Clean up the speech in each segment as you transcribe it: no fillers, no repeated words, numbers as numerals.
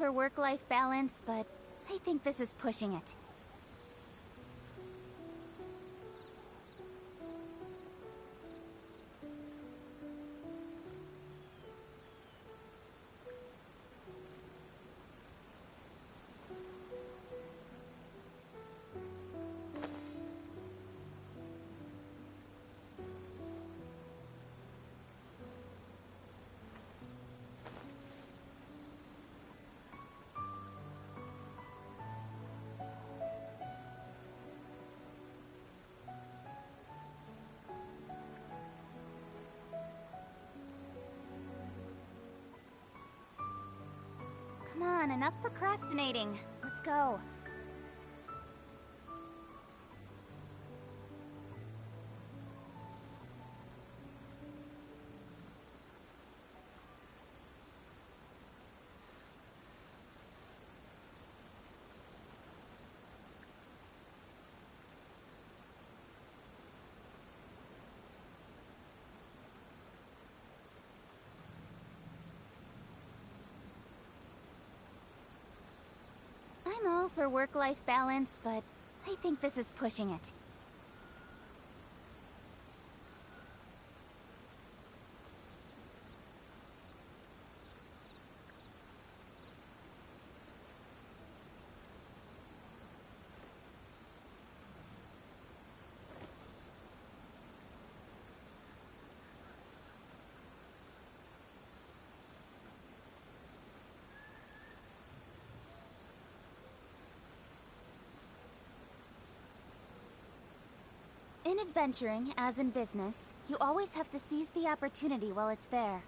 for work-life balance, but I think this is pushing it. Come on, enough procrastinating. Let's go. I'm all for work-life balance, but I think this is pushing it. In adventuring, as in business, you always have to seize the opportunity while it's there.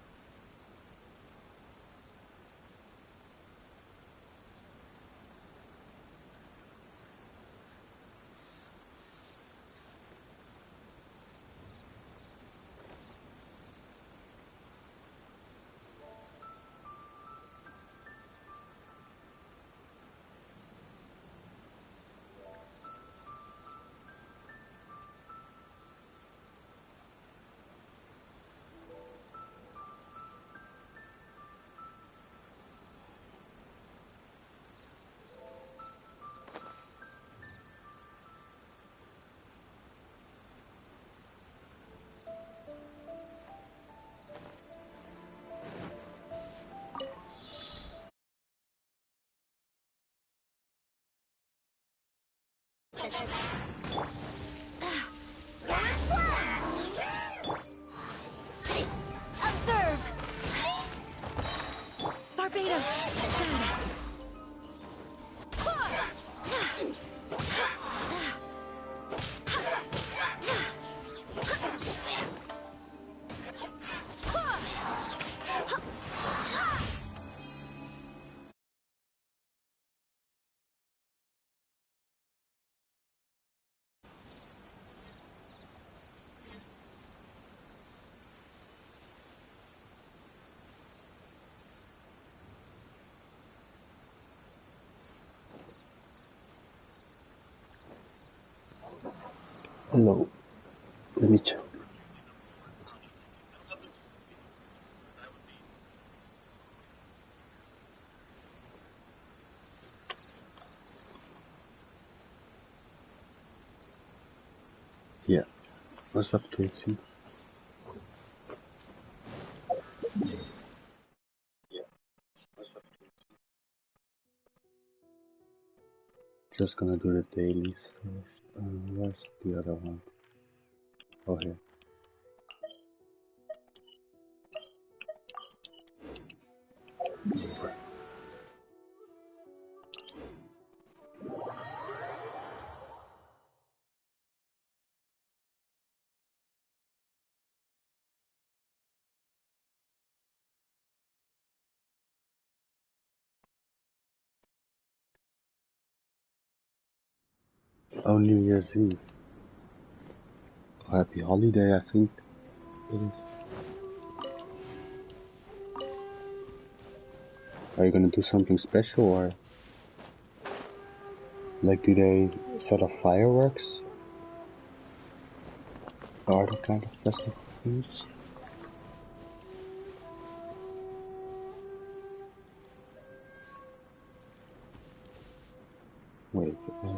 Observe! Barbados, guide us. Hello, let me check. Yeah, what's up, Casey? Just gonna do the dailies first. Where's the other one? Oh, here. Oh, New Year's Eve. Oh, happy holiday, I think it is. Are you gonna do something special, or like do they set off fireworks? Or other kind of festive things? Wait.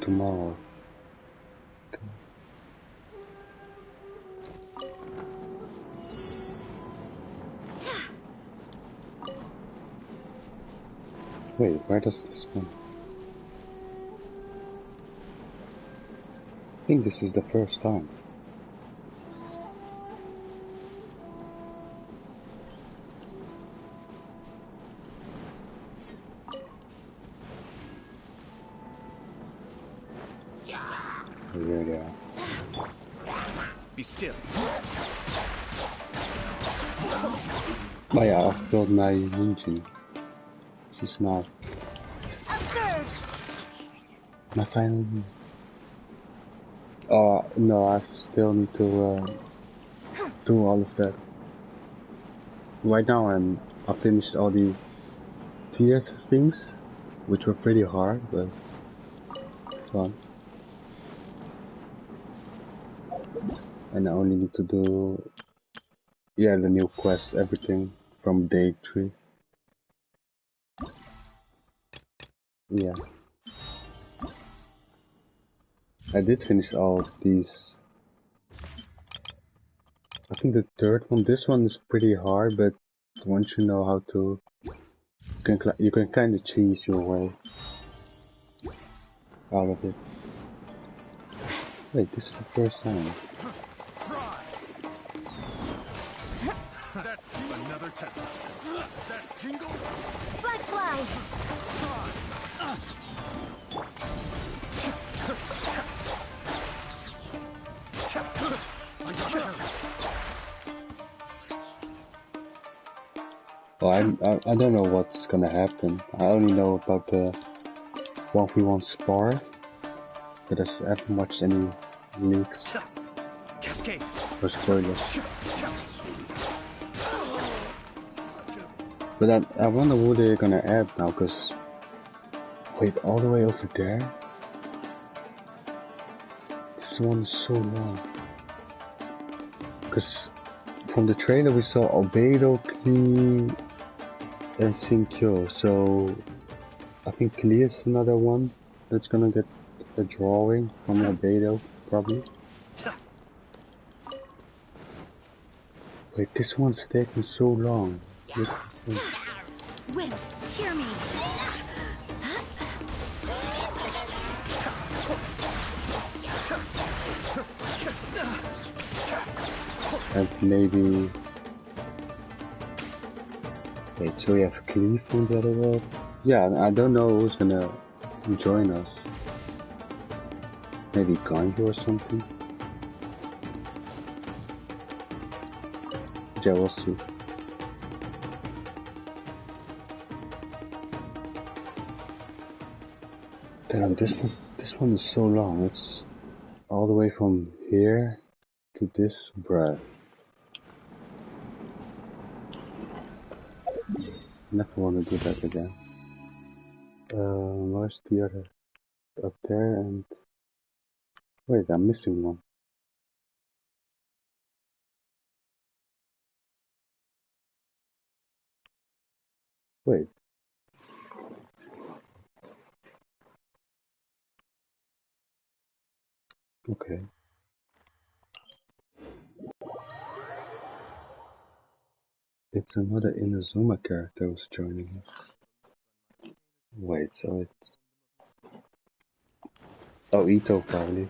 Tomorrow. Okay. Wait, where does this come? I think this is the first time. Here they are. Be still. Oh yeah, I've built my engine. She's not. Observe! My final. No, I still need to do all of that. Right now I finished all the tier things, which were pretty hard, but fun. And I only need to do, yeah, the new quest, everything from day 3. Yeah. I did finish all these. I think the third one, this one is pretty hard, but once you know how to, you can kind of cheese your way out of it. Wait, this is the first time. That another test. That tingle. Flex fly! Well, I don't know what's gonna happen. I only know about the 1v1 spar, but I haven't watched any leaks Cascade. or spoilers. But I wonder who they're gonna add now, cause wait, all the way over there? This one is so long. Cause from the trailer we saw Albedo, Klee, and Sinkyo, so I think Klee is another one that's gonna get a drawing from Albedo, probably. Wait, this one's taking so long. Wind, hear me! And maybe... Wait, so we have Klee from the other world? Yeah, I don't know who's gonna join us. Maybe Ganyu or something? Yeah, we'll see. Damn, this one is so long. It's all the way from here to this, bruh. Never want to do that again. Where's the other? Up there and... Wait, I'm missing one. Wait. Okay. It's another Inazuma character who's joining us. Wait, so it's... Oh, Ito probably.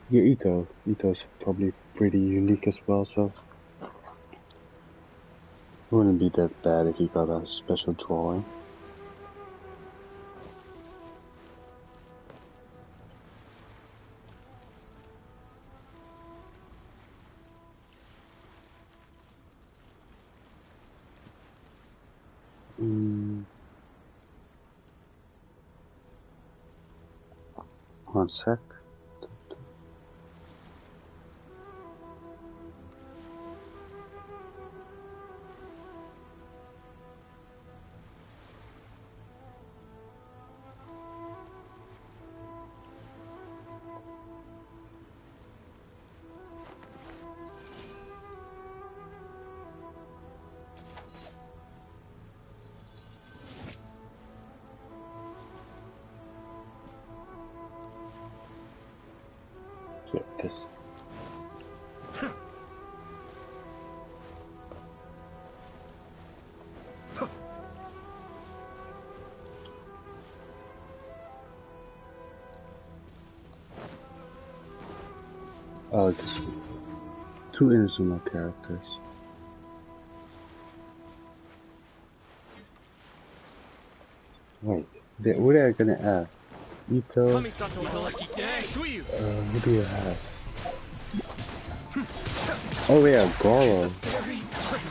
Yeah, Ito. Ito's probably pretty unique as well, so... It wouldn't be that bad if he got a special drawing. One sec. Yeah, this. Oh, this two Inazuma characters. Wait, what are they gonna add? Ito. Who do you have? Oh yeah, Goro.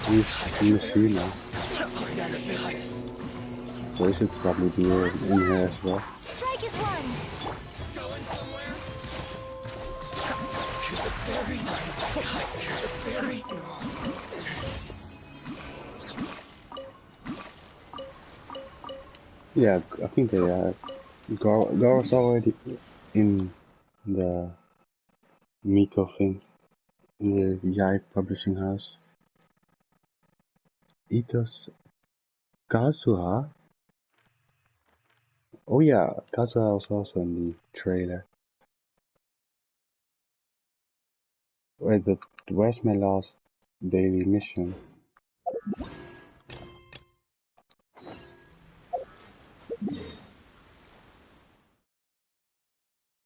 He's Mishima. So he should probably be in here as well. Strike is one. Yeah, I think they are. Goro's already in the Miko thing, in the Yai publishing house. Ito's Kazuha? Oh yeah, Kazuha was also in the trailer. Wait, but where's my last daily mission?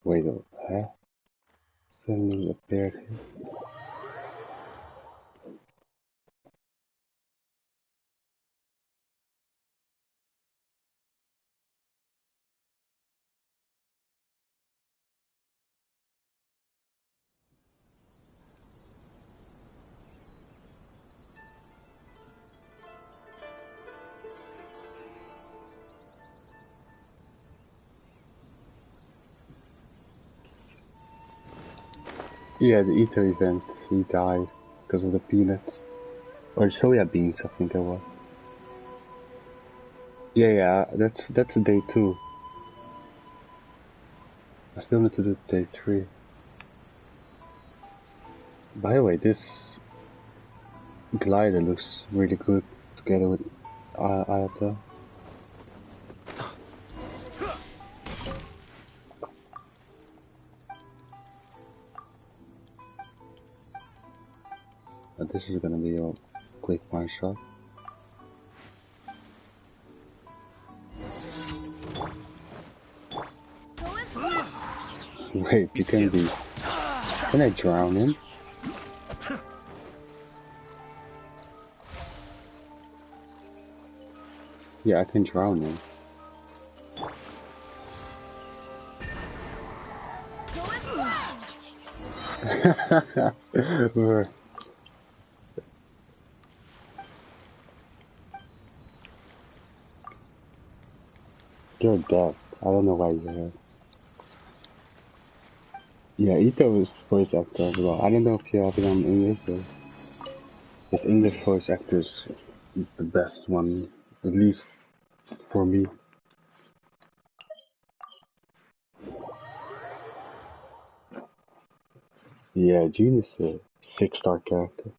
Wait, huh? Suddenly appeared here. Yeah, the Ito event, he died because of the peanuts. Or soya beans, I think it was. Yeah, that's day 2. I still need to do day 3. By the way, this glider looks really good together with Ayato. But this is gonna be a quick one shot. Wait, you can be. Can I drown him? Yeah, I can drown him. You're dead. I don't know why you're here. Yeah, Ito is voice actor as well. I don't know if you have it on English, but his English voice actor is the best one, at least for me. Yeah, June is a 6-star character.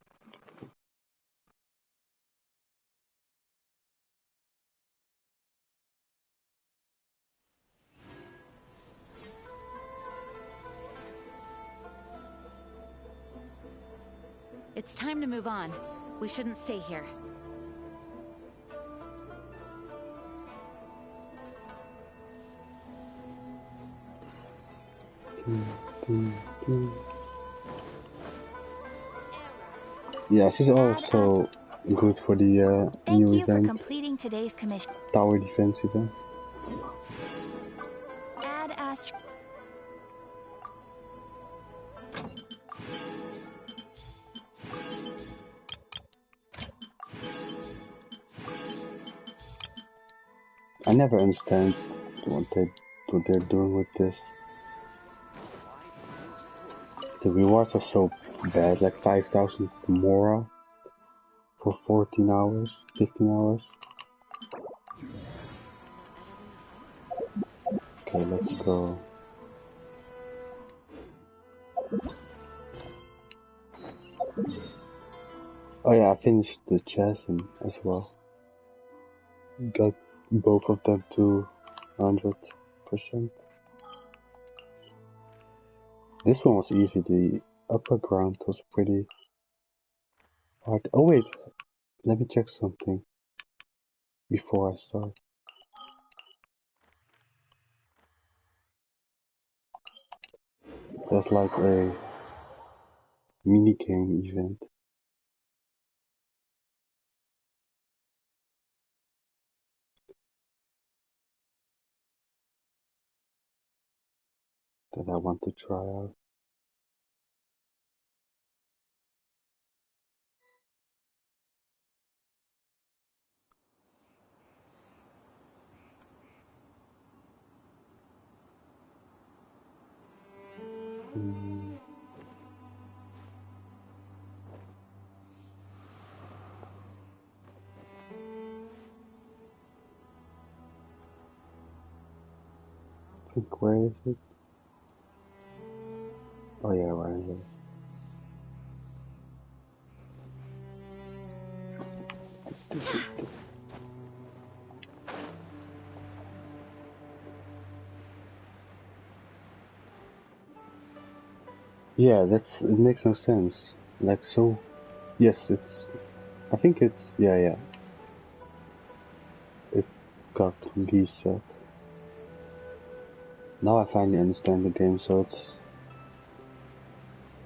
It's time to move on. We shouldn't stay here. Yeah, she's also good for the Thank new you for event, completing today's commission. Tower Defense event. Add Astro. I never understand what they're doing with this. The rewards are so bad, like 5,000 Mora for 14 hours, 15 hours. Okay, let's go. Oh yeah, I finished the chess as well. Got both of them to 100%. This one was easy. The upper ground was pretty hard. Oh wait, let me check something before I start. There's like a mini game event. That I want to try out. I think where is it? Oh yeah, right here. Yeah, it makes no sense. Like so, yes, I think yeah. It got released. Now I finally understand the game, so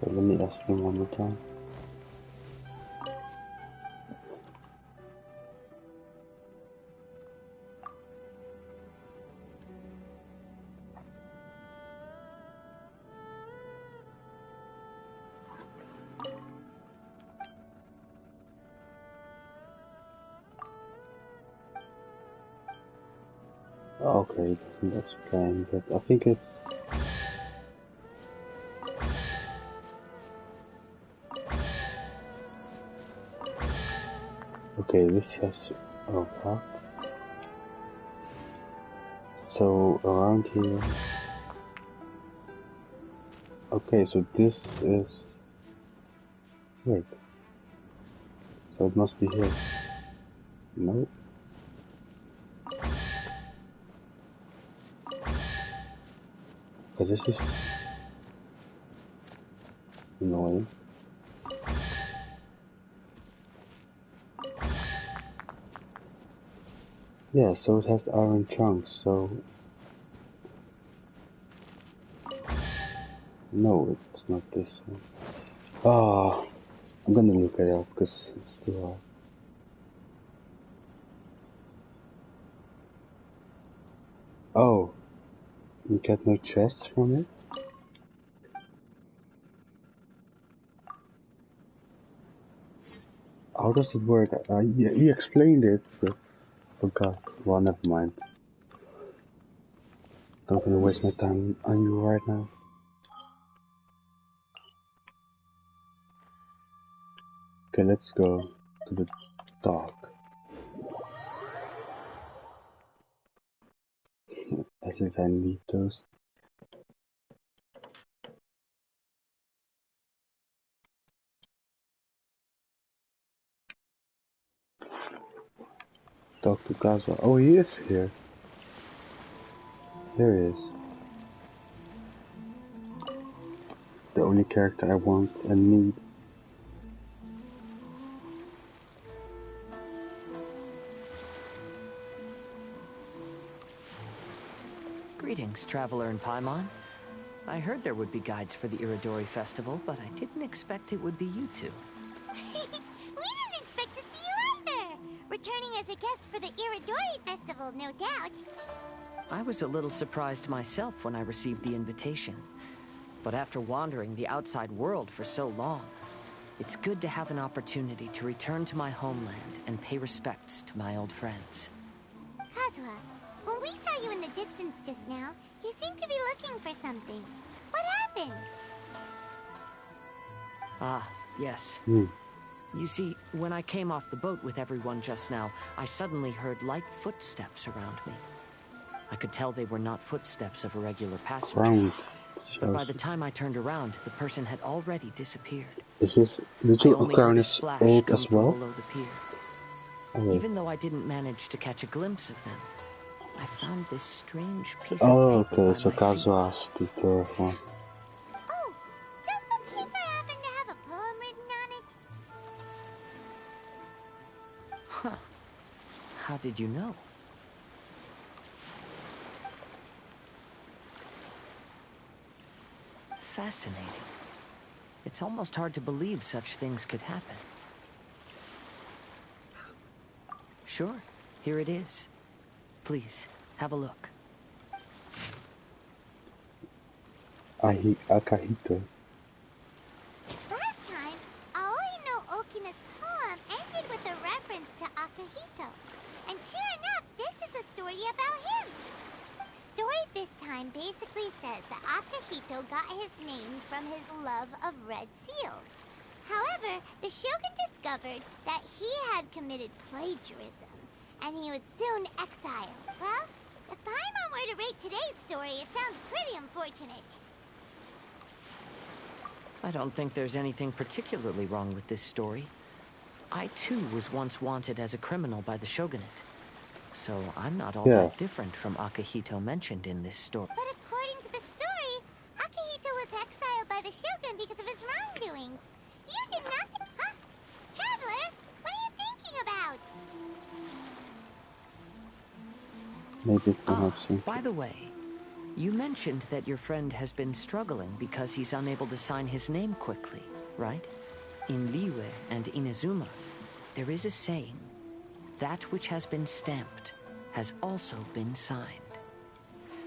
let me ask him one more time. Okay, it doesn't explain, but I think it's... Okay, this has... Oh, fuck. So, around here... Okay, so this is... Wait. So it must be here. No. But this is... annoying. Yeah, so it has iron chunks, so... No, it's not this one. Ah, I'm gonna look it up, because it's too hard. Oh, you get no chests from it? How does it work? He explained it, but forgot. Well, never mind. Not gonna waste my time on you right now. Okay, let's go to the dock. As if I need those. Talk to Gaza. Oh, he is here. There he is. The only character I want and need. Greetings, traveler in Paimon. I heard there would be guides for the Iridori Festival, but I didn't expect it would be you two. We didn't expect to see you either! Returning as a guest for the Iridori Festival, no doubt. I was a little surprised myself when I received the invitation. But after wandering the outside world for so long, it's good to have an opportunity to return to my homeland and pay respects to my old friends. Kazuha, when we saw you in the distance just now, you seemed to be looking for something. What happened? Ah, yes. You see, when I came off the boat with everyone just now, I suddenly heard light footsteps around me. I could tell they were not footsteps of a regular passenger. But by the time I turned around, the person had already disappeared. Is this... Did you crown is old as well? Below the pier. Okay. Even though I didn't manage to catch a glimpse of them, I found this strange piece Oh, of paper okay, by so my feet. Kazuha's the third one. Oh, did you know? Fascinating. It's almost hard to believe such things could happen. Sure, here it is. Please, have a look. Akahito. Last time, Aoi no Okina's poem ended with a reference to Akahito. And sure enough, this is a story about him. Story this time basically says that Akahito got his name from his love of red seals. However, the shogun discovered that he had committed plagiarism, and he was soon exiled. Well, if Paimon were to rate today's story, it sounds pretty unfortunate. I don't think there's anything particularly wrong with this story. I too was once wanted as a criminal by the shogunate. So I'm not all that different from Akahito mentioned in this story. But according to the story, Akahito was exiled by the shogun because of his wrongdoings. You did nothing, huh? Traveler, what are you thinking about? Maybe perhaps. By the way, you mentioned that your friend has been struggling because he's unable to sign his name quickly, right? In Liyue and Inazuma, there is a saying, that which has been stamped has also been signed.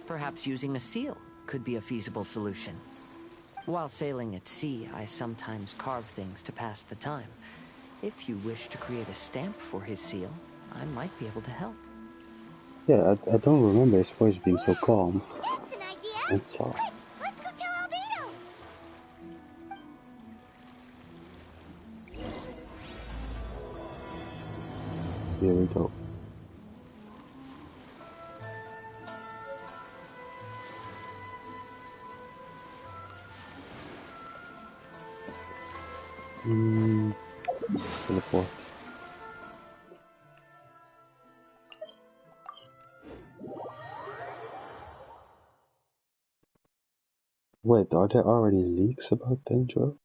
Perhaps using a seal could be a feasible solution. While sailing at sea, I sometimes carve things to pass the time. If you wish to create a stamp for his seal, I might be able to help. Yeah, I don't remember his voice being so calm. That's an idea! And soft. Quick, let's go tell Albedo! Here we go. Teleport. Wait, are there already leaks about Dendro?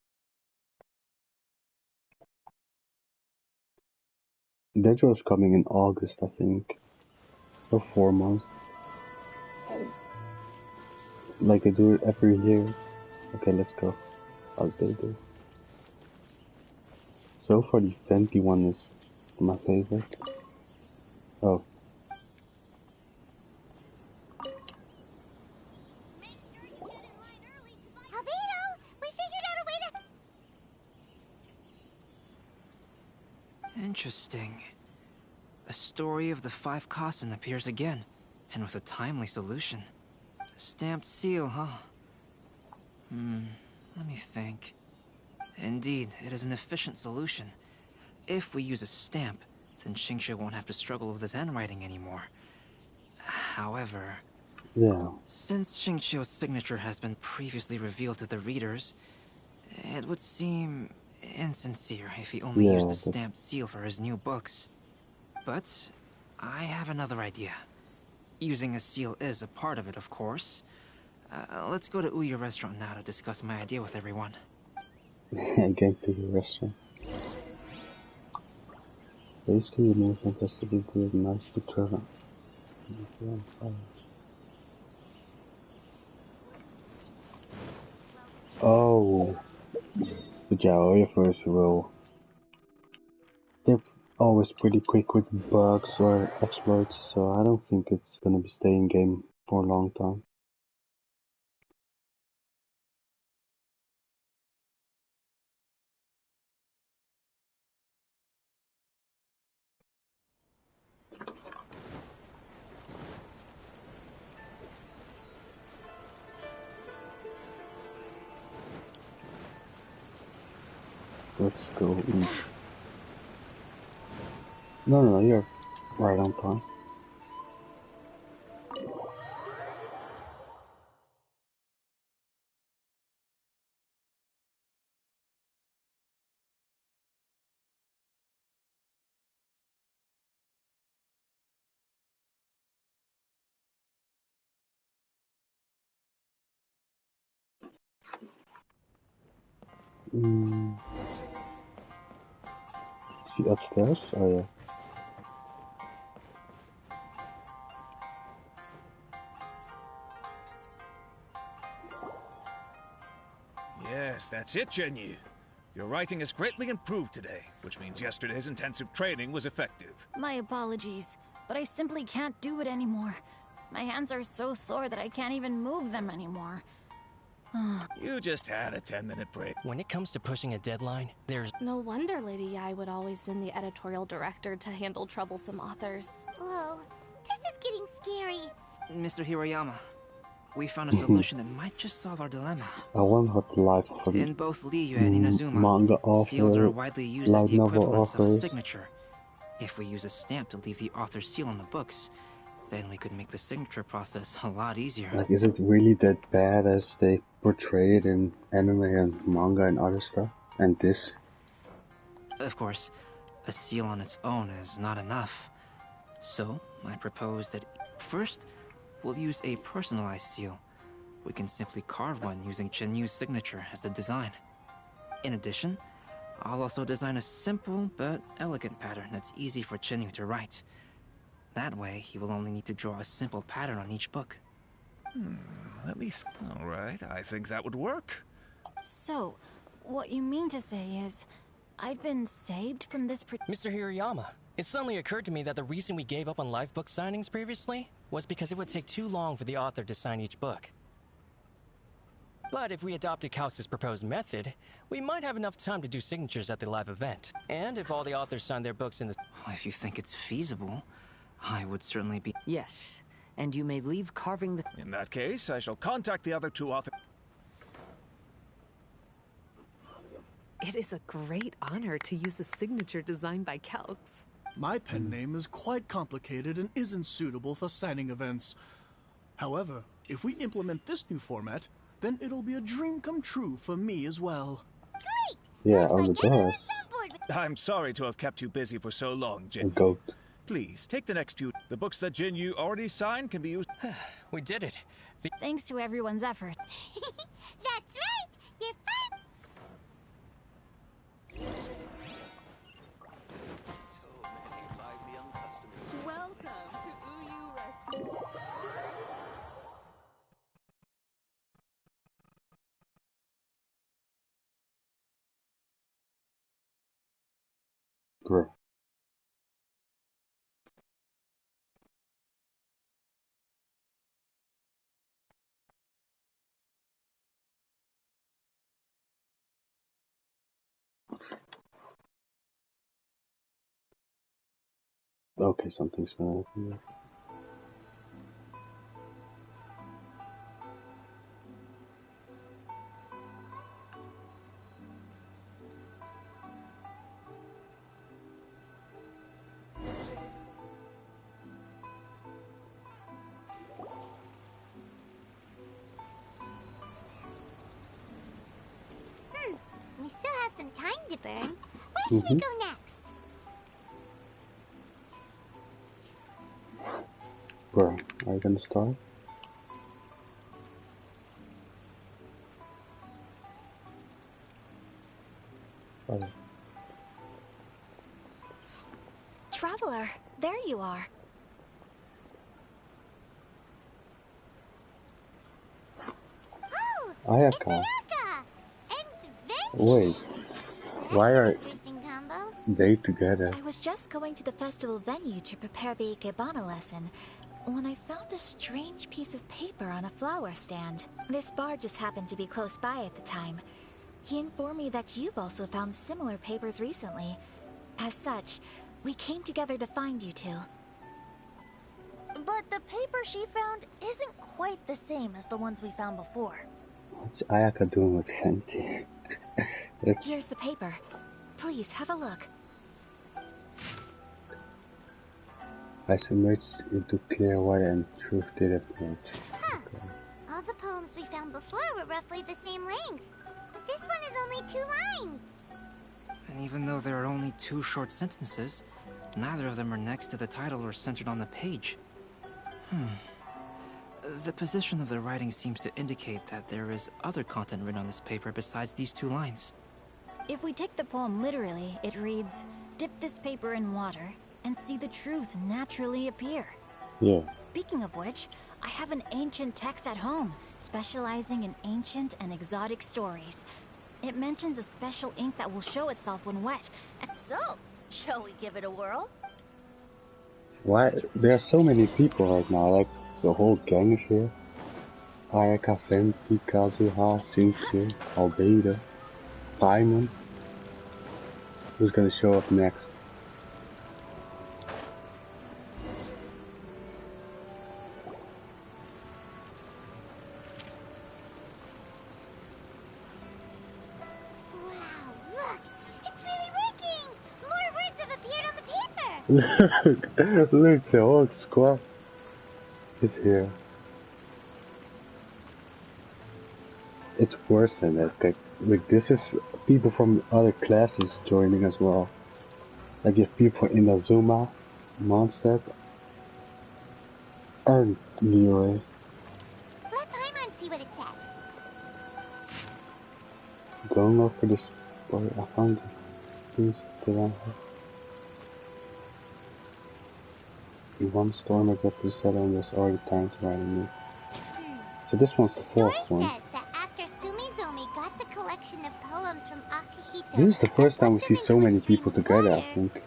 Dendro is coming in August, I think. So 4 months. Like I do it every year. Okay, let's go. How's they do? So far the Fenty one is my favorite. Oh. Make sure you get in line early to buy... Albedo, we figured out a way to... Interesting. A story of the 5 Kasen appears again, and with a timely solution. A stamped seal, huh? Let me think. Indeed, it is an efficient solution. If we use a stamp, then Xingqiu won't have to struggle with his handwriting anymore. However... Yeah. Since Xingqiu's signature has been previously revealed to the readers, it would seem insincere if he only used the stamped seal for his new books. But I have another idea. Using a seal is a part of it, of course. Let's go to Ouya restaurant now to discuss my idea with everyone. Again to your restaurant. Basically, the movement has to be good enough to travel. Oh. But yeah, Ouya first will. They're always pretty quick with bugs or exploits, so I don't think it's gonna be staying game for a long time. Let's go eat. No, you're right on time. Is she upstairs? Oh yeah. Yes, that's it, Jinyu. Your writing is greatly improved today, which means yesterday's intensive training was effective. My apologies, but I simply can't do it anymore. My hands are so sore that I can't even move them anymore. You just had a 10-minute break. When it comes to pushing a deadline, there's No wonder Lady Yai would always send the editorial director to handle troublesome authors. Whoa, this is getting scary. Mr. Hiroyama, we found a solution that might just solve our dilemma. I wonder what the life of In both Liu and Inazuma, manga seals are author, widely used as light the novel equivalents of a authors. signature. If we use a stamp to leave the author's seal on the books, then we could make the signature process a lot easier. Like, is it really that bad as they portray it in anime and manga and other stuff? And this? Of course, a seal on its own is not enough. So, I propose that first, we'll use a personalized seal. We can simply carve one using Chenyu's signature as the design. In addition, I'll also design a simple but elegant pattern that's easy for Chenyu to write. That way, he will only need to draw a simple pattern on each book. All right, I think that would work. So, what you mean to say is, I've been saved from this Mr. Hiroyama. It suddenly occurred to me that the reason we gave up on live book signings previously was because it would take too long for the author to sign each book. But if we adopted Calx's proposed method, we might have enough time to do signatures at the live event. And if all the authors sign their books in the... If you think it's feasible, I would certainly be... Yes, and you may leave carving the... In that case, I shall contact the other two authors. It is a great honor to use a signature designed by Calx. My pen name is quite complicated and isn't suitable for signing events. However, if we implement this new format, then it'll be a dream come true for me as well. Great! Yeah, Looks on like the doors. everyone's on board with I'm sorry to have kept you busy for so long, A Jinyu. goat. Please, take the next few. The books that Jinyu already signed can be used. We did it. Thanks to everyone's effort. That's right! You're fine! Welcome to Uyu Restaurant. Bro. Okay, something's gonna happen here. We still have some time to burn. Where should we go next? Bro, are you gonna start? Oh. Traveler, there you are. Oh! Ayaka. It's Ayaka! And Venti! Wait, That's why an are interesting combo. they together? I was just going to the festival venue to prepare the Ikebana lesson when I found a strange piece of paper on a flower stand. This bard just happened to be close by at the time. He informed me that you've also found similar papers recently. As such, we came together to find you two. But the paper she found isn't quite the same as the ones we found before. What's Ayaka doing with Fenty? It's Here's the paper. Please have a look. I submerged into clear water and truth did approach. Huh. All the poems we found before were roughly the same length. But this one is only 2 lines. And even though there are only 2 short sentences, neither of them are next to the title or centered on the page. The position of the writing seems to indicate that there is other content written on this paper besides these 2 lines. If we take the poem literally, it reads, "Dip this paper in water and see the truth naturally appear." Yeah. Speaking of which, I have an ancient text at home, specializing in ancient and exotic stories. It mentions a special ink that will show itself when wet. So, shall we give it a whirl? Why? There are so many people right now, like the whole gang is here. Ayaka, Venti, Kazuha, Sincere, Albeida, Paimon. Who's gonna show up next? Look, the whole squad is here. It's worse than that. Like, this is people from other classes joining as well. Like, you have people in Inazuma, Mondstadt, and Leroy. Let Paimon see what it says. Going over this story, I found these that I have. One storm I got to settle and there's already time to write a new. So this one's the fourth one. Says that after Sumizomi got the collection of poems from Akihito, This is the first time we see so many people together, I think.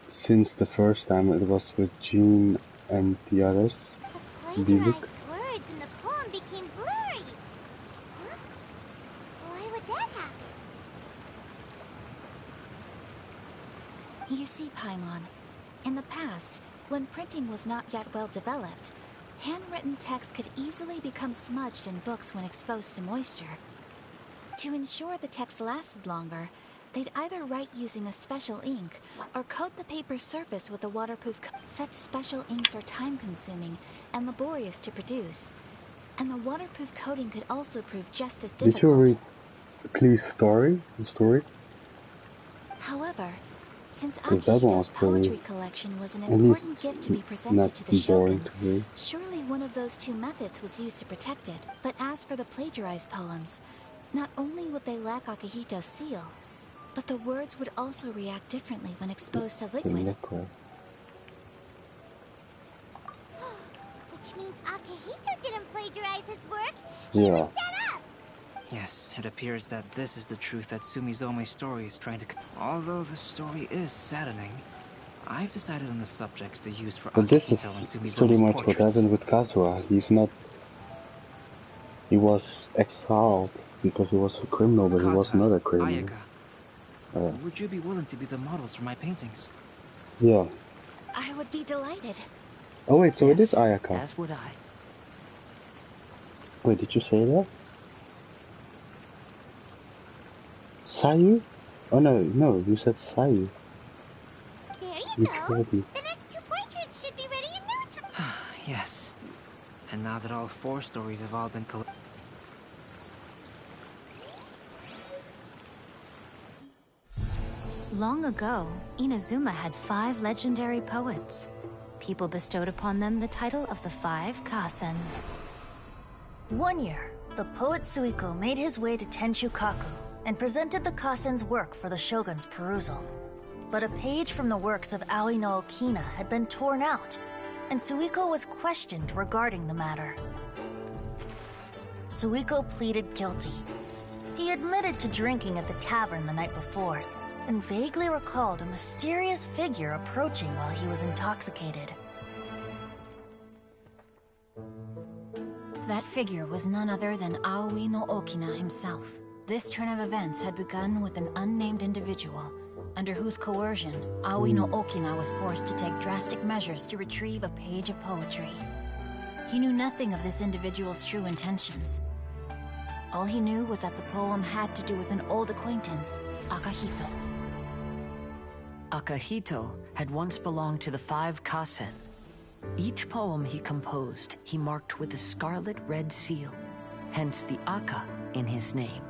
Since the first time it was with Jean and the others. The plagiarized words in the poem became blurry. Huh? Why would that happen? You see, Paimon, in the past, when printing was not yet well developed, handwritten text could easily become smudged in books when exposed to moisture. To ensure the text lasted longer, they'd either write using a special ink or coat the paper's surface with a waterproof Such special inks are time-consuming and laborious to produce, and the waterproof coating could also prove just as difficult. Did you read Klee's story? However, since Akihito's Akihito's poetry collection was an important gift to be presented to the Shogun, surely one of those two methods was used to protect it. But as for the plagiarized poems, not only would they lack Akihito's seal, but the words would also react differently when exposed to liquid. Which means Akihito didn't plagiarize his work. He was set up. Yes, it appears that this is the truth that Sumizome's story is trying to... Although the story is saddening, I've decided on the subjects to use for Akihito and Sumizome's pretty much portraits. what happened with Kazuha. He was exiled because he was a criminal, but he was not a criminal. Ayaka, would you be willing to be the models for my paintings? Yeah. I would be delighted. Oh wait, so yes, it is Ayaka. As would I. Wait, did you say that? Sayu? Oh no, you said Sayu. There you go. Told me. The next two portraits should be ready in no time. Yes. And now that all 4 stories have all been collected... Long ago, Inazuma had 5 legendary poets. People bestowed upon them the title of the 5 Kasen. One year, the poet Suiko made his way to Tenshukaku and presented the Kasen's work for the shogun's perusal. But a page from the works of Aoi no Okina had been torn out, and Suiko was questioned regarding the matter. Suiko pleaded guilty. He admitted to drinking at the tavern the night before, and vaguely recalled a mysterious figure approaching while he was intoxicated. That figure was none other than Aoi no Okina himself. This turn of events had begun with an unnamed individual, under whose coercion, Aoi no Okina was forced to take drastic measures to retrieve a page of poetry. He knew nothing of this individual's true intentions. All he knew was that the poem had to do with an old acquaintance, Akihito. Akihito had once belonged to the 5 Kasen. Each poem he composed, he marked with a scarlet red seal, hence the Aka in his name.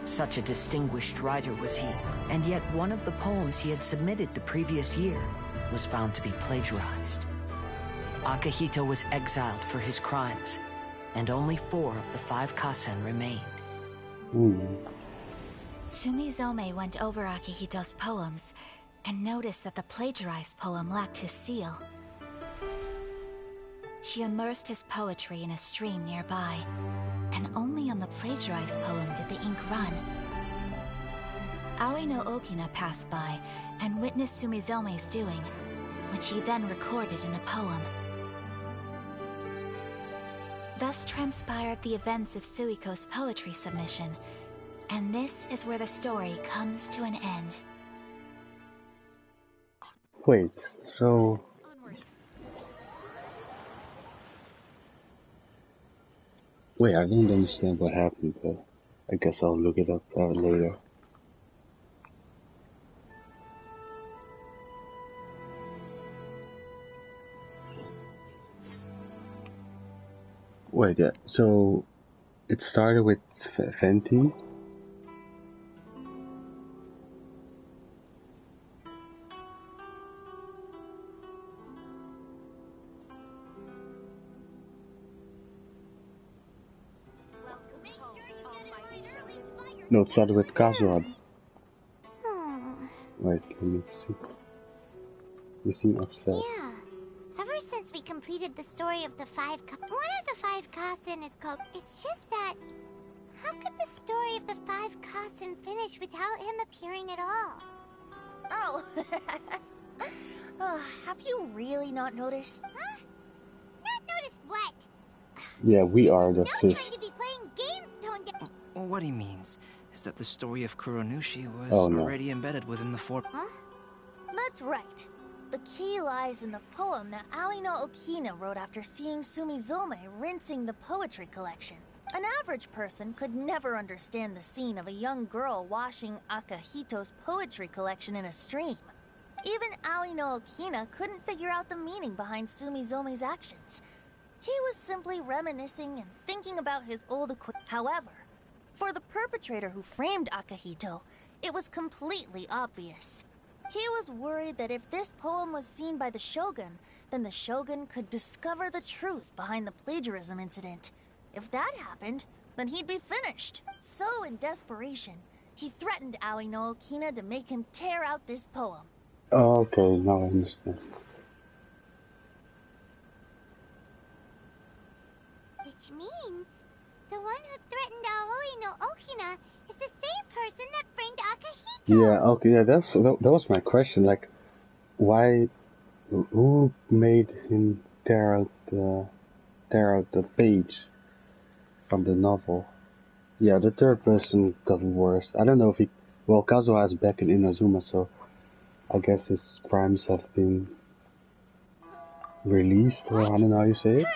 Such a distinguished writer was he, and yet one of the poems he had submitted the previous year was found to be plagiarized. Akihito was exiled for his crimes, and only 4 of the 5 Kasen remained. Sumizome went over Akihito's poems, and noticed that the plagiarized poem lacked his seal. She immersed his poetry in a stream nearby, and only on the plagiarized poem did the ink run. Aoi no Okina passed by and witnessed Sumizome's doing, which he then recorded in a poem. Thus transpired the events of Suiko's poetry submission, and this is where the story comes to an end. Wait, so... Wait, I don't understand what happened, but I guess I'll look it up later. Wait, yeah, so it started with Fenty? No, it started with Kazuha. Wait, let me see. You seem upset. Yeah. Ever since we completed the story of the five one of the five Kasen is called... It's just that... How could the story of the five Kasen finish without him appearing at all? Oh. Have you really not noticed? Huh? Not noticed what? Yeah, we are the No fifth. trying to be playing games, Tonga. What he means is that the story of Kuronushi was No. already embedded within the four... Huh? That's right. The key lies in the poem that Aoi no Okina wrote after seeing Sumizome rinsing the poetry collection. An average person could never understand the scene of a young girl washing Akahito's poetry collection in a stream. Even Aoi no Okina couldn't figure out the meaning behind Sumizome's actions. He was simply reminiscing and thinking about his old acquaintance. However, for the perpetrator who framed Akahito, it was completely obvious. He was worried that if this poem was seen by the Shogun, then the Shogun could discover the truth behind the plagiarism incident. If that happened, then he'd be finished. So, in desperation, he threatened Aoi no Okina to make him tear out this poem. Oh, okay, now I understand. Which means... The one who threatened Aoi no Okina is the same person that framed Akahito. Yeah, okay, yeah, that was my question. Like, why? Who made him tear out the page from the novel? Yeah, the third person got worse. I don't know if he. Well, Kazuha is back in Inazuma, so I guess his crimes have been released, or I don't know how you say it.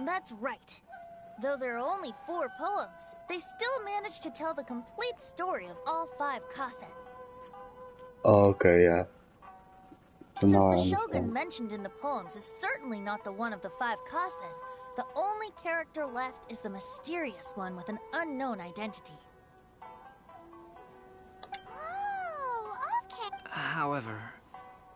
That's right. Though there are only 4 poems, they still managed to tell the complete story of all 5 Kasen. Oh, okay, yeah. So Since now I the understand. Shogun mentioned in the poems is certainly not the one of the 5 Kasen, the only character left is the mysterious one with an unknown identity. Oh, okay. However,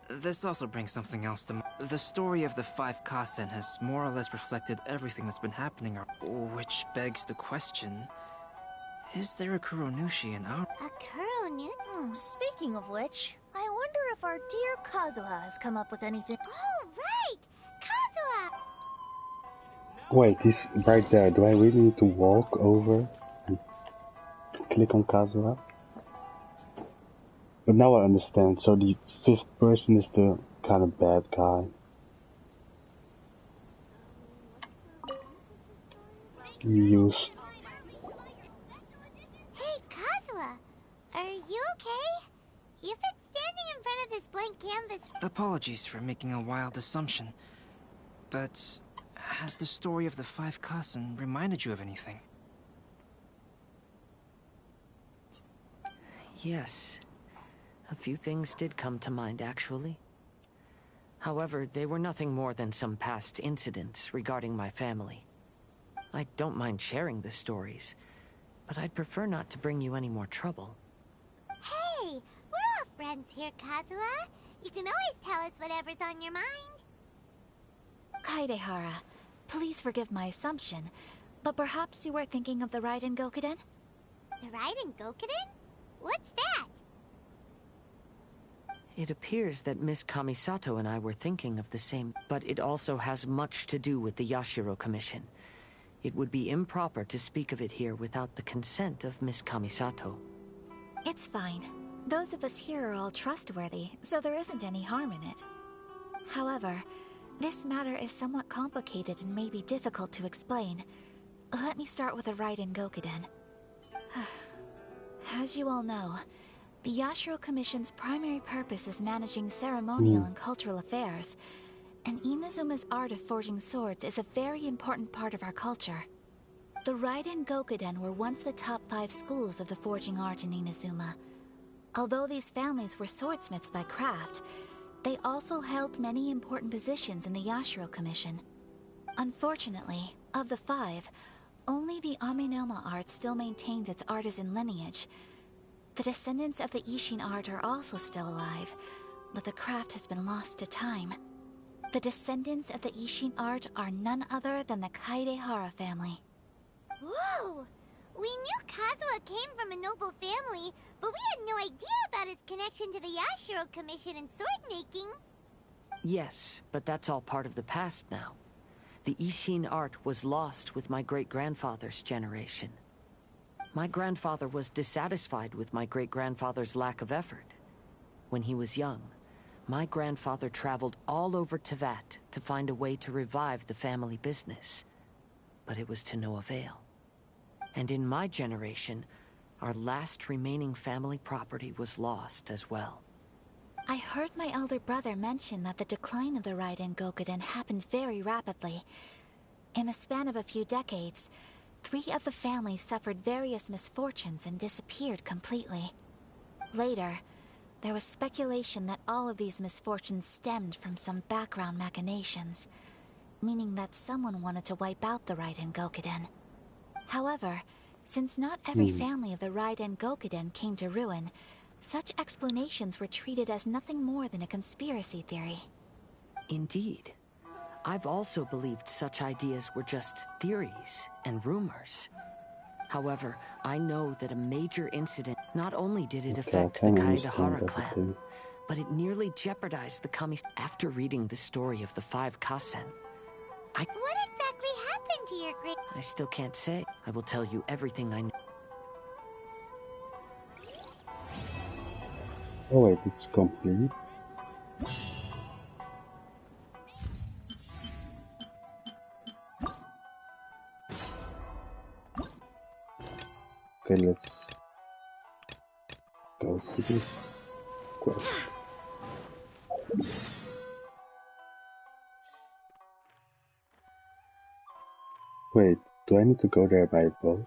this also brings something else to mind. The story of the 5 Kasen has more or less reflected everything that's been happening, which begs the question, is there a Kuronushi in our... A Kuronushi? Speaking of which, I wonder if our dear Kazuha has come up with anything. Oh, right! Kazuha! Wait, he's right there. Do I really need to walk over and click on Kazuha? But now I understand. So the 5th person is the kind of bad guy. Used. Hey, Kazuha! Are you okay? You've been standing in front of this blank canvas. Apologies for making a wild assumption, but has the story of the 5 Kasen reminded you of anything? Yes. A few things did come to mind, actually. However, they were nothing more than some past incidents regarding my family. I don't mind sharing the stories, but I'd prefer not to bring you any more trouble. Hey, we're all friends here, Kazuha. You can always tell us whatever's on your mind. Kaidehara, please forgive my assumption, but perhaps you were thinking of the Raiden Gokuden? The Raiden Gokuden? What's that? What's It appears that Miss Kamisato and I were thinking of the same, but it also has much to do with the Yashiro Commission. It would be improper to speak of it here without the consent of Miss Kamisato. It's fine. Those of us here are all trustworthy, so there isn't any harm in it. However, this matter is somewhat complicated and may be difficult to explain. Let me start with the Raiden Gokuden. As you all know, the Yashiro Commission's primary purpose is managing ceremonial and cultural affairs, and Inazuma's art of forging swords is a very important part of our culture. The Raiden Gokuden were once the top 5 schools of the forging art in Inazuma. Although these families were swordsmiths by craft, they also held many important positions in the Yashiro Commission. Unfortunately, of the 5, only the Amenoma art still maintains its artisan lineage. The descendants of the Ishin art are also still alive, but the craft has been lost to time. The descendants of the Ishin art are none other than the Kaidehara family. Whoa! We knew Kazuha came from a noble family, but we had no idea about his connection to the Yashiro Commission and sword making. Yes, but that's all part of the past now. The Ishin art was lost with my great-grandfather's generation. My grandfather was dissatisfied with my great-grandfather's lack of effort. When he was young, my grandfather traveled all over Teyvat to find a way to revive the family business. But it was to no avail. And in my generation, our last remaining family property was lost as well. I heard my elder brother mention that the decline of the Raiden Gokuden happened very rapidly. In the span of a few decades, 3 of the families suffered various misfortunes and disappeared completely. Later, there was speculation that all of these misfortunes stemmed from some background machinations, meaning that someone wanted to wipe out the Raiden Gokuden. However, since not every family of the Raiden Gokuden came to ruin, such explanations were treated as nothing more than a conspiracy theory. Indeed. I've also believed such ideas were just theories and rumors. However, I know that a major incident not only did it affect the Kaedehara clan, but it nearly jeopardized the Kami. After reading the story of the 5 Kasen, What exactly happened to your great... I still can't say. I will tell you everything I know. Oh wait, it's complete. Okay, let's go through this quest. Wait, do I need to go there by boat?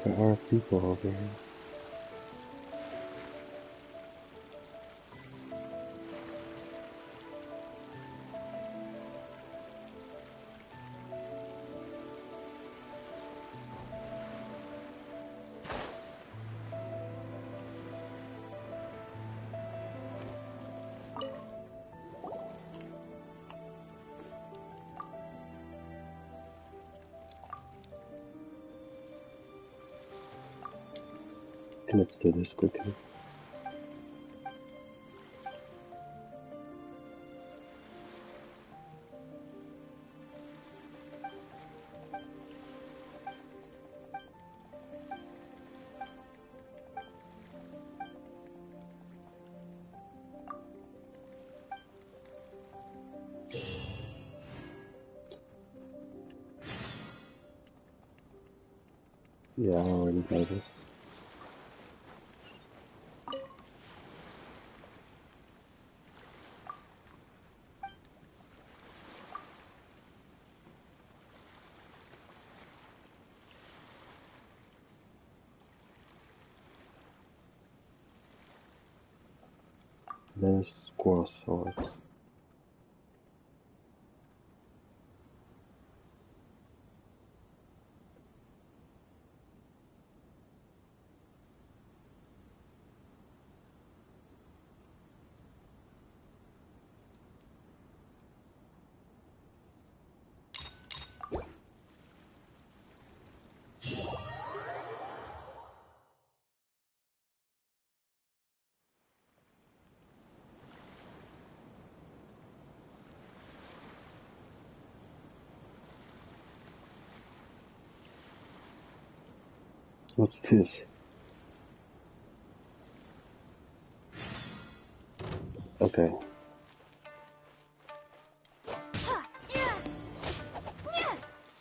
There are people over here. Let's do this quickly. Yeah, I already know this. There's squirrel sword. What's this? Okay.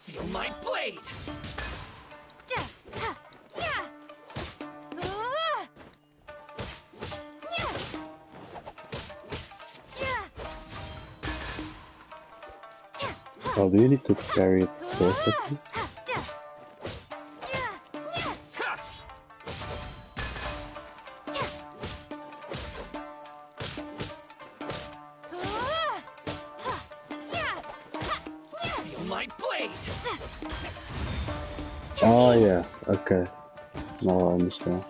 Feel my blade! Oh, do you need to carry it perfectly? Feel my blade! Oh yeah, okay. Now I understand.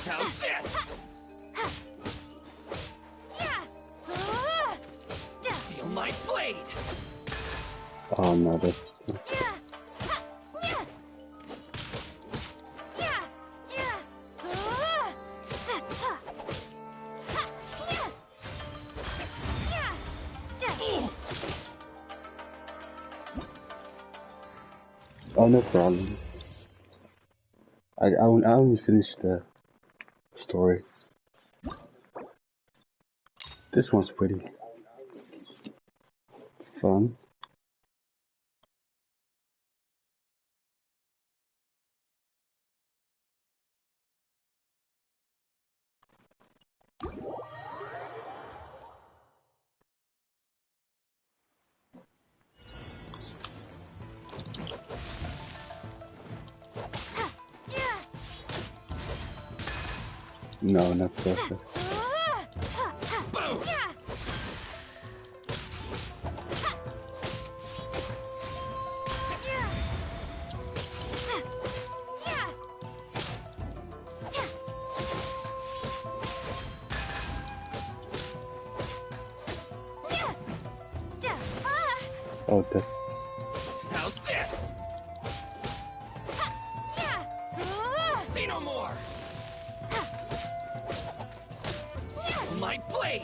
How's this? Feel my blade! Oh no, that's... Oh, no problem. I only finished the story. This one's pretty fun. No, not perfect. Oh, that... How's this? Say no more! My blade!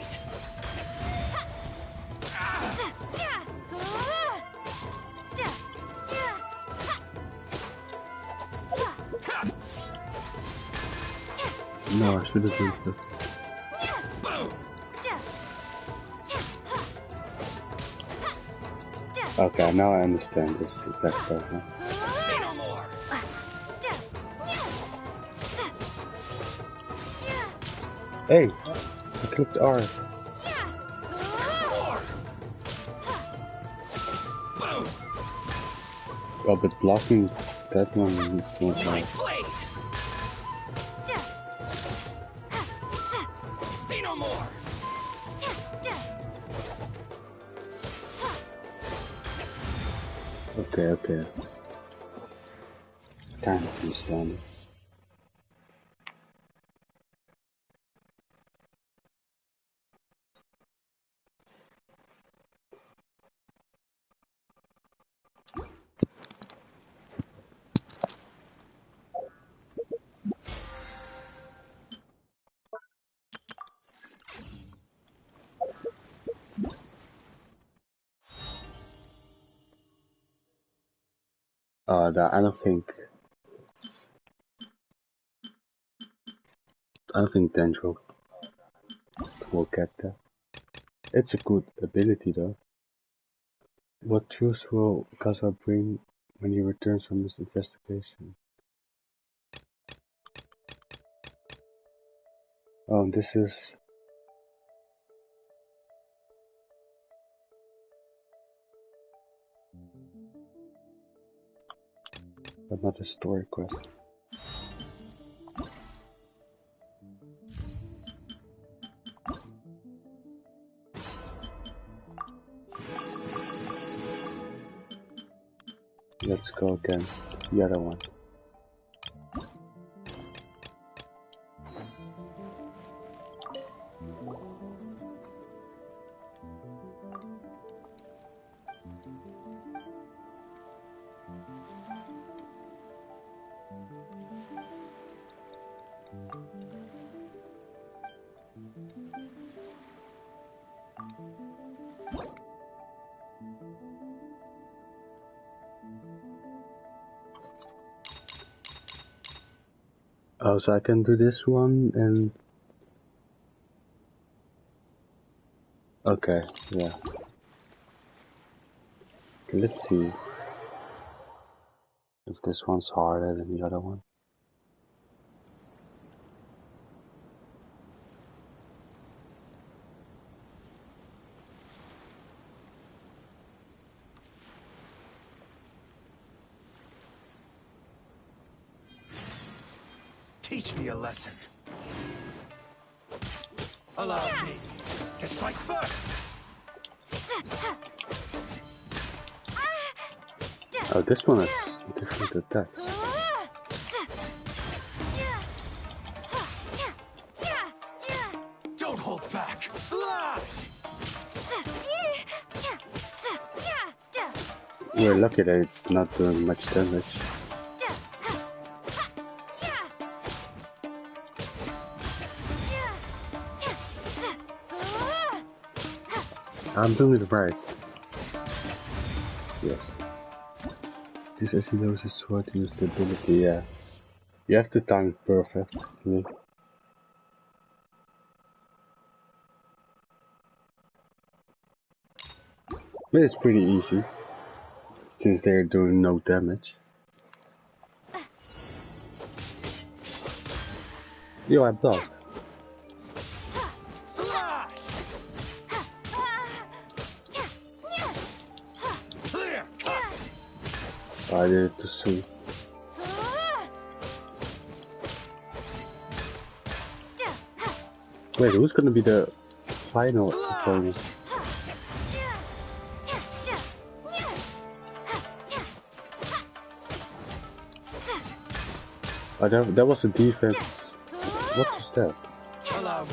No, I should have used it. Okay, now I understand this attack pattern. Say no more! Hey! I clicked R. Oh, but blocking that one won't help. no more! Okay. Kind of understand. I don't think Dendro will get that. It's a good ability though. What truth will Gaza bring when he returns from this investigation? Oh, this is... another story quest. Let's go again. The other one. Oh, so I can do this one and... Okay, yeah. Okay, let's see if this one's harder than the other one. Teach me a lesson. Allow me to strike first. Oh, this one is different attack. Don't hold back. Fly! We're lucky that it's not doing much damage. I'm doing it right. Yes. This as he knows his sword to use the ability, yeah. You have to time it perfectly. But it's pretty easy, since they're doing no damage. Yo, I'm dog. I did it too soon. Wait, who's gonna be the final opponent? Oh, that was a defense. What was that? Allow me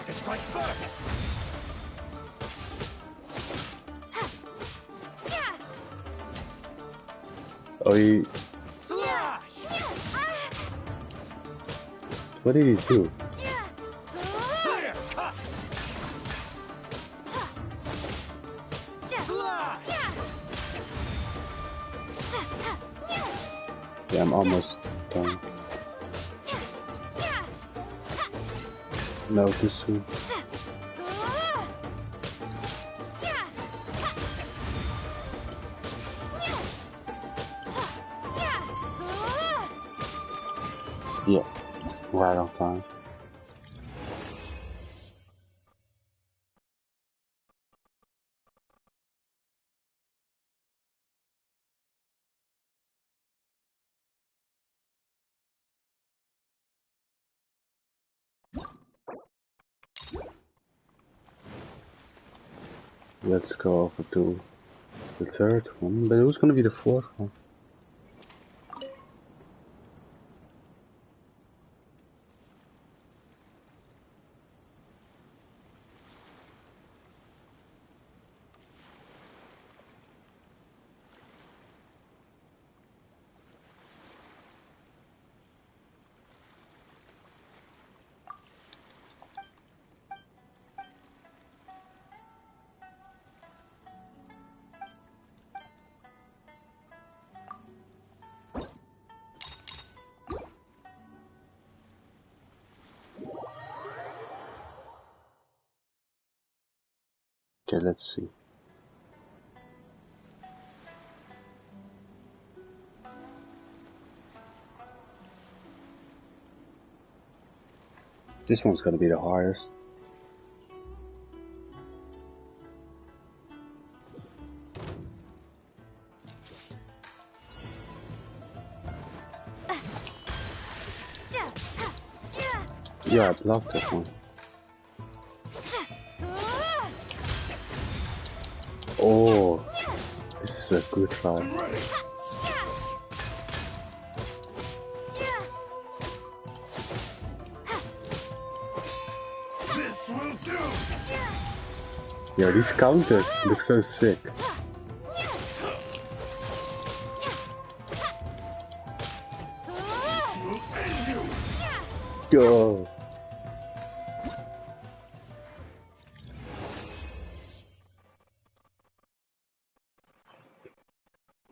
to strike first. Oh, he... What did he do? Yeah, I'm almost done. No, too soon. Yeah, right on time. let's go over to the third one. But who's gonna be the fourth one? Okay, let's see. This one's gonna be the hardest. Yeah, I blocked that one. Oh, this is a good try. This will do. Yeah, these counters look so sick. This will end you. Go.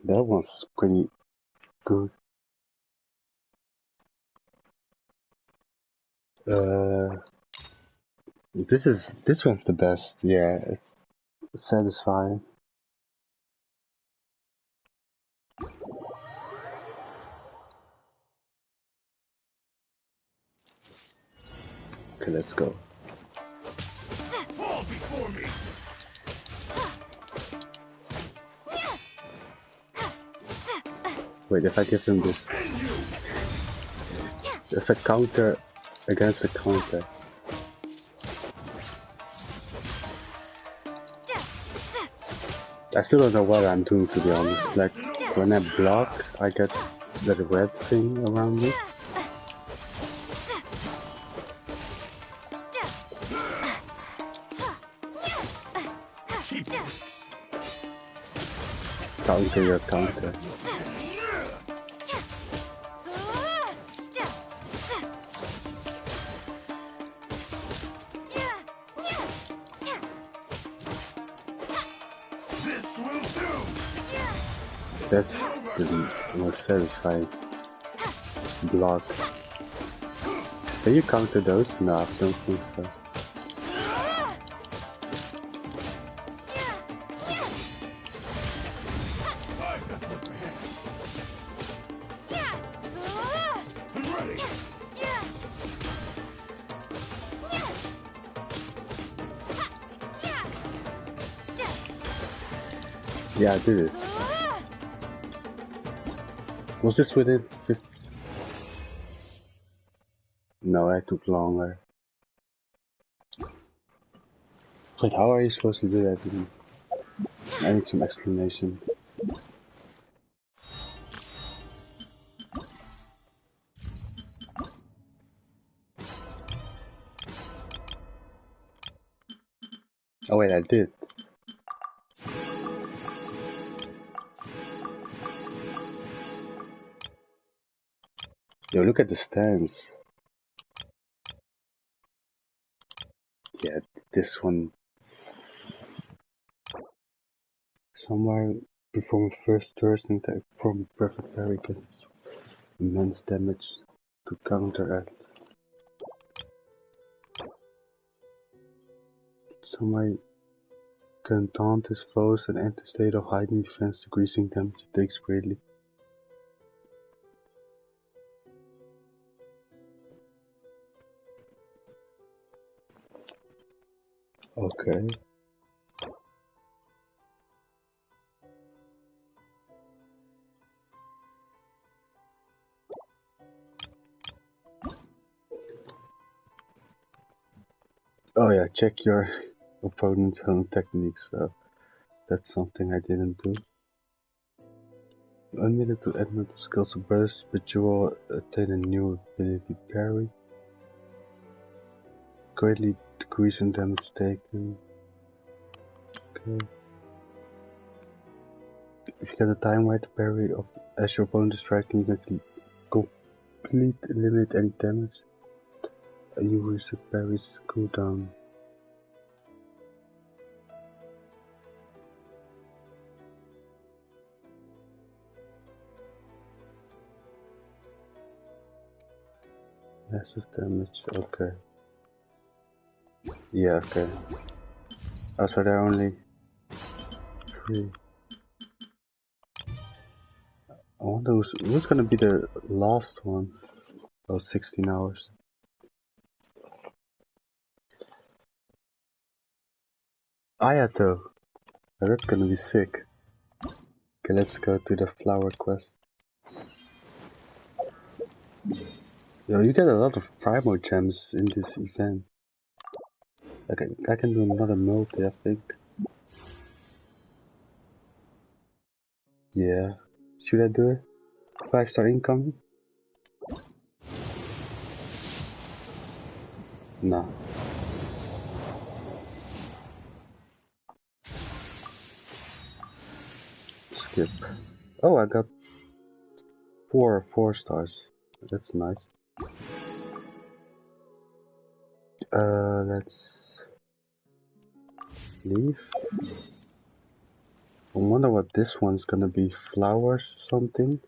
That was pretty good. This one's the best. Yeah, it's satisfying. Okay, let's go. Fall before me. Wait, if I give him this, there's a counter against a counter. I still don't know what I'm doing, to be honest. Like, when I block, I get that red thing around me. Counter your counter. That's the most satisfying block. Can you counter those? No, I don't think so. Yeah, I did it. Was this within 50? No, I took longer. Wait, how are you supposed to do that? I need some explanation. Oh wait, I did. Yo, look at the stands. Yeah, this one. Somewhere perform first thrusting attack from perfect parry gets immense damage to counteract. Somewhere can taunt his foes and enter state of hiding defense, decreasing damage it takes greatly. Okay. Oh yeah, check your opponent's own techniques though. That's something I didn't do. Unlimited to add mental skills to burst, but you will attain a new ability, parry. Greatly decreasing damage taken. Okay. If you get a time right to parry of as your opponent is striking, you can complete eliminate any damage. You reset parry's cooldown. Massive damage, okay. Yeah, okay. Oh, so there are only 3. I wonder who's gonna be the last one. Oh, 16 hours. Ayato. Oh, that's gonna be sick. Okay, let's go to the flower quest. Yo, you get a lot of primo gems in this event. Okay, I can do another multi, I think. Yeah. Should I do it? 5-star incoming? Nah. Skip. Oh, I got 4 stars. That's nice. Let's leave. I wonder what this one's gonna be. Flowers or something?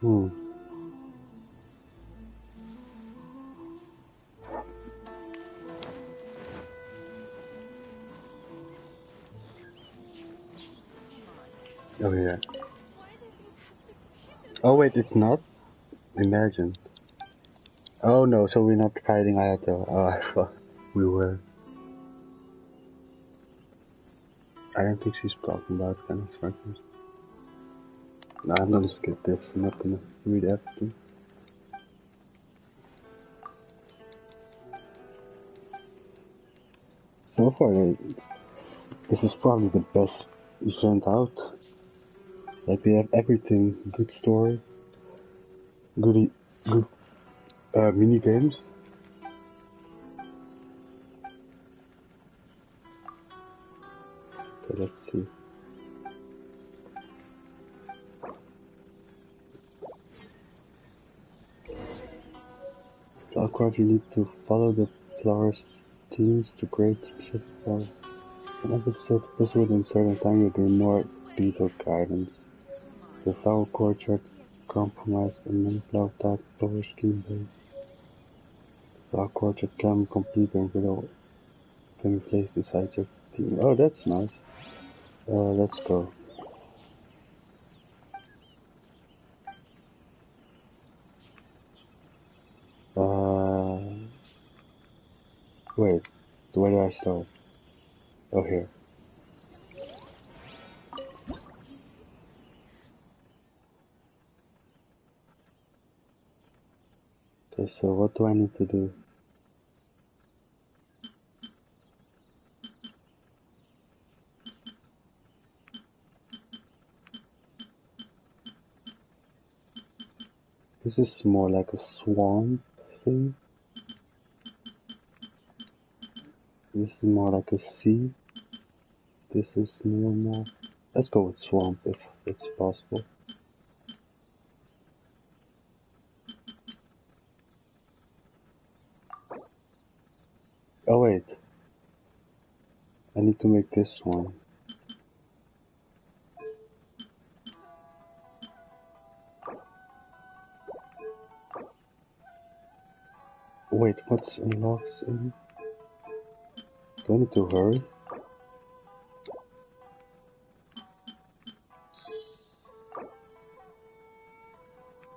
Hmm. Oh yeah. Oh wait, it's not? Imagine. Oh no, so we're not fighting Ayato. Oh, I thought we were. I don't think she's talking about kind of characters. No, I'm gonna skip this. I'm not gonna read everything. So far, this is probably the best event out. Like they have everything. Good story. Good mini games. Okay, let's see. Awkward, you need to follow the florist teams to create specific flowers. Whenever you set a puzzle within a certain time, you gain more beetle guidance. The flower courtyard compromised and many flower type flower scheme based. The flower courtyard can be complete and will can be placed inside your team. Oh, that's nice. Let's go. Wait, where do I start? Oh, here. Okay, so what do I need to do? This is more like a swamp thing. This is more like a sea. This is normal. Let's go with swamp if it's possible. Oh wait. I need to make this one. Wait, what's unlocks in? Do I need to hurry?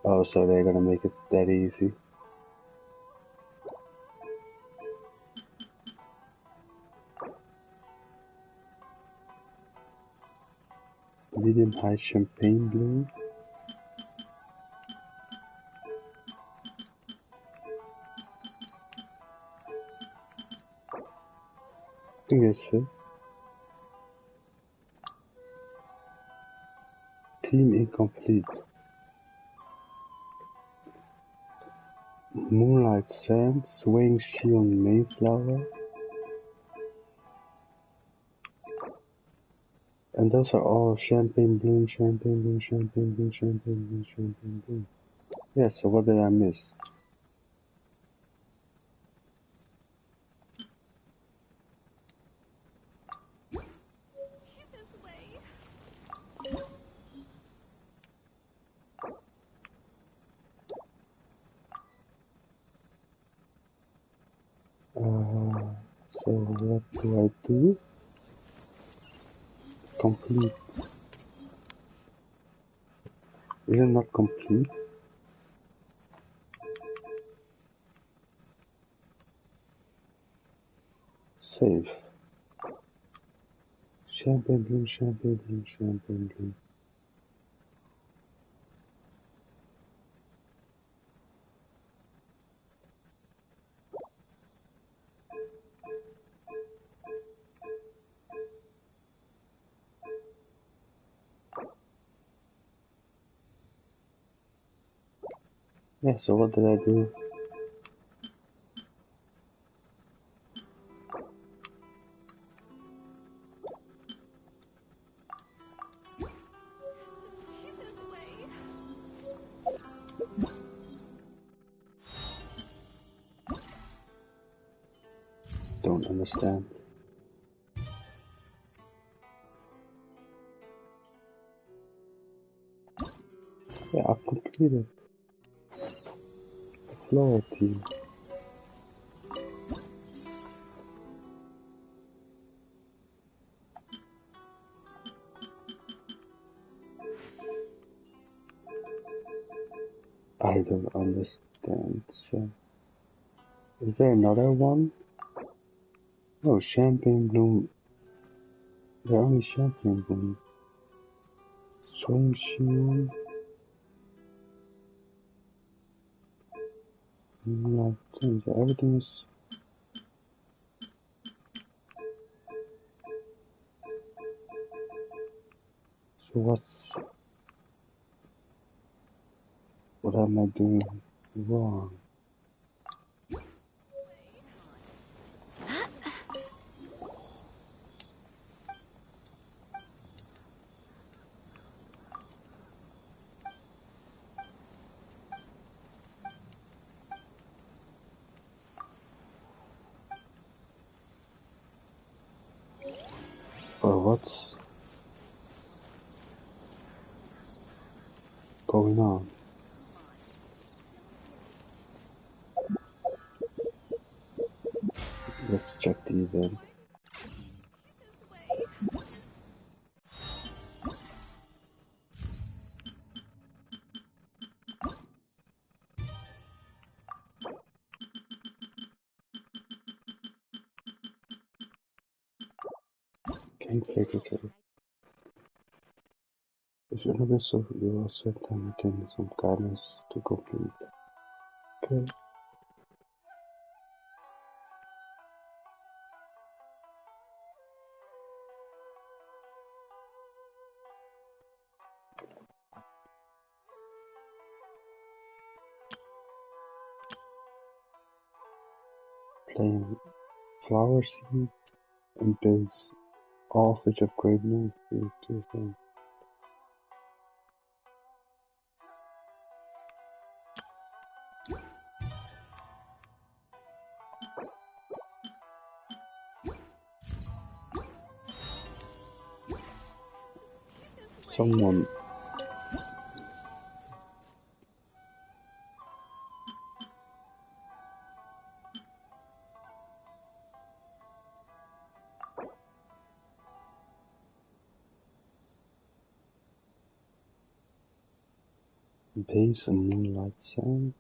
Oh, so they're gonna make it that easy. Medium high champagne blue. I think that's it. Team incomplete. Moonlight sand, swaying shield Mayflower. And those are all champagne bloom, champagne bloom, champagne bloom, champagne bloom, champagne bloom. Yeah, so what did I miss? This way. So what do I do? Complete. Is it not complete? Save. Champagne bloom, champagne bloom, champagne bloom. Yeah, so what did I do? This way. Don't understand. Yeah, I've completed the floor team. I don't understand. So, is there another one? No, champagne bloom. They're only champagne bloom. Swing shield. Like things. Everything is. So what am I doing wrong? Or what's going on? Let's check the event. This way. Gameplay tutorial. If you're not so you will set time again some guidance to complete. Okay. Playing flower seed and base, all of which have great moves. Someone Base and moonlight sand.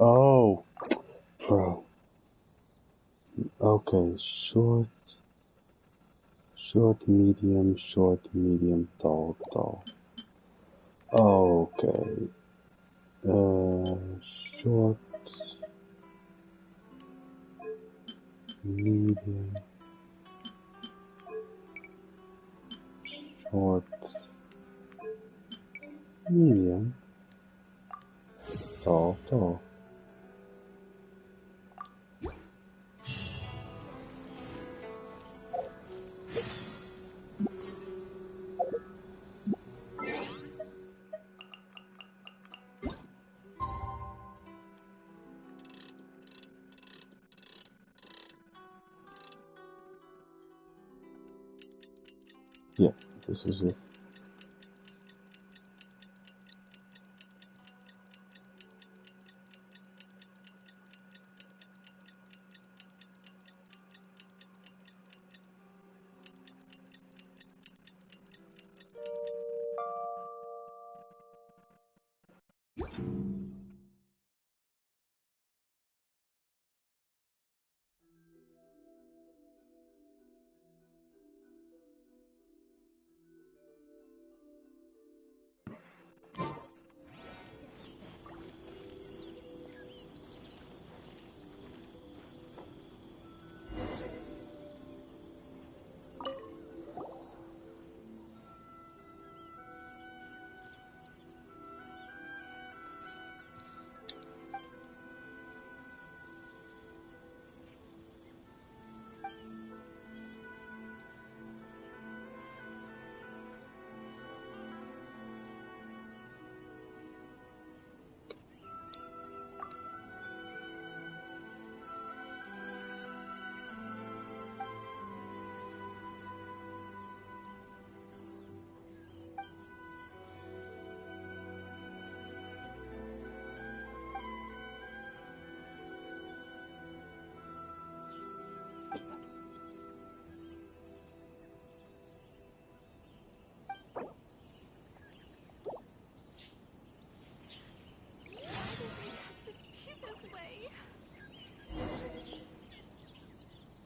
Oh, bro. Okay, short, medium, tall, tall. Okay. Short, medium, short, medium, tall, tall. Yeah, this is it.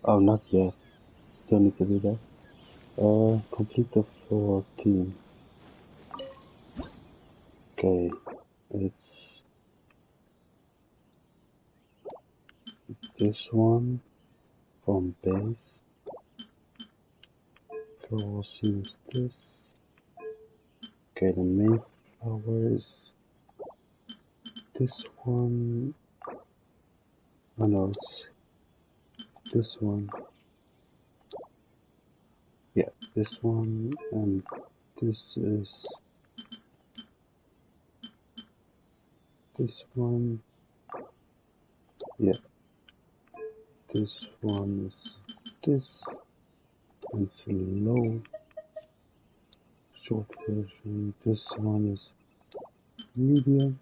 Oh, not yet. Still need to do that. Complete the floor team. Okay, it's this one from base. Floor seems this. Okay, the main flower is this one. Oh no, it's this one. Yeah, this one, and this is this one. Yeah, this one is this, and it's low short version. This one is medium.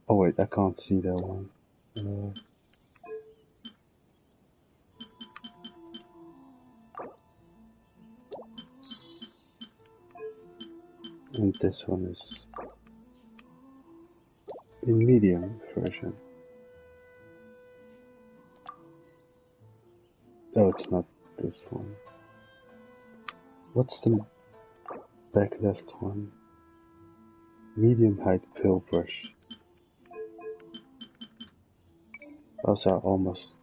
Oh wait, I can't see that one. And this one is in medium version. Oh, it's not this one. What's the back left one? Medium height pill brush. Also almost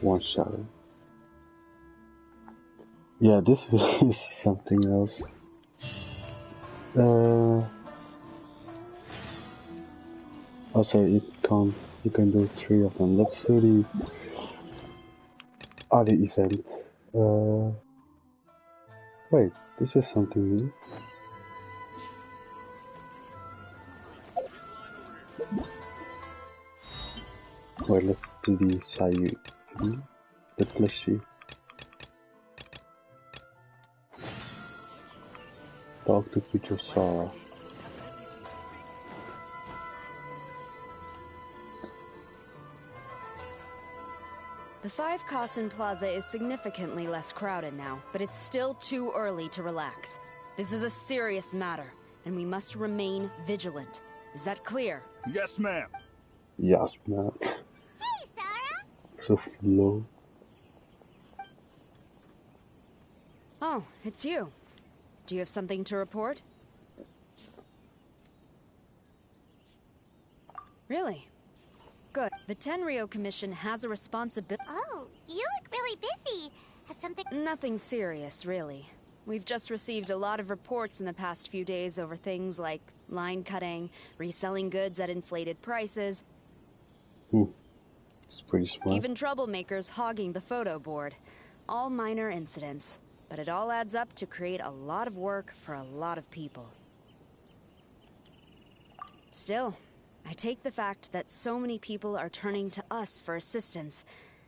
One shadow. Yeah, this is something else. Also, you can do 3 of them. Let's do the other event. Wait, this is something new. Wait, let's do the Sayu, the plushie. Talk to future Sora. The 5 Kasen Plaza is significantly less crowded now, but it's still too early to relax. This is a serious matter, and we must remain vigilant. Is that clear? Yes, ma'am. Yes, ma'am. Hey, Sora! So low. Oh, it's you. Do you have something to report? Really? Good. The Tenryou Commission has a responsibility. Oh, you look really busy. Has something... Nothing serious, really. We've just received a lot of reports in the past few days over things like line cutting, reselling goods at inflated prices. It's pretty smart. Even troublemakers hogging the photo board. All minor incidents, but it all adds up to create a lot of work for a lot of people. Still, I take the fact that so many people are turning to us for assistance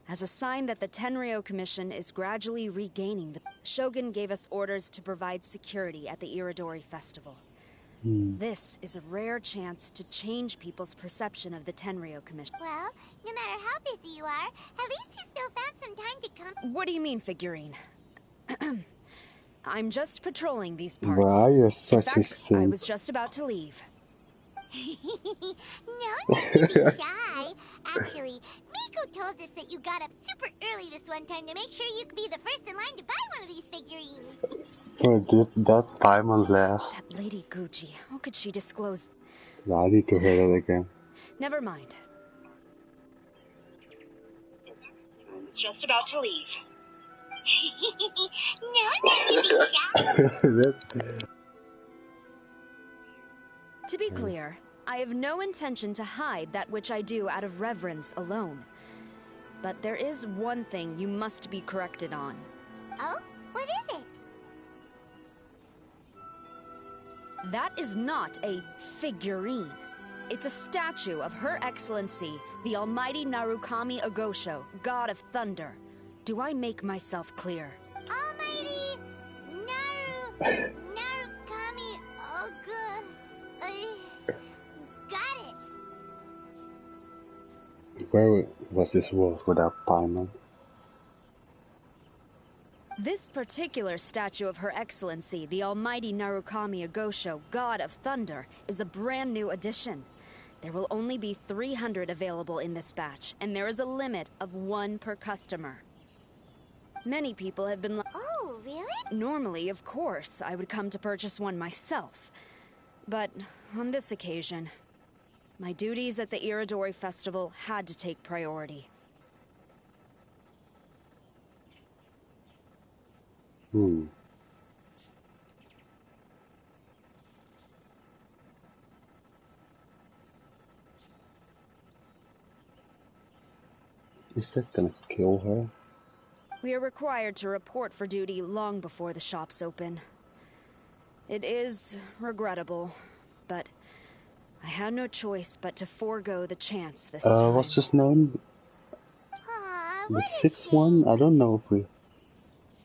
as a sign that the Tenryou Commission is gradually regaining the... Shogun gave us orders to provide security at the Iridori Festival. This is a rare chance to change people's perception of the Tenryou Commission. Well, no matter how busy you are, at least you still found some time to come... What do you mean, figurine? I'm just patrolling these parts. Wow, you're In such a fact, I simp. was just about to leave. No need to be shy. Actually, Miko told us that you got up super early this one time to make sure you could be the first in line to buy one of these figurines. Bro, did that Paimon last? That Lady Gucci, how could she disclose... Yeah, I need to hear that again. Never mind. I was just about to leave. No need to be shy. To be clear, I have no intention to hide that which I do out of reverence alone. But there is one thing you must be corrected on. Oh? What is it? That is not a figurine. It's a statue of Her Excellency, the Almighty Narukami Agosho, God of Thunder. Do I make myself clear? Almighty Narukami got it. Where was this world without Paimon? This particular statue of Her Excellency, the Almighty Narukami Agosho, God of Thunder, is a brand new addition. There will only be 300 available in this batch, and there is a limit of 1 per customer. Many people have been Oh, really? Normally, of course, I would come to purchase one myself. But on this occasion, my duties at the Iridori Festival had to take priority. Is that gonna kill her? We are required to report for duty long before the shops open. It is regrettable, but I had no choice but to forego the chance this time. What's his name? The 6th one? I don't know if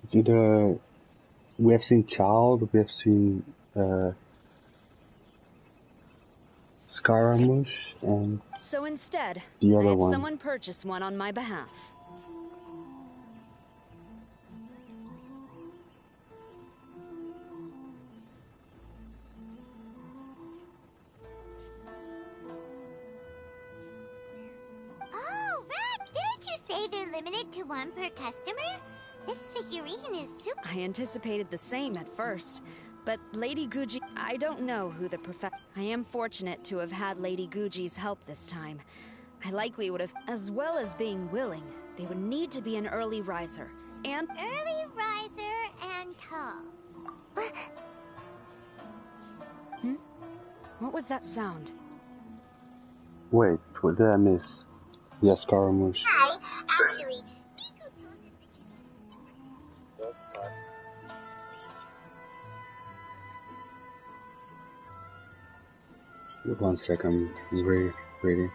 it's either... We have seen Child, we have seen Scaramouche, and So instead, the I other had one. someone purchase one on my behalf. Oh, right! Didn't you say they're limited to 1 per customer? This figurine is super... I anticipated the same at first, but Lady Guji... I don't know who the I am fortunate to have had Lady Guji's help this time. I likely would have... As well as being willing, they would need to be an early riser, and... Early riser and tall. What was that sound? Wait, what did I miss? Yes, Scaramouche. Hi, actually, One second, I'm reading.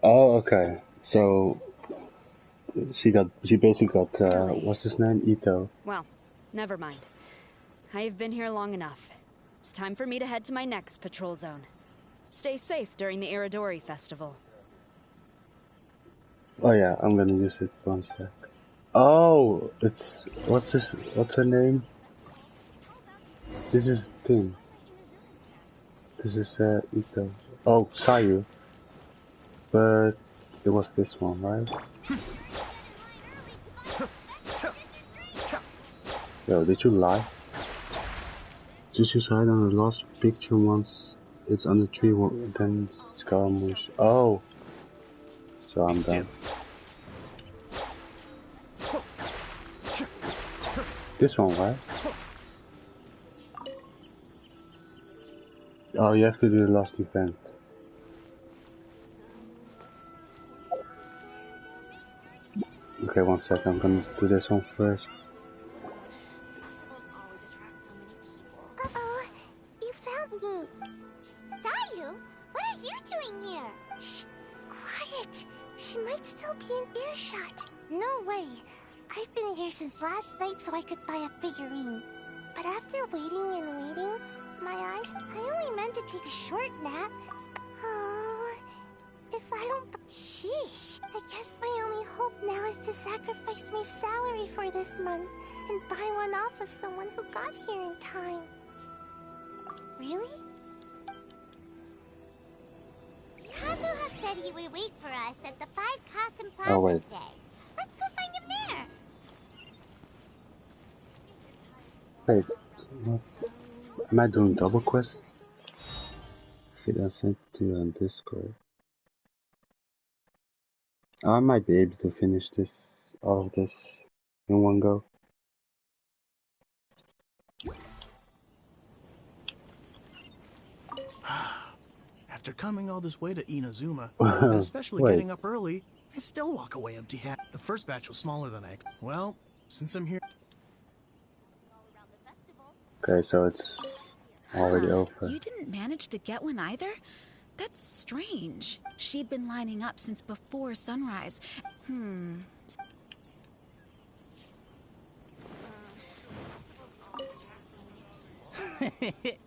Oh, okay. So she basically got what's his name? Ito. Well, never mind. I have been here long enough. It's time for me to head to my next patrol zone. Stay safe during the Iridori festival. Oh yeah, I'm gonna use it one sec. Oh, it's what's her name? This is thing. This is Ito. Oh, Sayu. But it was this one, right? Yo, did you lie? Just use hide on the last picture once it's on the tree, then Scaramouche. Oh! So I'm done. This one, right? Oh, you have to do the last event. Okay, one second, I'm gonna do this one first. uh-oh, you found me. Sayu, what are you doing here? Shh, quiet. She might still be in earshot. No way. I've been here since last night so I could buy a figurine. But after waiting and waiting, my eyes... I only meant to take a short nap. Oh, if I don't... Sheesh. I guess my only hope now is to sacrifice my salary for this month and buy one off of someone who got here in time. Really? Kazuha said he would wait for us at the 5 Kasen Plaza today. Let's go find him there. Wait, what? Am I doing double quest? Shit, I sent to you on Discord. I might be able to finish all of this in one go. After coming all this way to Inazuma, and especially getting up early, I still walk away empty-handed. The first batch was smaller than I expected. Well, since I'm here... Okay, so it's already over. You didn't manage to get one either? That's strange. She'd been lining up since before sunrise.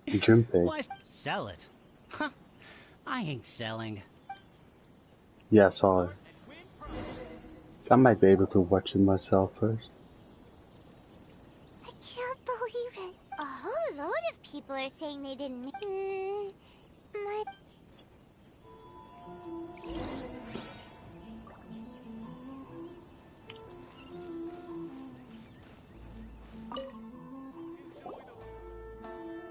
Junpei. Why sell it? Huh. I ain't selling. Yeah, I saw it. I might be able to watch it myself first. I can't believe it. A whole load of people are saying they didn't my...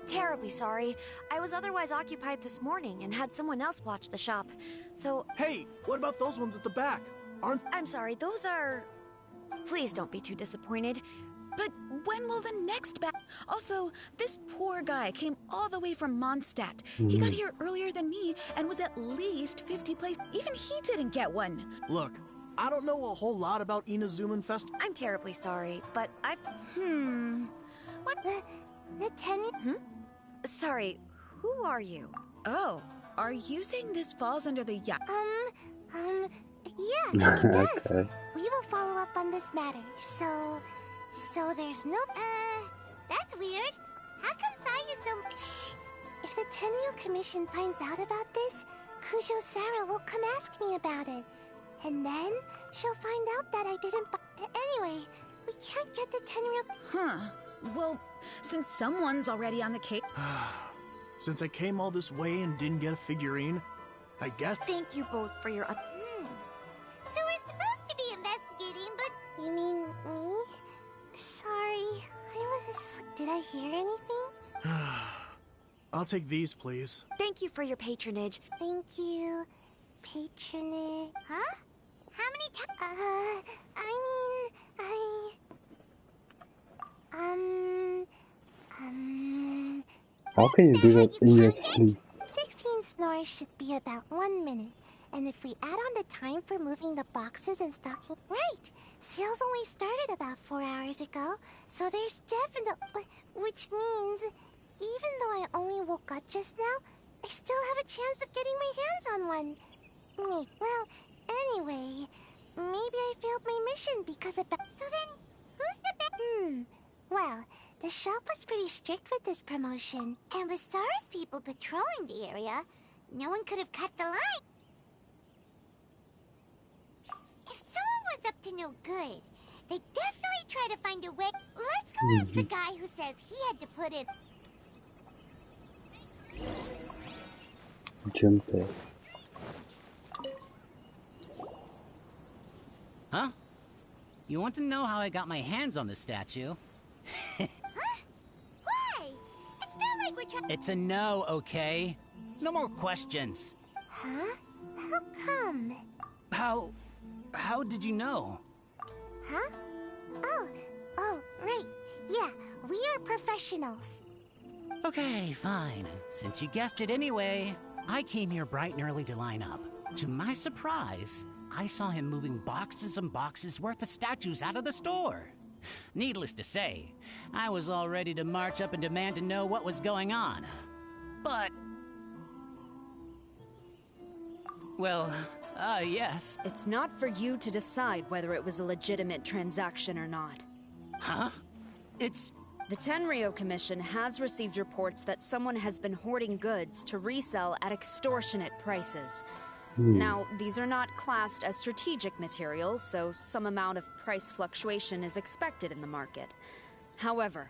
Terribly sorry. I was otherwise occupied this morning and had someone else watch the shop. So... Hey, what about those ones at the back? I'm sorry, those are... Please don't be too disappointed. But when will the next Also, this poor guy came all the way from Mondstadt. He got here earlier than me and was at least 50 places. Even he didn't get one. Look, I don't know a whole lot about Inazuman Fest. I'm terribly sorry, but I've... What? The 10... Sorry, who are you? Oh, are you saying this falls under the yeah, it does. Okay. We will follow up on this matter, so there's no... that's weird. How come Sayu so... Shh. If the Tenryou Commission finds out about this, Kujo Sarah will come ask me about it. And then, she'll find out that I didn't anyway, we can't get the Tenryou... Huh. Well, since someone's already on the case... Since I came all this way and didn't get a figurine, I guess... Thank you both for your... So we're supposed to be investigating, but... You mean me? Sorry, I was asleep. Did I hear anything? I'll take these, please. Thank you for your patronage. Thank you. Patronage... Huh? How many times? How can you do that in your sleep? 16 snores should be about 1 minute. And if we add on the time for moving the boxes and stocking... Right! Sales only started about 4 hours ago, so there's definitely... Which means, even though I only woke up just now, I still have a chance of getting my hands on one. Well, anyway, maybe I failed my mission because of... So then, who's the... Well, the shop was pretty strict with this promotion. And with SARS people patrolling the area, no one could have cut the line. If someone was up to no good, they'd definitely try to find a way. Let's go ask the guy who says he had to put in... Junpei. Huh? You want to know how I got my hands on the statue? Huh? Why? It's not like we're trying... It's a no, okay? No more questions. Huh? How come? How did you know? Huh? Oh, right. Yeah, we are professionals. Okay, fine. Since you guessed it anyway, I came here bright and early to line up. To my surprise, I saw him moving boxes and boxes worth of statues out of the store. Needless to say, I was all ready to march up and demand to know what was going on. But... well, yes. It's not for you to decide whether it was a legitimate transaction or not. Huh? It's... The Tenryou Commission has received reports that someone has been hoarding goods to resell at extortionate prices. Now, these are not classed as strategic materials, so some amount of price fluctuation is expected in the market. However,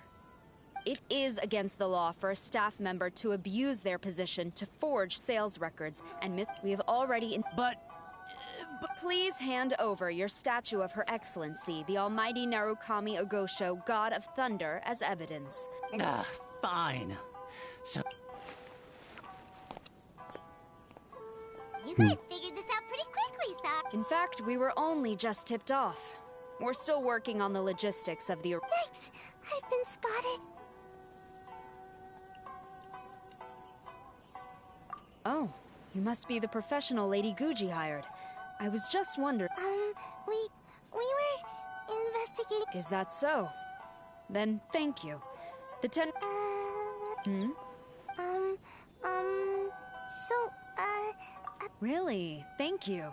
it is against the law for a staff member to abuse their position to forge sales records, and we have already... But please hand over your statue of Her Excellency, the Almighty Narukami Ogosho, God of Thunder, as evidence. Fine. So... You guys figured this out pretty quickly, sir. In fact, we were only just tipped off. We're still working on the logistics of the... Yikes! I've been spotted. Oh, you must be the professional Lady Guji hired. I was just wondering... we were investigating... Is that so? Then thank you. The Really? Thank you.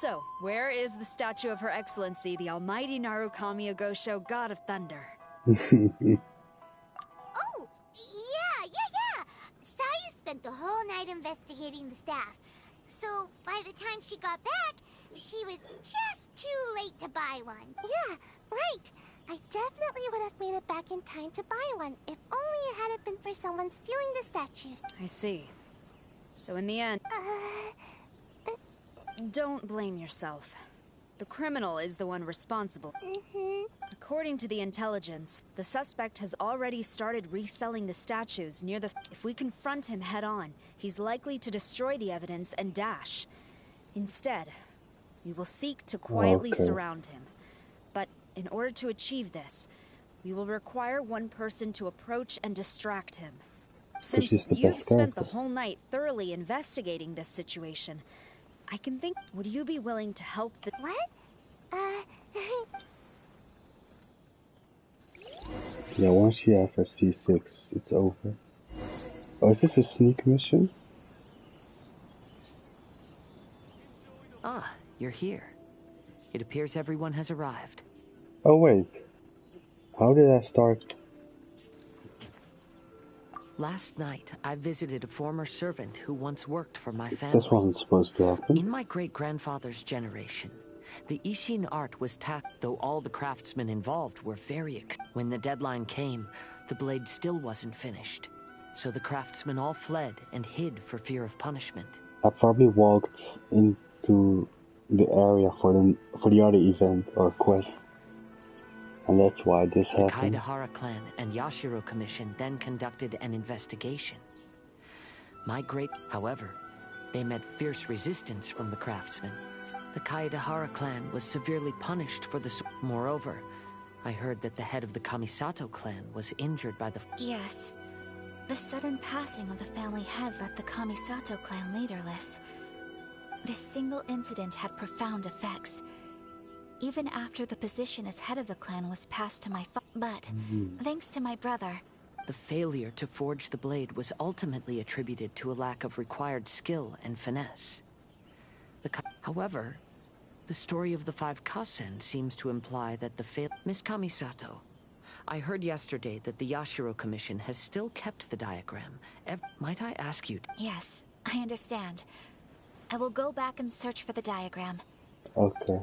So, where is the statue of Her Excellency, the Almighty Narukami Ogosho, God of Thunder? Oh! Yeah! Sayu spent the whole night investigating the staff. So, by the time she got back, she was just too late to buy one. Yeah, right. I definitely would have made it back in time to buy one, if only it hadn't been for someone stealing the statues. I see. So in the end... Don't blame yourself. The criminal is the one responsible. According to the intelligence, the suspect has already started reselling the statues near the... If we confront him head-on, he's likely to destroy the evidence and dash. Instead, we will seek to quietly surround him. But in order to achieve this, We will require one person to approach and distract him. She's Since the you've best spent the character. whole night thoroughly investigating this situation, I can think, would you be willing to help the— What? Yeah, once you have a C6, it's over. Oh, is this a sneak mission? Ah, you're here. It appears everyone has arrived. Oh wait, how did I start? Last night, I visited a former servant who once worked for my family. This wasn't supposed to happen. In my great-grandfather's generation, the Ishin art was though all the craftsmen involved were very when the deadline came, the blade still wasn't finished. So the craftsmen all fled and hid for fear of punishment. I probably walked into the area for the other event or quest. And that's why this The happened. Kaidahara clan and Yashiro Commission then conducted an investigation. However, they met fierce resistance from the craftsmen. The Kaidahara clan was severely punished for the— Moreover, I heard that the head of the Kamisato clan was injured by the— Yes. The sudden passing of the family head left the Kamisato clan leaderless. This single incident had profound effects. Even after the position as head of the clan was passed to my but, thanks to my brother... The failure to forge the blade was ultimately attributed to a lack of required skill and finesse. However, the story of the 5 Kasen seems to imply that the Miss Kamisato, I heard yesterday that the Yashiro Commission has still kept the diagram. Might I ask you— Yes, I understand. I will go back and search for the diagram. Okay.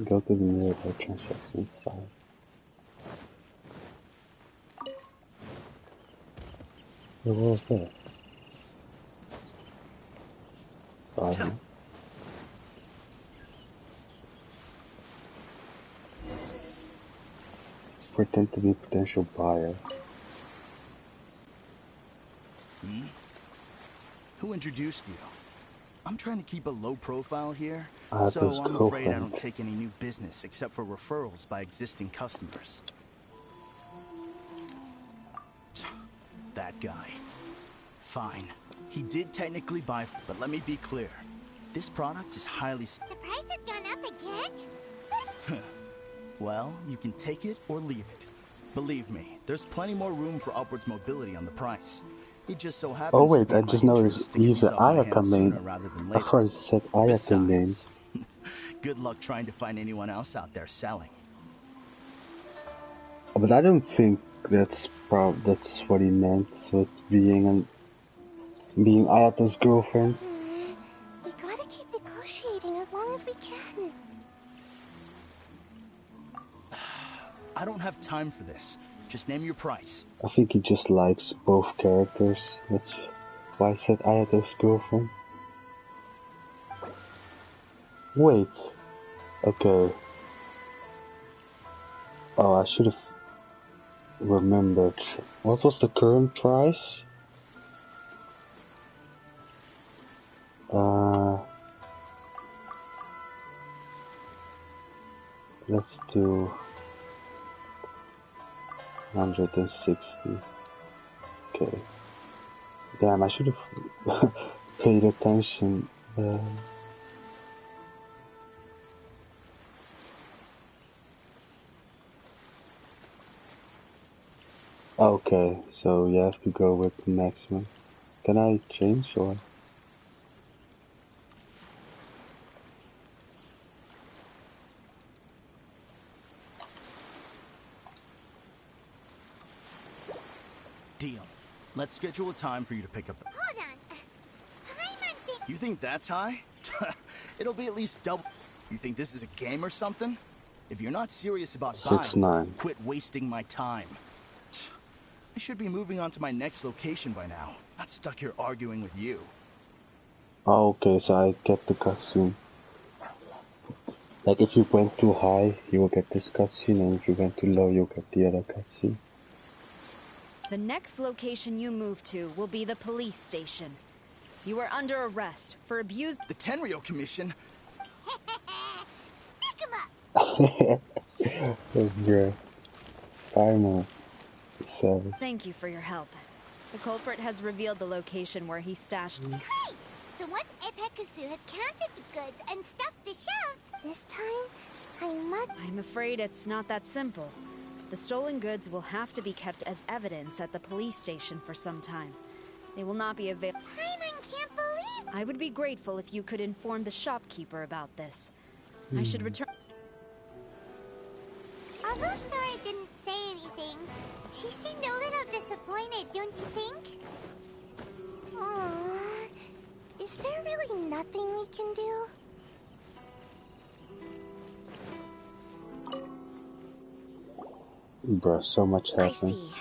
Go to the nearby transaction site. What was that? Pretend to be a potential buyer. Who introduced you? I'm trying to keep a low profile here, So so I'm afraid I girlfriend. don't take any new business except for referrals by existing customers. That guy. Fine. He did technically buy, but let me be clear. This product is highly... The price has gone up again? Well, you can take it or leave it. Believe me, there's plenty more room for upwards mobility on the price. It just so happens Oh wait, to be I in my just interest noticed to get he's these an off my Ayaka hands main. sooner rather than I later. thought it said Ayaka main. Besides, good luck trying to find anyone else out there selling. But I don't think that's what he meant with being Ayato's girlfriend. We gotta keep negotiating as long as we can. I don't have time for this. Just name your price. I think he just likes both characters. That's why I said Ayato's girlfriend. Wait. Okay. Oh, I should have remembered. What was the current price? Let's do 160. Okay. Damn, I should have paid attention. Okay, so you have to go with the maximum. Can I change or? Deal. Let's schedule a time for you to pick up the... Hold on. You think that's high? It'll be at least double. You think this is a game or something? If you're not serious about buying, 6'9". quit wasting my time. I should be moving on to my next location by now. Not stuck here arguing with you. Oh, okay, so I get the cutscene. Like if you went too high, you will get this cutscene, and if you went too low, you'll get the other cutscene. The next location you move to will be the police station. You are under arrest for abuse. The Tenryo Commission? Stick 'em up! Oh, bro. Final 7. Thank you for your help. The culprit has revealed the location where he stashed. Great! So once Epekusu has counted the goods and stuffed the shelves, this time I must. I'm afraid it's not that simple. The stolen goods will have to be kept as evidence at the police station for some time. They will not be available. Paimon can't believe. I would be grateful if you could inform the shopkeeper about this. I should return. Although Sora didn't say anything, she seemed a little disappointed, don't you think? Aww. Is there really nothing we can do? Bruh, so much happened. I see.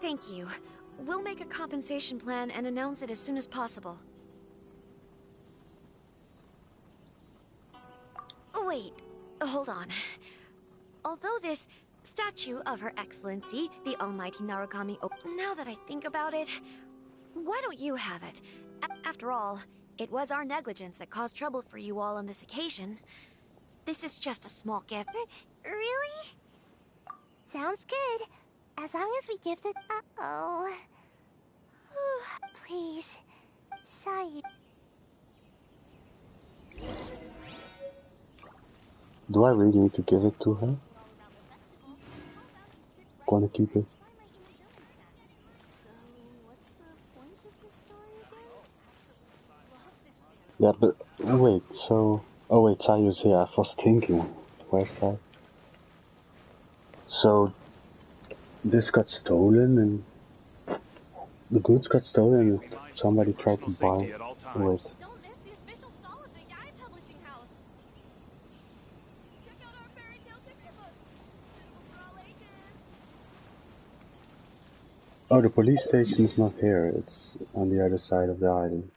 Thank you. We'll make a compensation plan and announce it as soon as possible. Wait, hold on. Although this statue of Her Excellency, the Almighty Narukami... now that I think about it, why don't you have it? After all, it was our negligence that caused trouble for you all on this occasion. This is just a small gift. Really? Sounds good. As long as we give the... Uh-oh. Please. Sayu. Do I really need to give it to her? Gonna keep it. Yeah, but wait, so... Oh wait, Sayu's here. I was thinking. Where's Sayu? So... This got stolen and... The goods got stolen and somebody tried to buy... Wait. Oh, the police station is not here. It's on the other side of the island.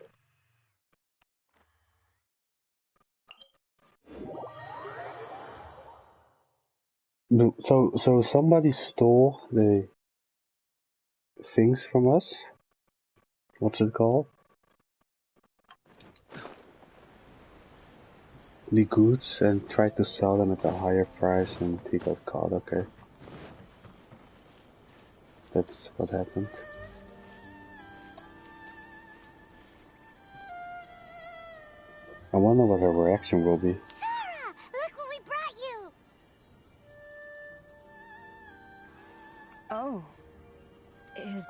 No, so somebody stole the things from us? What's it called? The goods, and tried to sell them at a higher price and he got caught, okay. That's what happened. I wonder what her reaction will be. Sora! Look what we brought you! Oh. Is...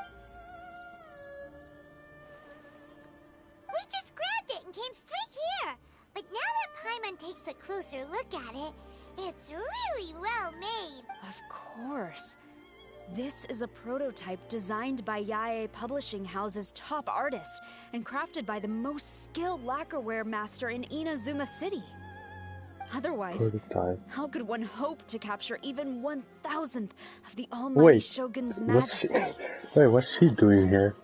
We just grabbed it and came straight here! But now that Paimon takes a closer look at it, it's really well made. Of course. This is a prototype designed by Yae Publishing House's top artist and crafted by the most skilled lacquerware master in Inazuma City. Otherwise, how could one hope to capture even 1,000th of the Almighty Shogun's majesty? What's she doing here?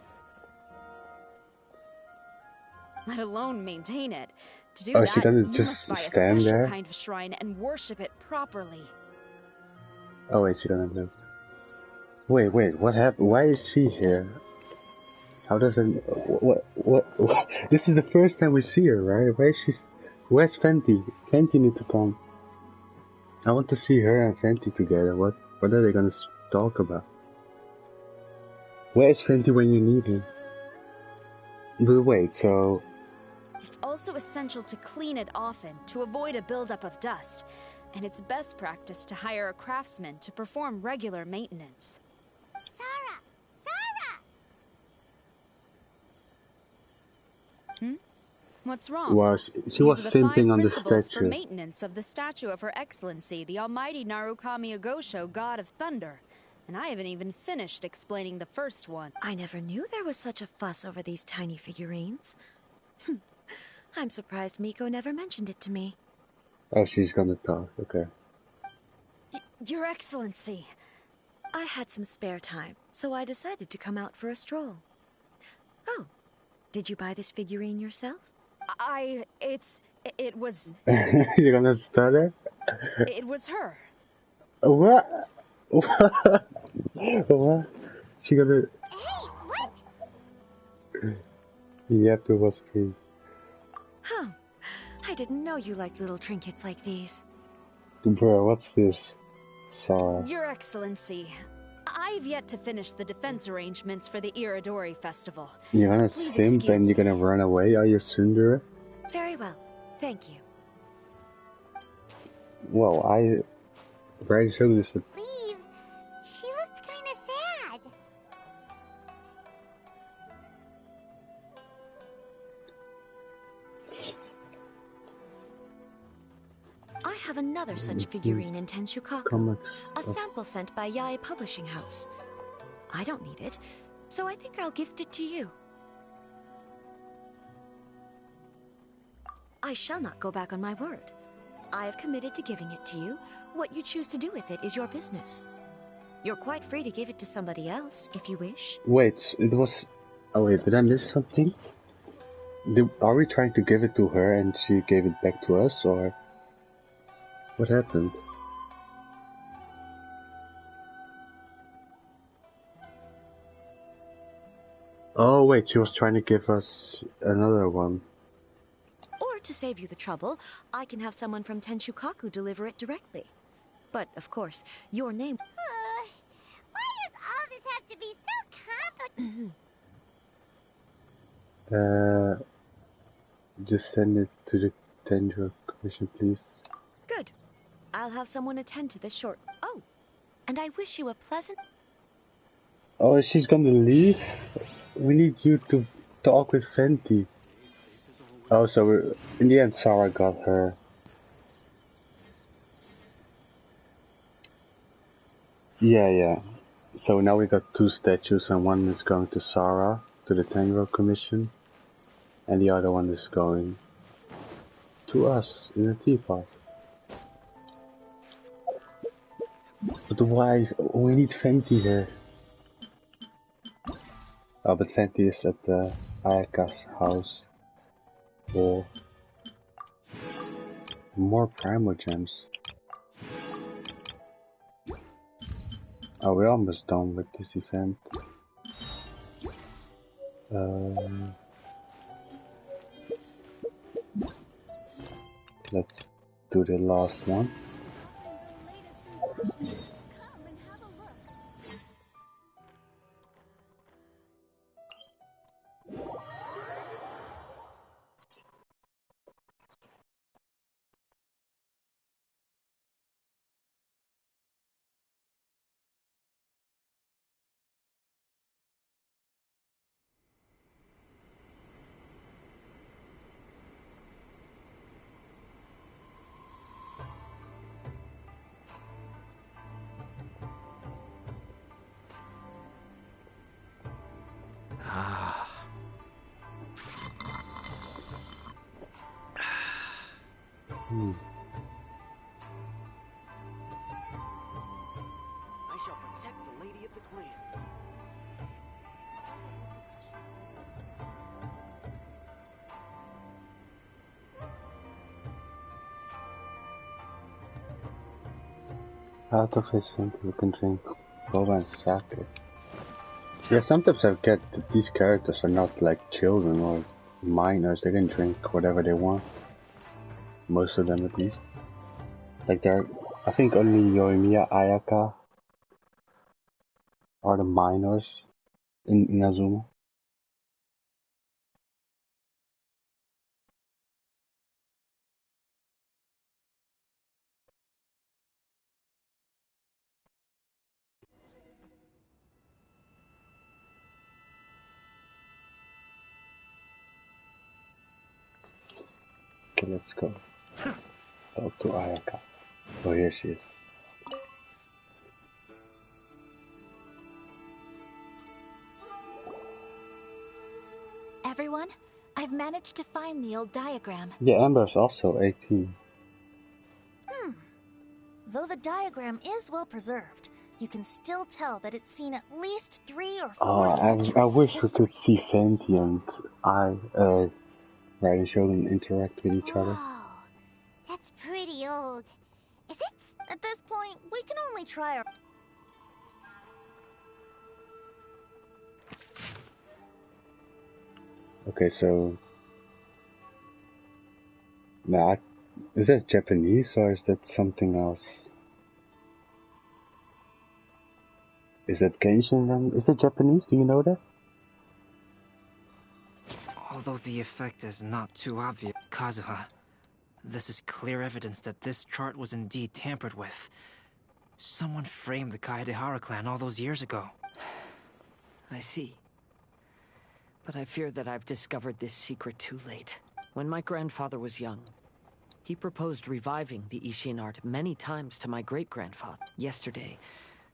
Let alone maintain it. To do she that, doesn't you just must buy a stand special there? kind of shrine and worship it properly. Oh wait, she doesn't live. Wait, what happened? Why is she here? How does it... What? This is the first time we see her, right? Where's Fenty? Fenty need to come. I want to see her and Fenty together. What are they gonna talk about? Where is Fenty when you need him? But wait, so... It's also essential to clean it often to avoid a buildup of dust, and it's best practice to hire a craftsman to perform regular maintenance. Sora! Sora! What's wrong? Well, she was simping on the statue. For maintenance of the statue of Her Excellency, the Almighty Narukami Agosho, God of Thunder. And I haven't even finished explaining the first one. I never knew there was such a fuss over these tiny figurines. I'm surprised Miko never mentioned it to me. Oh, she's gonna talk, okay. Your Excellency! I had some spare time, so I decided to come out for a stroll. Oh, did you buy this figurine yourself? It was... You're gonna stutter? It was her. What? What? She got a... Hey, what? Yep, it was free. Huh. I didn't know you liked little trinkets like these. Bro, what's this? Sarah. Your Excellency, I've yet to finish the defense arrangements for the Iridori Festival. You're gonna Please simp excuse and you're gonna run away? Are you Sundara? Very well. Thank you. Well, Bride Shogun is a... Leave. She looked kind of sad. I have another such figurine in Tenshukaku. Comics. A sample sent by Yae Publishing House. I don't need it, so I think I'll gift it to you. I shall not go back on my word. I have committed to giving it to you. What you choose to do with it is your business. You're quite free to give it to somebody else, if you wish. Wait, it was... Oh wait, did I miss something? Are we trying to give it to her and she gave it back to us, or... What happened? Oh wait, she was trying to give us another one. Or to save you the trouble, I can have someone from Tenshukaku deliver it directly. But, of course, your name... Why does all this have to be so complicated? Just send it to the Tenjo Commission, please. Good. I'll have someone attend to this short... Oh, and I wish you a pleasant... Oh, she's gonna leave? We need you to talk with Fenty. Oh, so in the end Sarah got her. Yeah. So now we got two statues, and one is going to Sarah, to the Tenjo Commission, and the other one is going to us in a teapot. But why? We need Fenty here. Oh, but Fenty is at the Ayaka's house. For more Primal Gems. Oh, we're almost done with this event. Let's do the last one. I shall protect the lady of the clan. Out of his Fenty, we can drink boba and sake. Yeah, sometimes I get that these characters are not like children or minors. They can drink whatever they want. Most of them, at least. Like I think only Yoimiya, Ayaka are the minors in Inazuma. Okay, let's go. Talk to Ayaka. Oh, here she is. Everyone, I've managed to find the old diagram. Yeah, Amber's also 18. Though the diagram is well preserved, you can still tell that it's seen at least 3 or 4 centuries I wish of we could see Fenty and Raiden Shogun interact with each other. That's pretty old. Is it? At this point, we can only try our... Okay, so now is that Japanese or is that something else? Is that Genshin then? Is it Japanese? Do you know that? Although the effect is not too obvious, Kazuha, this is clear evidence that this chart was indeed tampered with. Someone framed the Kaedehara clan all those years ago. I see. But I fear that I've discovered this secret too late. When my grandfather was young, he proposed reviving the Ishin art many times to my great-grandfather. Yesterday,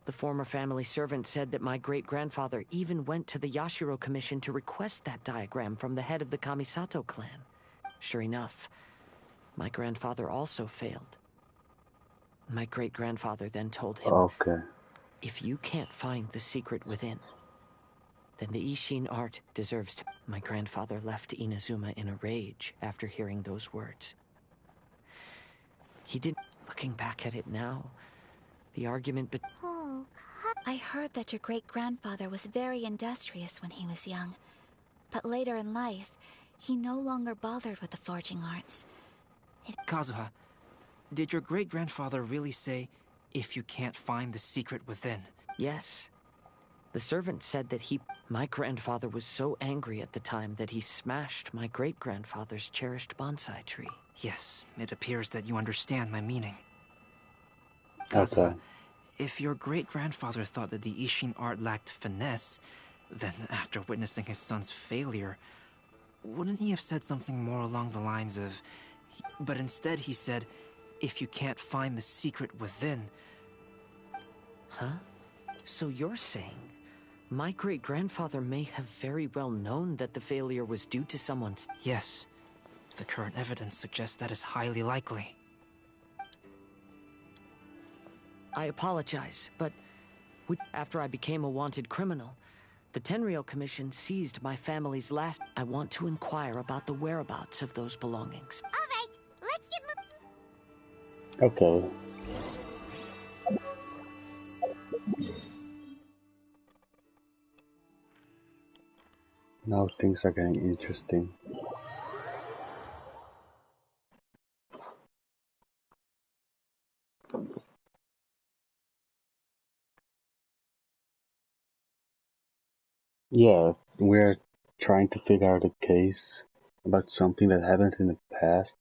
the former family servant said that my great-grandfather even went to the Yashiro Commission to request that diagram from the head of the Kamisato clan. Sure enough, my grandfather also failed. My great-grandfather then told him, okay, if you can't find the secret within, then the Ishin art deserves to... My grandfather left Inazuma in a rage after hearing those words. He did... Looking back at it now, the argument I heard that your great-grandfather was very industrious when he was young, but later in life, he no longer bothered with the forging arts. Kazuha, did your great-grandfather really say, if you can't find the secret within? Yes. The servant said that my grandfather was so angry at the time that he smashed my great-grandfather's cherished bonsai tree. Yes, it appears that you understand my meaning. Kazuha, okay. If your great-grandfather thought that the Ishin art lacked finesse, then after witnessing his son's failure, wouldn't he have said something more along the lines of... But instead he said, if you can't find the secret within... Huh? So you're saying my great-grandfather may have very well known that the failure was due to someone's... Yes. The current evidence suggests that is highly likely. I apologize, but after I became a wanted criminal, the Tenryou Commission seized my family's last... I want to inquire about the whereabouts of those belongings. Alright, let's get Okay. Now things are getting interesting. Yeah, we're trying to figure out a case about something that happened in the past.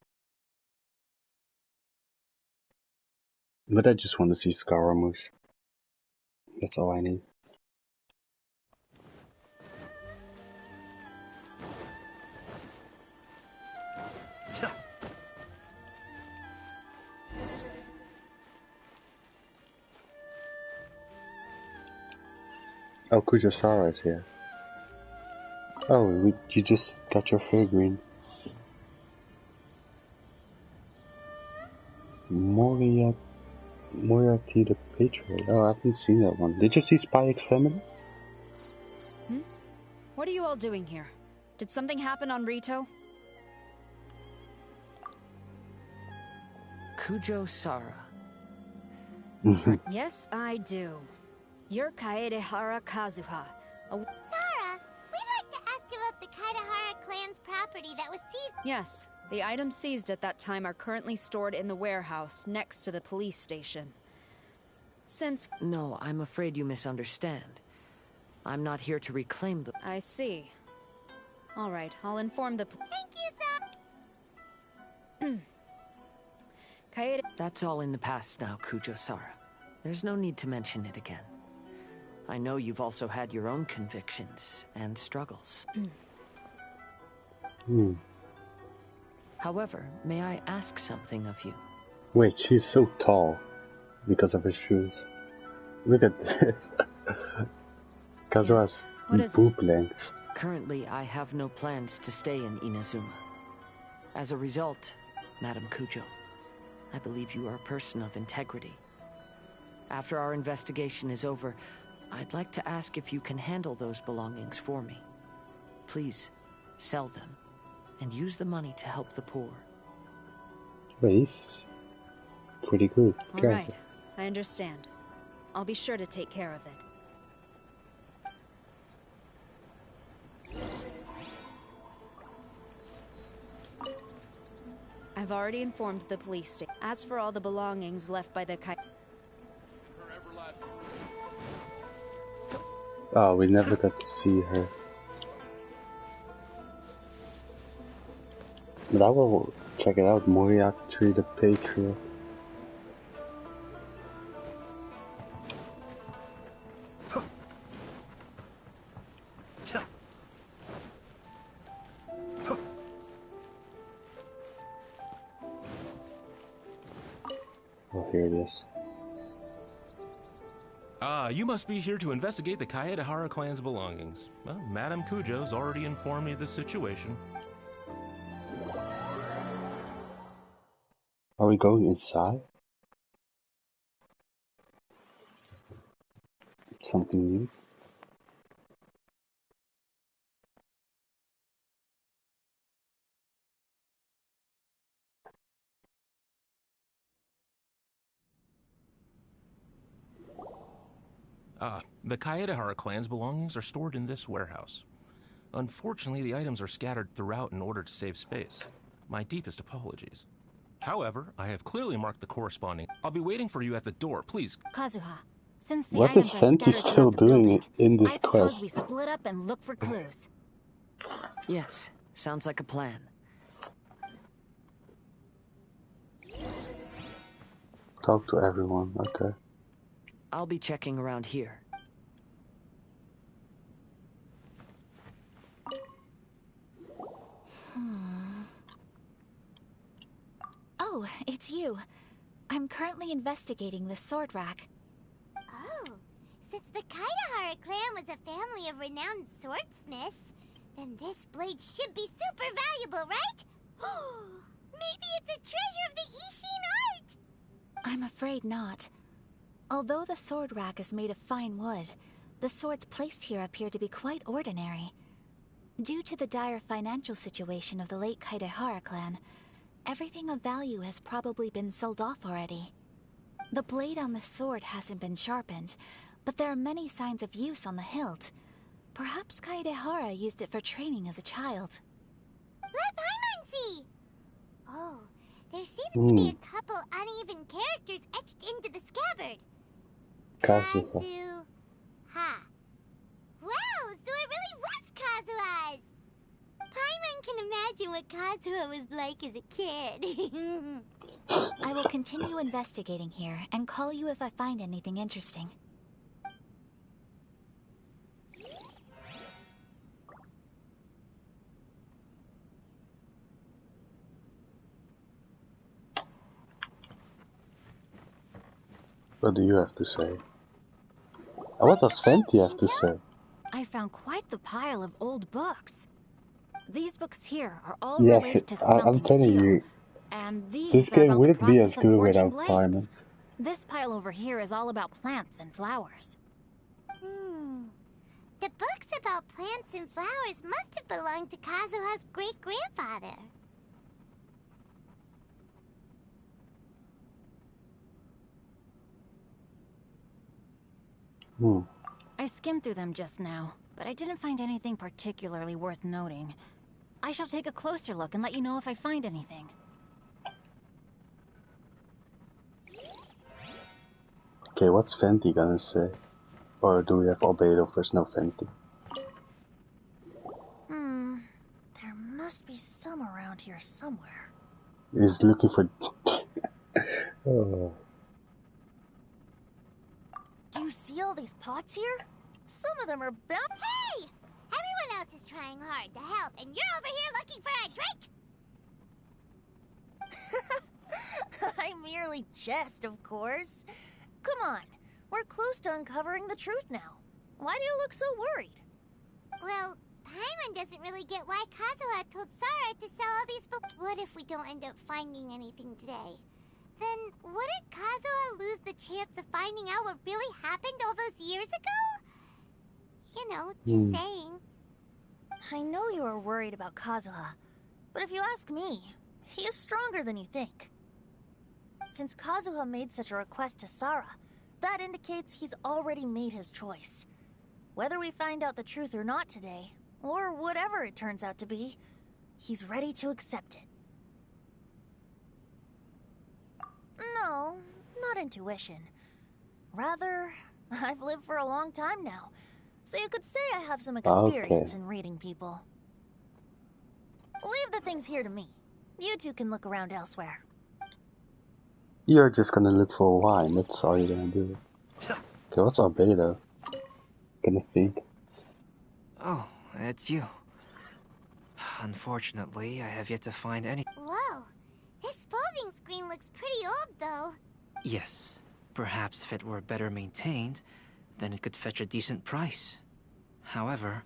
But I just want to see Scaramouche. That's all I need. Oh, Kujosara is here. Oh, you just got your figurine. Moriarty the Patriot. Oh, I haven't seen that one. Did you see Spy X Family? What are you all doing here? Did something happen on Rito? Kujosara. Yes, I do. You're Kaedehara Kazuha. Sarah, we'd like to ask about the Kaedehara clan's property that was seized. Yes, the items seized at that time are currently stored in the warehouse next to the police station. No, I'm afraid you misunderstand. I'm not here to reclaim the... I see. Alright, I'll inform the... Thank you, Kaede... That's all in the past now, Kujosara. There's no need to mention it again. I know you've also had your own convictions and struggles. However, may I ask something of you? Wait, she's so tall because of her shoes. Look at this. Kazuha's boob length. Currently, I have no plans to stay in Inazuma. As a result, Madam Kujo, I believe you are a person of integrity. After our investigation is over, I'd like to ask if you can handle those belongings for me. Please, sell them, and use the money to help the poor. Wait, he's pretty good. Alright, I understand. I'll be sure to take care of it. I've already informed the police station. As for all the belongings left by the Oh, we never got to see her. But I will check it out, Moriarty the Patriot. Oh, here it is. You must be here to investigate the Kaedehara clan's belongings. Well, Madame Kujo's already informed me of the situation. Are we going inside? Something new? The Kaedehara clan's belongings are stored in this warehouse. Unfortunately, the items are scattered throughout in order to save space. My deepest apologies. However, I have clearly marked the corresponding. I'll be waiting for you at the door, please. Kazuha, since the What is items are Fenty scattered still throughout the doing building, in this I propose quest? we split up and look for clues. Yes, sounds like a plan. Talk to everyone, okay. I'll be checking around here. Oh, it's you. I'm currently investigating the sword rack. Oh, since the Kaedehara clan was a family of renowned swordsmiths, then this blade should be super valuable, right? Maybe it's a treasure of the Ishin art! I'm afraid not. Although the sword rack is made of fine wood, the swords placed here appear to be quite ordinary. Due to the dire financial situation of the late Kaedehara clan, everything of value has probably been sold off already. The blade on the sword hasn't been sharpened, but there are many signs of use on the hilt. Perhaps Kaedehara used it for training as a child. Let Paimon see! Oh, there seems to be a couple uneven characters etched into the scabbard. Kazuha. Wow, so it really was Kazuha's! Paimon can imagine what Kazuha was like as a kid. I will continue investigating here and call you if I find anything interesting. What do you have to say? And what does Fenty have to say? I found quite the pile of old books. These books here are all Yeah, related to I'm smelting telling steel, you, and these this are game about the wouldn't be as process of good forging without blades. Paimon. This pile over here is all about plants and flowers. The books about plants and flowers must have belonged to Kazuha's great-grandfather. I skimmed through them just now, but I didn't find anything particularly worth noting. I shall take a closer look and let you know if I find anything. Okay, what's Fenty gonna say? Or do we have Albedo first? No, Fenty. There must be some around here somewhere. He's looking for... Oh. Do you see all these pots here? Some of them are bound. Hey! Everyone else is trying hard to help, and you're over here looking for a drink! I merely jest, of course. Come on, we're close to uncovering the truth now. Why do you look so worried? Well, Paimon doesn't really get why Kazuha told Sarah to sell all these books. What if we don't end up finding anything today? Then wouldn't Kazuha lose the chance of finding out what really happened all those years ago? You know, just saying. I know you are worried about Kazuha, but if you ask me, he is stronger than you think. Since Kazuha made such a request to Sarah, that indicates he's already made his choice. Whether we find out the truth or not today, or whatever it turns out to be, he's ready to accept it. No, not intuition. Rather, I've lived for a long time now, so you could say I have some experience in reading people. Leave the things here to me. You two can look around elsewhere. You're just gonna look for wine, that's all you're gonna do. Okay, what's our beta? Gonna think. Oh, it's you. Unfortunately, I have yet to find any. Whoa, this folding screen looks pretty old though. Yes, perhaps if it were better maintained, then it could fetch a decent price. However,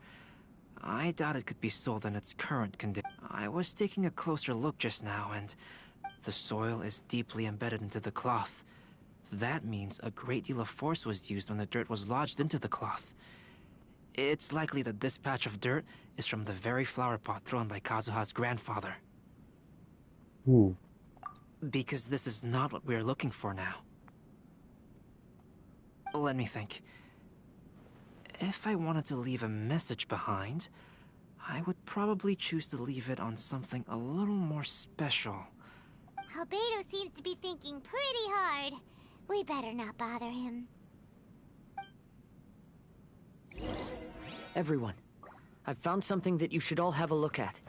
I doubt it could be sold in its current condition. I was taking a closer look just now, and the soil is deeply embedded into the cloth. That means a great deal of force was used when the dirt was lodged into the cloth. It's likely that this patch of dirt is from the very flower pot thrown by Kazuha's grandfather. Because this is not what we are looking for now. Let me think. If I wanted to leave a message behind, I would probably choose to leave it on something a little more special. Albedo seems to be thinking pretty hard. We better not bother him. Everyone, I've found something that you should all have a look at.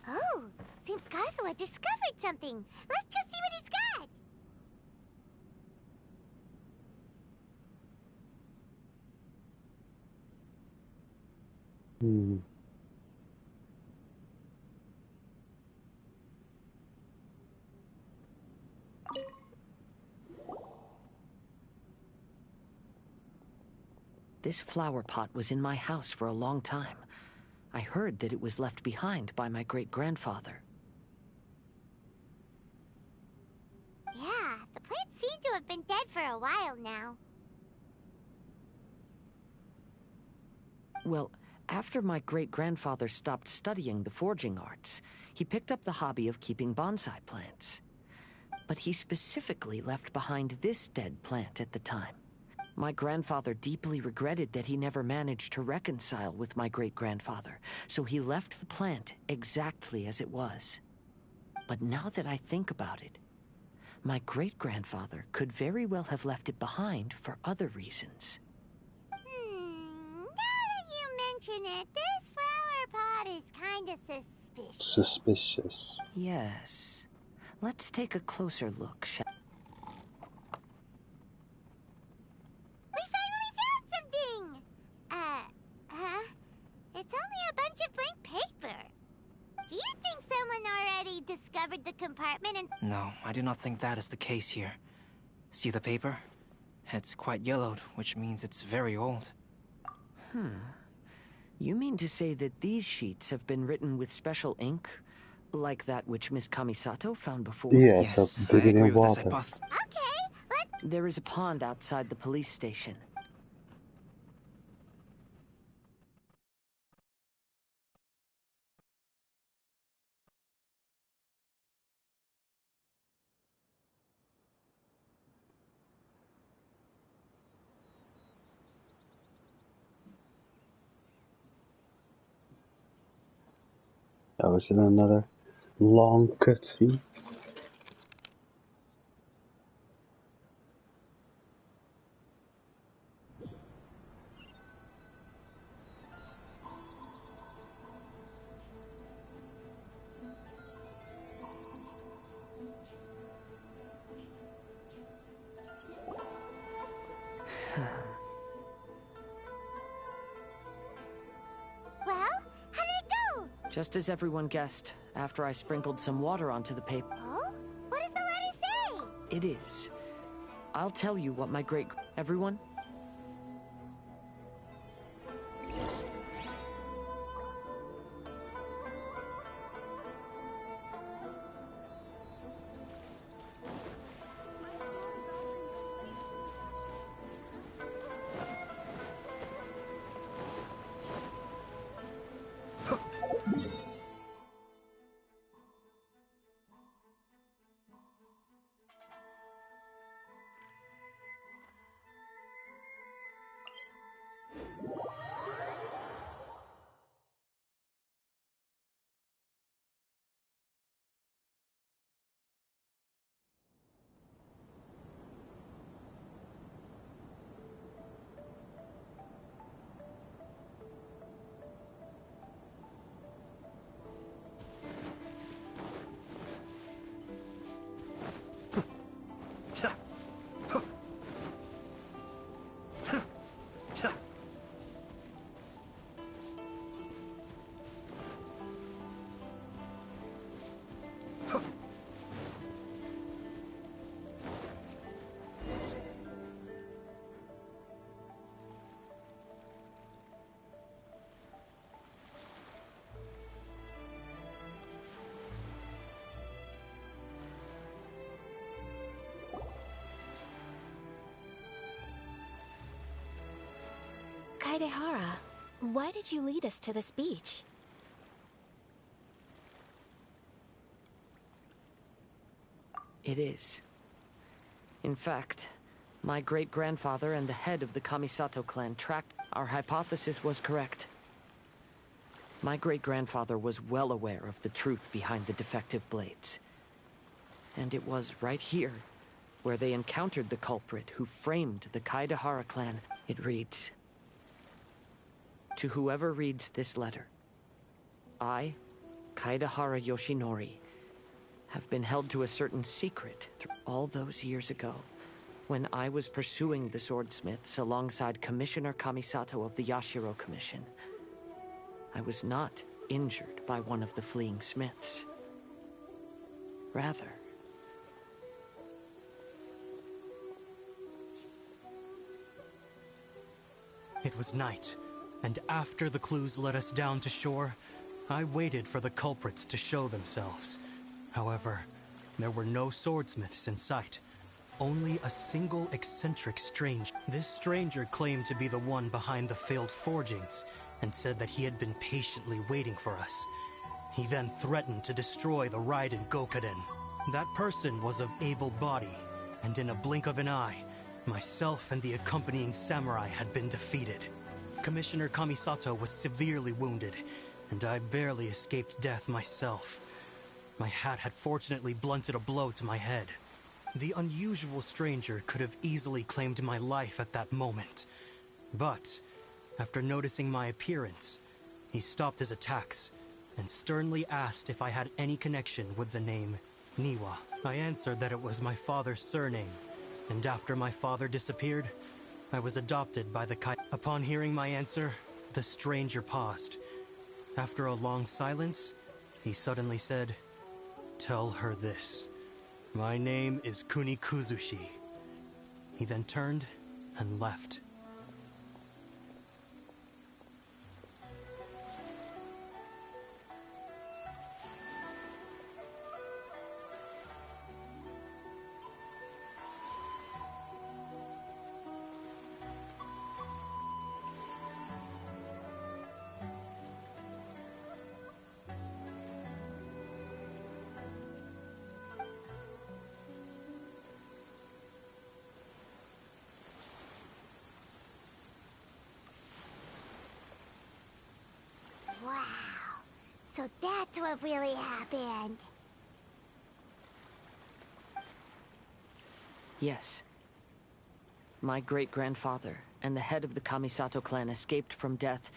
Oh, seems Kazuha discovered something. Let's go see what he's got. This flower pot was in my house for a long time. I heard that it was left behind by my great-grandfather. Yeah, the plants seem to have been dead for a while now. Well, after my great-grandfather stopped studying the forging arts, he picked up the hobby of keeping bonsai plants. But he specifically left behind this dead plant at the time. My grandfather deeply regretted that he never managed to reconcile with my great-grandfather, so he left the plant exactly as it was. But now that I think about it, my great-grandfather could very well have left it behind for other reasons. Now that you mention it, this flower pot is kinda suspicious. Suspicious. Yes. Let's take a closer look, shall we? We finally found something! It's only a bunch of blank paper. Do you think someone already discovered the compartment and... No, I do not think that is the case here. See the paper? It's quite yellowed, which means it's very old. You mean to say that these sheets have been written with special ink? Like that which Miss Kamisato found before? Yes, I did it in water. There is a pond outside the police station. That was in another long cutscene. Well, how did it go? Just as everyone guessed, after I sprinkled some water onto the paper. Oh? What does the letter say? It is. I'll tell you what my great... Everyone? Kaidehara, why did you lead us to this beach? It is. In fact, my great-grandfather and the head of the Kamisato clan tracked. Our hypothesis was correct. My great-grandfather was well aware of the truth behind the defective blades. And it was right here where they encountered the culprit who framed the Kaidehara clan. It reads, "To whoever reads this letter, I, Kaidehara Yoshinori, have been held to a certain secret through all those years ago, when I was pursuing the swordsmiths alongside Commissioner Kamisato of the Yashiro Commission. I was not injured by one of the fleeing smiths. Rather, it was night, and after the clues led us down to shore, I waited for the culprits to show themselves. However, there were no swordsmiths in sight. Only a single eccentric stranger. This stranger claimed to be the one behind the failed forgings, and said that he had been patiently waiting for us. He then threatened to destroy the Raiden Gokaden. That person was of able body, and in a blink of an eye, myself and the accompanying samurai had been defeated. Commissioner Kamisato was severely wounded, and I barely escaped death myself. My hat had fortunately blunted a blow to my head. The unusual stranger could have easily claimed my life at that moment. But, after noticing my appearance, he stopped his attacks and sternly asked if I had any connection with the name Niwa. I answered that it was my father's surname, and after my father disappeared, I was adopted by the Kai. Upon hearing my answer, the stranger paused. After a long silence, he suddenly said, "Tell her this. My name is Kunikuzushi." He then turned and left. Wow. So that's what really happened. Yes. My great-grandfather and the head of the Kamisato clan escaped from death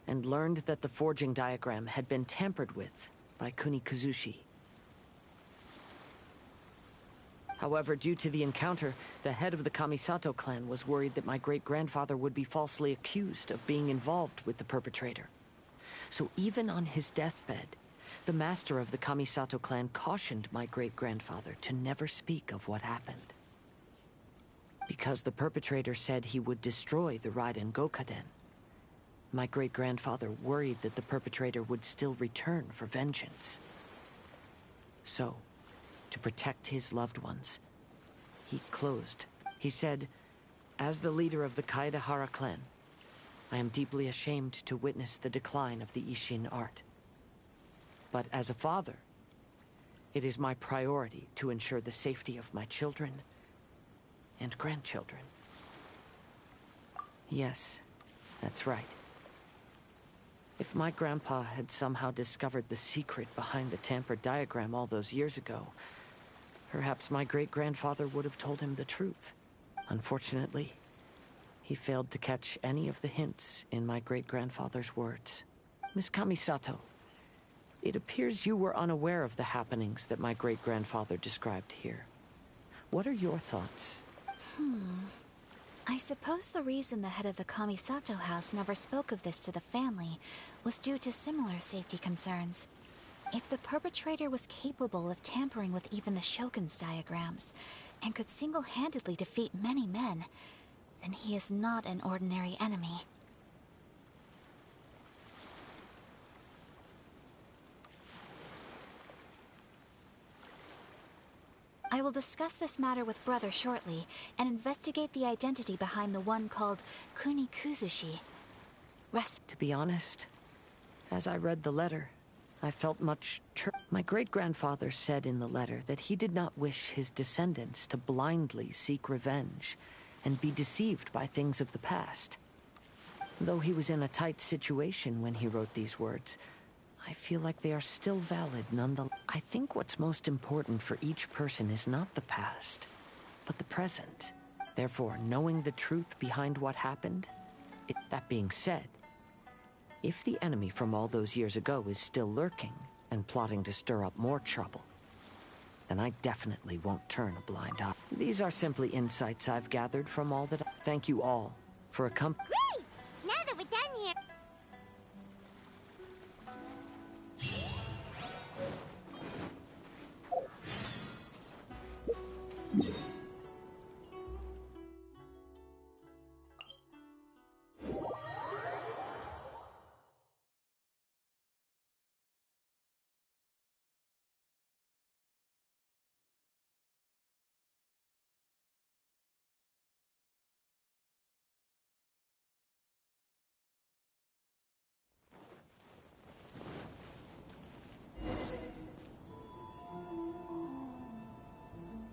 and learned that the forging diagram had been tampered with by Kunikuzushi. However, due to the encounter, the head of the Kamisato clan was worried that my great-grandfather would be falsely accused of being involved with the perpetrator. So even on his deathbed, the master of the Kamisato clan cautioned my great-grandfather to never speak of what happened. Because the perpetrator said he would destroy the Raiden Gokaden, my great-grandfather worried that the perpetrator would still return for vengeance. So, to protect his loved ones, he closed. He said, "As the leader of the Kaidehara clan, I am deeply ashamed to witness the decline of the Ishin art. But as a father, it is my priority to ensure the safety of my children and grandchildren." Yes, that's right. If my grandpa had somehow discovered the secret behind the tampered diagram all those years ago, perhaps my great-grandfather would have told him the truth. Unfortunately, he failed to catch any of the hints in my great-grandfather's words. Miss Kamisato, it appears you were unaware of the happenings that my great-grandfather described here. What are your thoughts? I suppose the reason the head of the Kamisato house never spoke of this to the family was due to similar safety concerns. If the perpetrator was capable of tampering with even the Shogun's diagrams, and could single-handedly defeat many men, then he is not an ordinary enemy. I will discuss this matter with Brother shortly, and investigate the identity behind the one called Kunikuzushi. rest. To be honest, as I read the letter, I felt much My great-grandfather said in the letter that he did not wish his descendants to blindly seek revenge and be deceived by things of the past. Though he was in a tight situation when he wrote these words, I feel like they are still valid nonetheless. I think what's most important for each person is not the past, but the present. Therefore, knowing the truth behind what happened, that being said, if the enemy from all those years ago is still lurking and plotting to stir up more trouble, then I definitely won't turn a blind eye. These are simply insights I've gathered from all that Thank you all for accompanying. Great! Now that we're done here...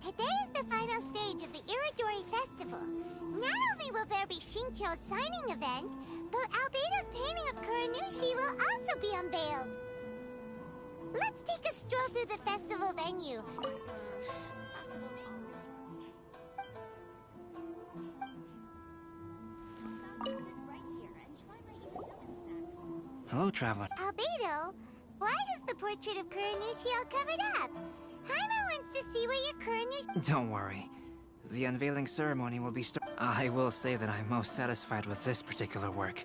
Today is the final stage of the Iridori Festival. Not only will there be Shincho's signing event, but Albedo's painting of Kuranushi will also be unveiled. Let's take a stroll through the festival venue. Hello, traveler. Albedo, why is the portrait of Kuranushi all covered up? Haima wants to see what your Kuranushi... Don't worry. The unveiling ceremony will be I will say that I'm most satisfied with this particular work.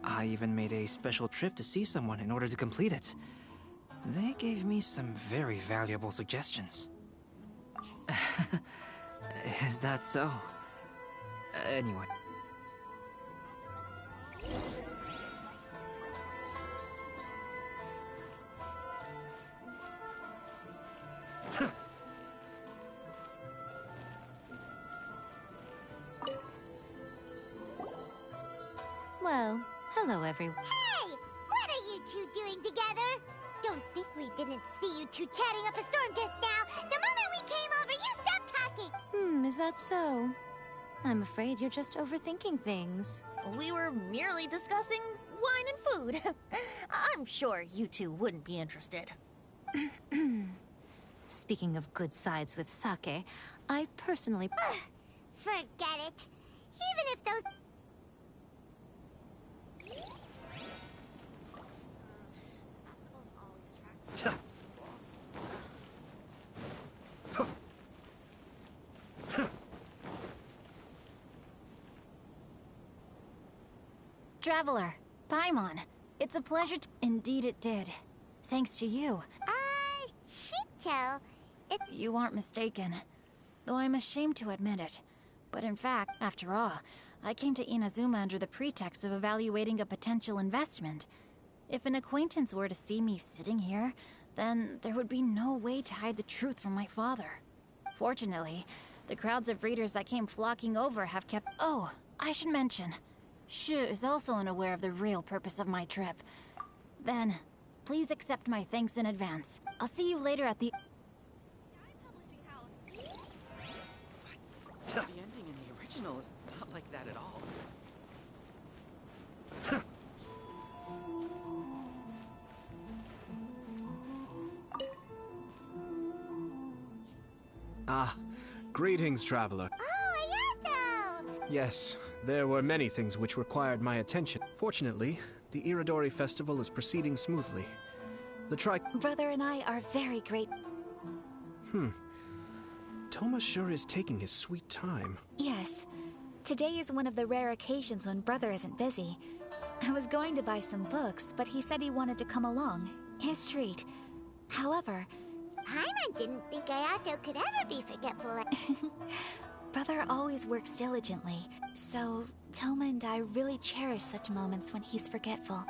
I even made a special trip to see someone in order to complete it. They gave me some very valuable suggestions. Is that so? Anyway. Well, hello everyone. Hey! What are you two doing together? Don't think we didn't see you two chatting up a storm just now. The moment we came over, you stopped talking. Is that so? I'm afraid you're just overthinking things. We were merely discussing wine and food. I'm sure you two wouldn't be interested. Speaking of good sides with sake, I personally... Forget it. Even if those... Traveler, Paimon, it's a pleasure to... Indeed it did. Thanks to you. Shincho, You aren't mistaken. Though I'm ashamed to admit it. But in fact, after all, I came to Inazuma under the pretext of evaluating a potential investment. If an acquaintance were to see me sitting here, then there would be no way to hide the truth from my father. Fortunately, the crowds of readers that came flocking over have kept... Oh, I should mention, Shu is also unaware of the real purpose of my trip. Then, please accept my thanks in advance. I'll see you later at the... The ending in the original is not like that at all. Greetings, traveler. Oh, Ayato! Yes, there were many things which required my attention. Fortunately, the Iridori Festival is proceeding smoothly. The Brother and I are very grateful. Toma sure is taking his sweet time. Yes. Today is one of the rare occasions when Brother isn't busy. I was going to buy some books, but he said he wanted to come along. His treat. However... Paimon didn't think Ayato could ever be forgetful. Brother always works diligently, so Toma and I really cherish such moments when he's forgetful.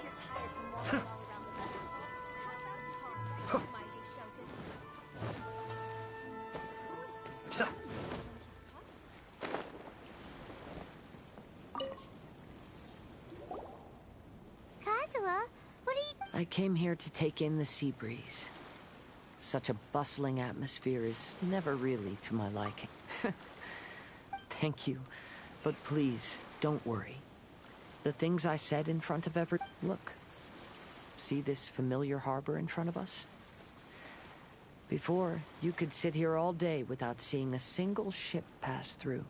if you're tired from walking all around the festival, how about you mighty Shogun? Who is this man Kazuha, what are you... I came here to take in the sea breeze. Such a bustling atmosphere is never really to my liking. Thank you, but please, don't worry. The things I said in front of every... Look. See this familiar harbor in front of us? Before, you could sit here all day without seeing a single ship pass through.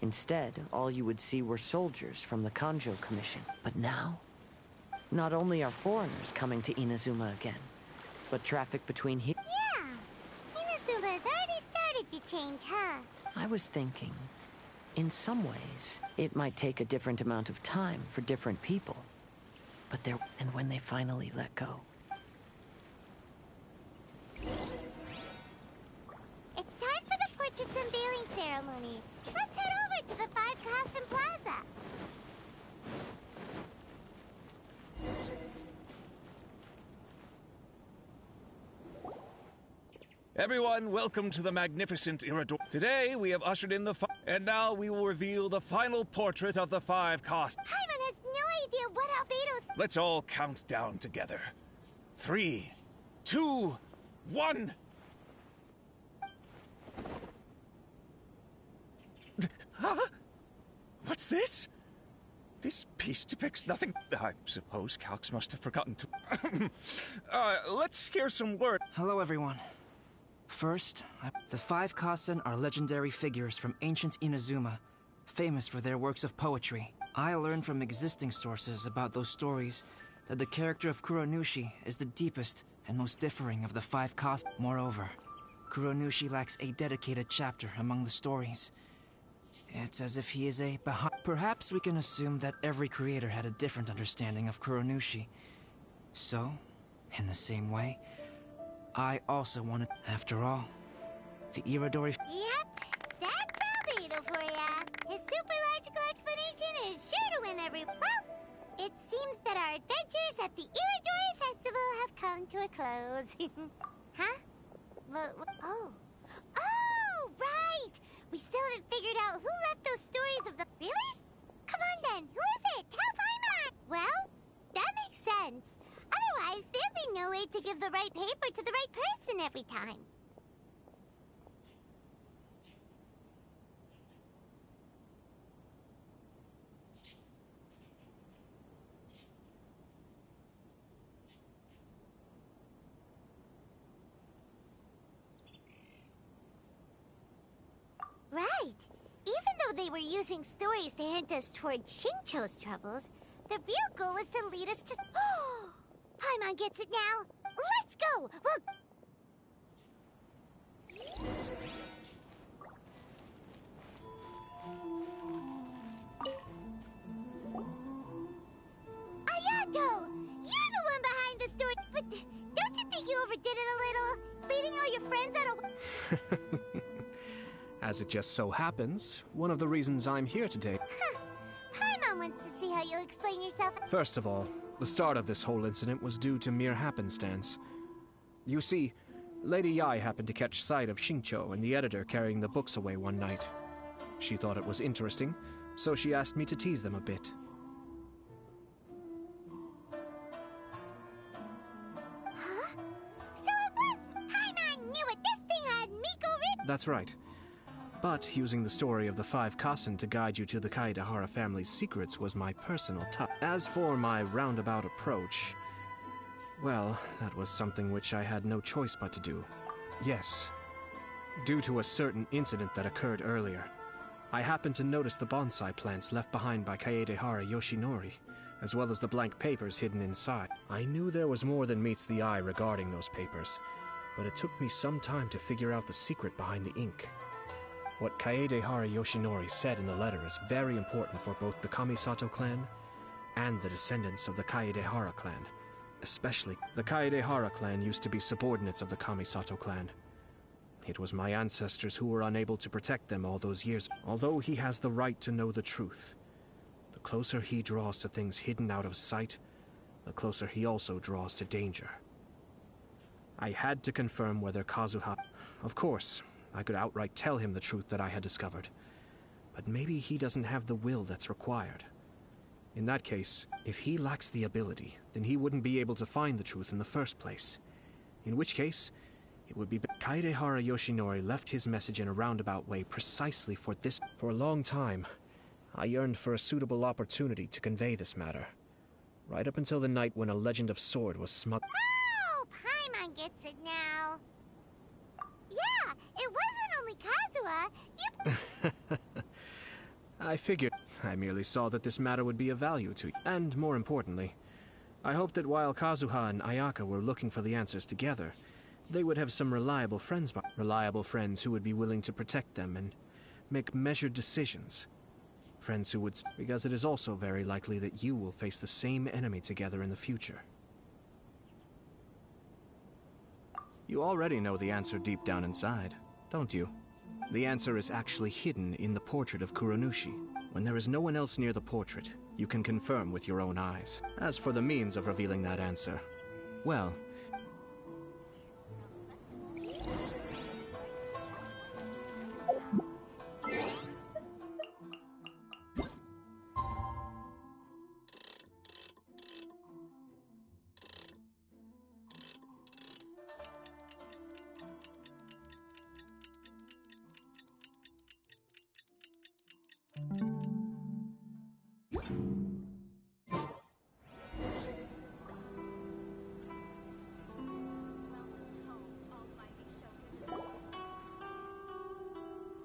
Instead, all you would see were soldiers from the Kanjo Commission. But now, not only are foreigners coming to Inazuma again, but traffic between here... Yeah! Inazuma has already started to change, huh? I was thinking, in some ways, it might take a different amount of time for different people. But there... And when they finally let go... It's time for the portraits unveiling ceremony. Let's head over to the 5 Kasen Plaza. Everyone, welcome to the magnificent Iridor. Today, we have ushered in the and now we will reveal the final portrait of the 5 Kasen. Paimon has no idea what Albedo's... Let's all count down together. 3, 2, 1... Huh? What's this? This piece depicts nothing. I suppose Calx must have forgotten to... let's hear some words. Hello, everyone. First, the 5 Kasen are legendary figures from ancient Inazuma, famous for their works of poetry. I learned from existing sources about those stories that the character of Kuronushi is the deepest and most differing of the 5 Kasen. Moreover, Kuronushi lacks a dedicated chapter among the stories. It's as if he is a behind. Perhaps we can assume that every creator had a different understanding of Kuronushi. So, in the same way, I also wanted... After all, the Iridori... Yep, that's Albedo for ya. His super logical explanation is sure to win every... Well, it seems that our adventures at the Iridori Festival have come to a close. Huh? Oh. Oh, right! We still haven't figured out who left those stories of the... Really? Come on then, who is it? Tell Paimon! Well, that makes sense. Otherwise, there'd be no way to give the right paper to the right person every time. Right. Even though they were using stories to hint us toward Shincho's troubles, the real goal was to lead us to... Oh! Paimon gets it now. Let's go! Ayato! You're the one behind the story, but don't you think you overdid it a little? Leading all your friends on a... As it just so happens, one of the reasons I'm here today... Huh. Paimon wants to see how you'll explain yourself. First of all, the start of this whole incident was due to mere happenstance. You see, Lady Yai happened to catch sight of Shincho and the editor carrying the books away one night. She thought it was interesting, so she asked me to tease them a bit. Huh? So it was... Paimon knew it! This thing had Miko written... That's right. But using the story of the 5 Kasen to guide you to the Kaedehara family's secrets was my personal touch. As for my roundabout approach, well, that was something which I had no choice but to do. Yes, due to a certain incident that occurred earlier, I happened to notice the bonsai plants left behind by Kaedehara Yoshinori, as well as the blank papers hidden inside. I knew there was more than meets the eye regarding those papers, but it took me some time to figure out the secret behind the ink. What Kaedehara Yoshinori said in the letter is very important for both the Kamisato clan and the descendants of the Kaedehara clan. Especially, the Kaedehara clan used to be subordinates of the Kamisato clan. It was my ancestors who were unable to protect them all those years. Although he has the right to know the truth, the closer he draws to things hidden out of sight, the closer he also draws to danger. I had to confirm whether Kazuha... Of course, I could outright tell him the truth that I had discovered. But maybe he doesn't have the will that's required. In that case, if he lacks the ability, then he wouldn't be able to find the truth in the first place. In which case, it would be... Kaedehara Yoshinori left his message in a roundabout way precisely for this... For a long time, I yearned for a suitable opportunity to convey this matter. Right up until the night when a legend of sword was smuggled... Oh, Paimon gets it now. Yeah, it wasn't only Kazuha. I figured. I merely saw that this matter would be of value to you. And more importantly, I hoped that while Kazuha and Ayaka were looking for the answers together, they would have some reliable friends who would be willing to protect them and make measured decisions. Friends who would... Because it is also very likely that you will face the same enemy together in the future. You already know the answer deep down inside, don't you? The answer is actually hidden in the portrait of Kuronushi. When there is no one else near the portrait, you can confirm with your own eyes. As for the means of revealing that answer, well...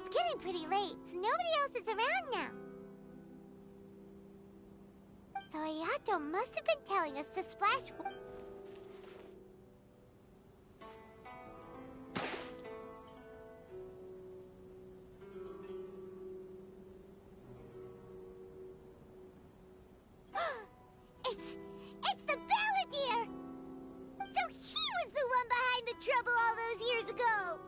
It's getting pretty late, so nobody else is around now. So Ayato must have been telling us to splash... It's the Balladeer! So he was the one behind the trouble all those years ago!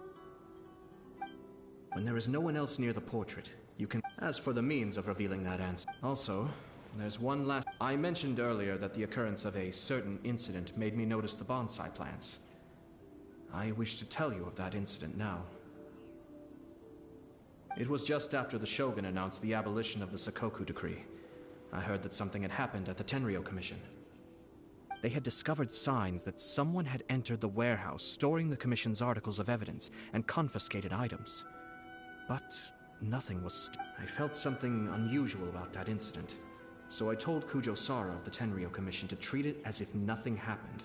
When there is no one else near the portrait, you can... As for the means of revealing that answer... Also, there's one last... I mentioned earlier that the occurrence of a certain incident made me notice the bonsai plants. I wish to tell you of that incident now. It was just after the Shogun announced the abolition of the Sakoku Decree. I heard that something had happened at the Tenryou Commission. They had discovered signs that someone had entered the warehouse storing the Commission's articles of evidence and confiscated items. But nothing was... I felt something unusual about that incident. So I told Kujo-Sara of the Tenryou Commission to treat it as if nothing happened.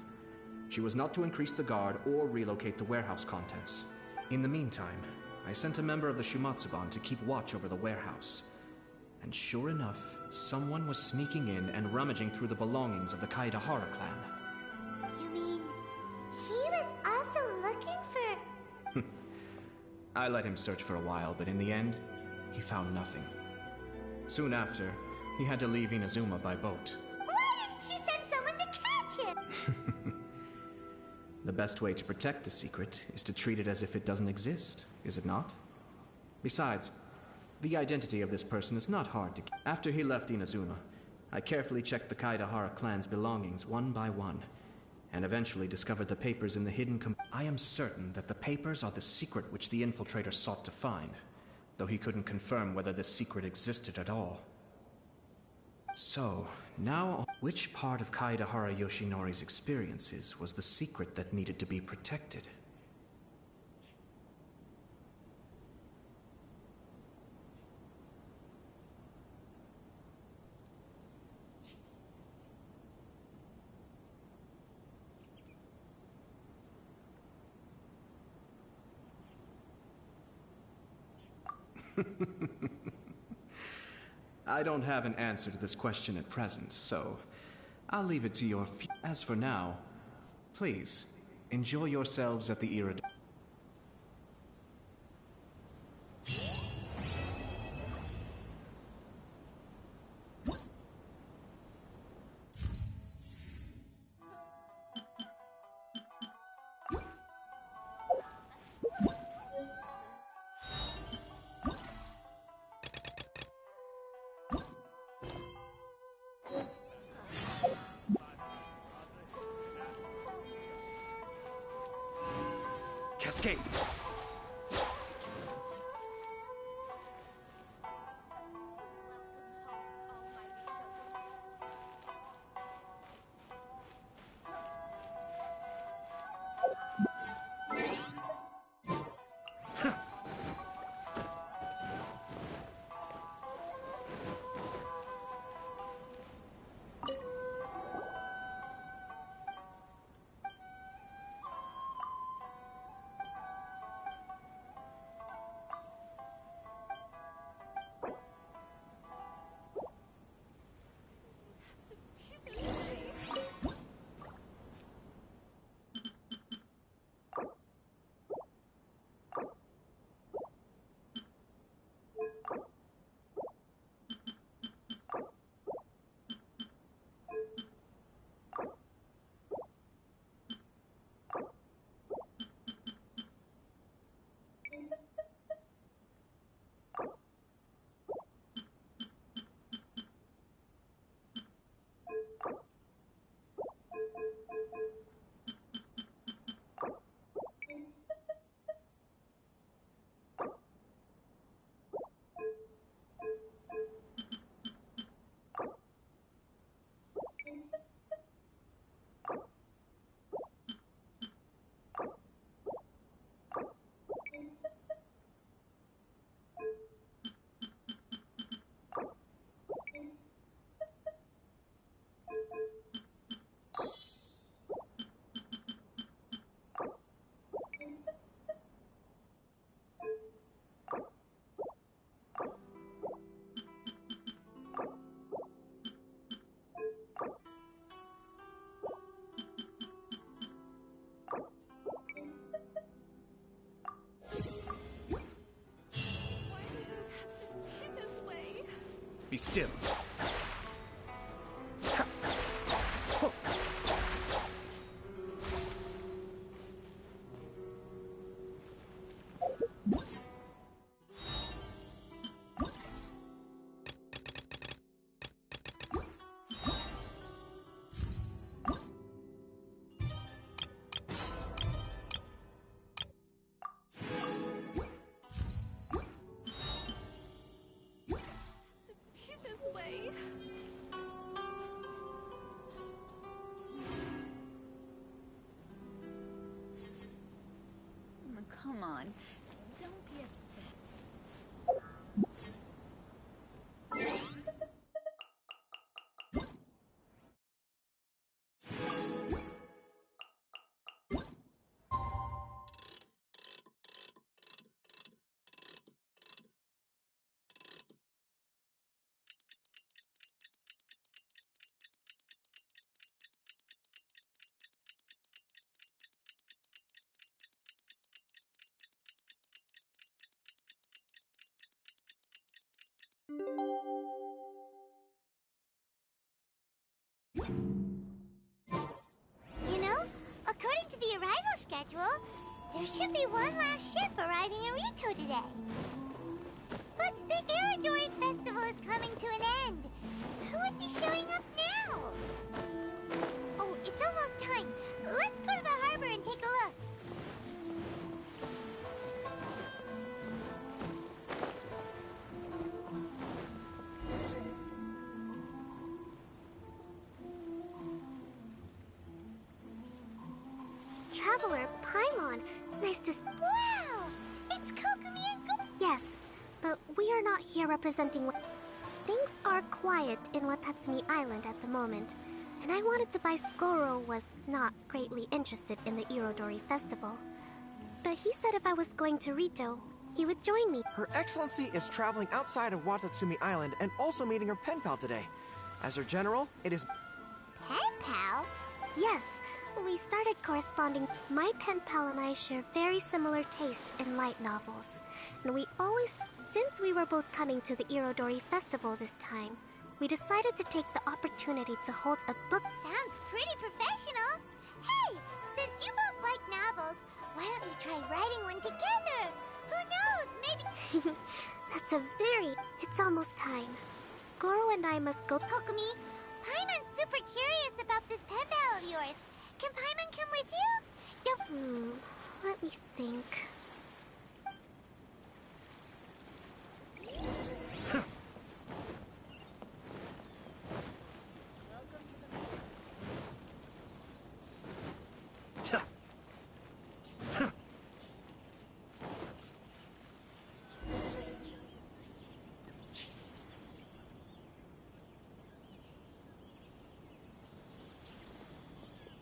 She was not to increase the guard or relocate the warehouse contents. In the meantime, I sent a member of the Shumatsuban to keep watch over the warehouse. And sure enough, someone was sneaking in and rummaging through the belongings of the Kaedehara clan. You mean, he was also looking for... I let him search for a while, but in the end, he found nothing. Soon after, he had to leave Inazuma by boat. Why didn't you send someone to catch him? The best way to protect a secret is to treat it as if it doesn't exist, is it not? Besides, the identity of this person is not hard to... After he left Inazuma, I carefully checked the Kaedehara clan's belongings one by one, and eventually discovered the papers in the hidden... I am certain that the papers are the secret which the infiltrator sought to find, though he couldn't confirm whether this secret existed at all. So, now, which part of Kaedehara Yoshinori's experiences was the secret that needed to be protected? I don't have an answer to this question at present, so I'll leave it to your... As for now, please, enjoy yourselves at the Irid... escape. Be still. Come on, don't be upset. You know, according to the arrival schedule, there should be one last ship arriving in Rito today. But the Iridori Festival is coming to an end. Who would be showing up now? Oh, it's almost time. Let's go to the harbor and take a look. Traveler, Paimon, nice to Wow! It's Kokumi and Yes, but we are not here representing Things are quiet in Watatsumi Island at the moment, and I wanted to buy... Goro was not greatly interested in the Irodori Festival, but he said if I was going to Rito, he would join me. Her Excellency is traveling outside of Watatsumi Island and also meeting her pen pal today. As her general, it is... Pen pal? Yes, we started corresponding. My pen pal and I share very similar tastes in light novels, and we always... Since we were both coming to the Irodori Festival this time, we decided to take the opportunity to hold a book... Sounds pretty professional. Hey, since you both like novels, why don't you try writing one together? Who knows, maybe... That's a very... It's almost time. Goro and I must go... Kokumi, Paimon's super curious about this pen pal of yours. Can Paimon come with you? Don't... Let me think.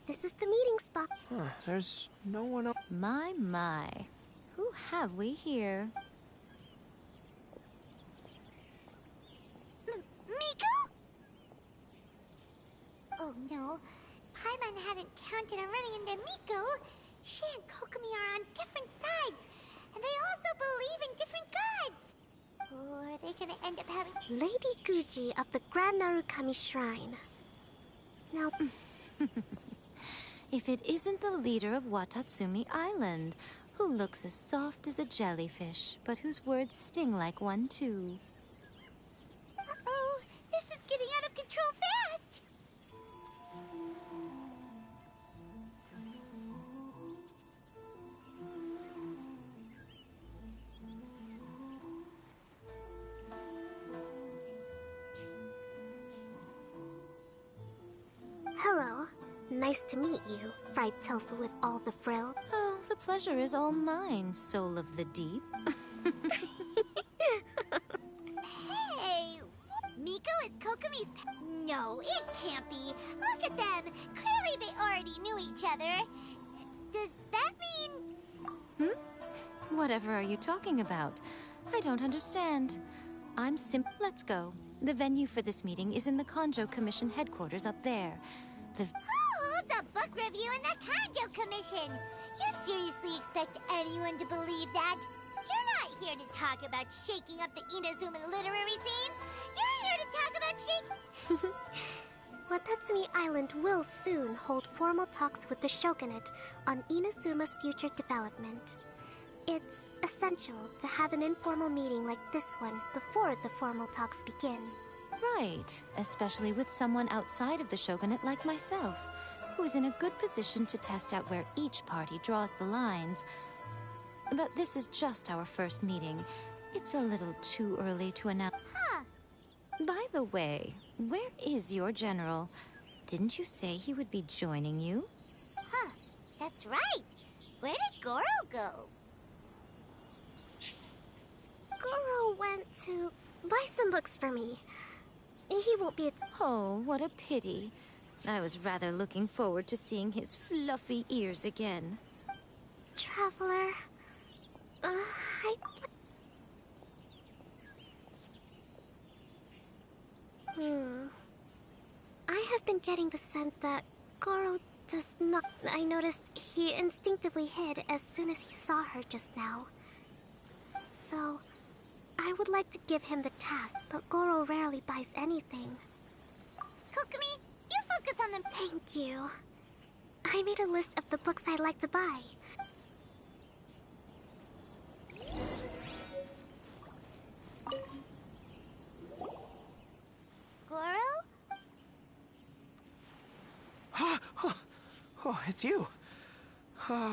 This is the meeting spot. Huh, there's no one else. My. Who have we here? Miko? Oh no, Paimon hadn't counted on running into Miko. She and Kokomi are on different sides, and they also believe in different gods. Or are they gonna end up having... Lady Guji of the Grand Narukami Shrine. Now... If it isn't the leader of Watatsumi Island, who looks as soft as a jellyfish, but whose words sting like one too. Uh-oh, this is getting out of control fast! Hello. Nice to meet you, fried tofu with all the frill. Oh, the pleasure is all mine, soul of the deep. Hey! Miko is Kokomi's No, it can't be. Look at them. Clearly they already knew each other. Does that mean... Whatever are you talking about? I don't understand. Let's go. The venue for this meeting is in the Kanjo Commission headquarters up there. Who holds a book review in the Kanjo Commission? You seriously expect anyone to believe that? You're not here to talk about shaking up the Inazuma literary scene. You're here to talk about shaking... Watatsumi Island will soon hold formal talks with the Shogunate on Inazuma's future development. It's essential to have an informal meeting like this one before the formal talks begin. Right, especially with someone outside of the Shogunate like myself, who is in a good position to test out where each party draws the lines. But this is just our first meeting. It's a little too early to announce. Huh. By the way, where is your general? Didn't you say he would be joining you? Huh, that's right. Where did Goro go? Goro went to buy some books for me. He won't be... Oh, what a pity. I was rather looking forward to seeing his fluffy ears again. Traveler... I have been getting the sense that Goro does not... I noticed he instinctively hid as soon as he saw her just now. So, I would like to give him the task, but Goro rarely buys anything. Kokomi, you focus on them. Thank you. I made a list of the books I'd like to buy. Goro? Oh, it's you. I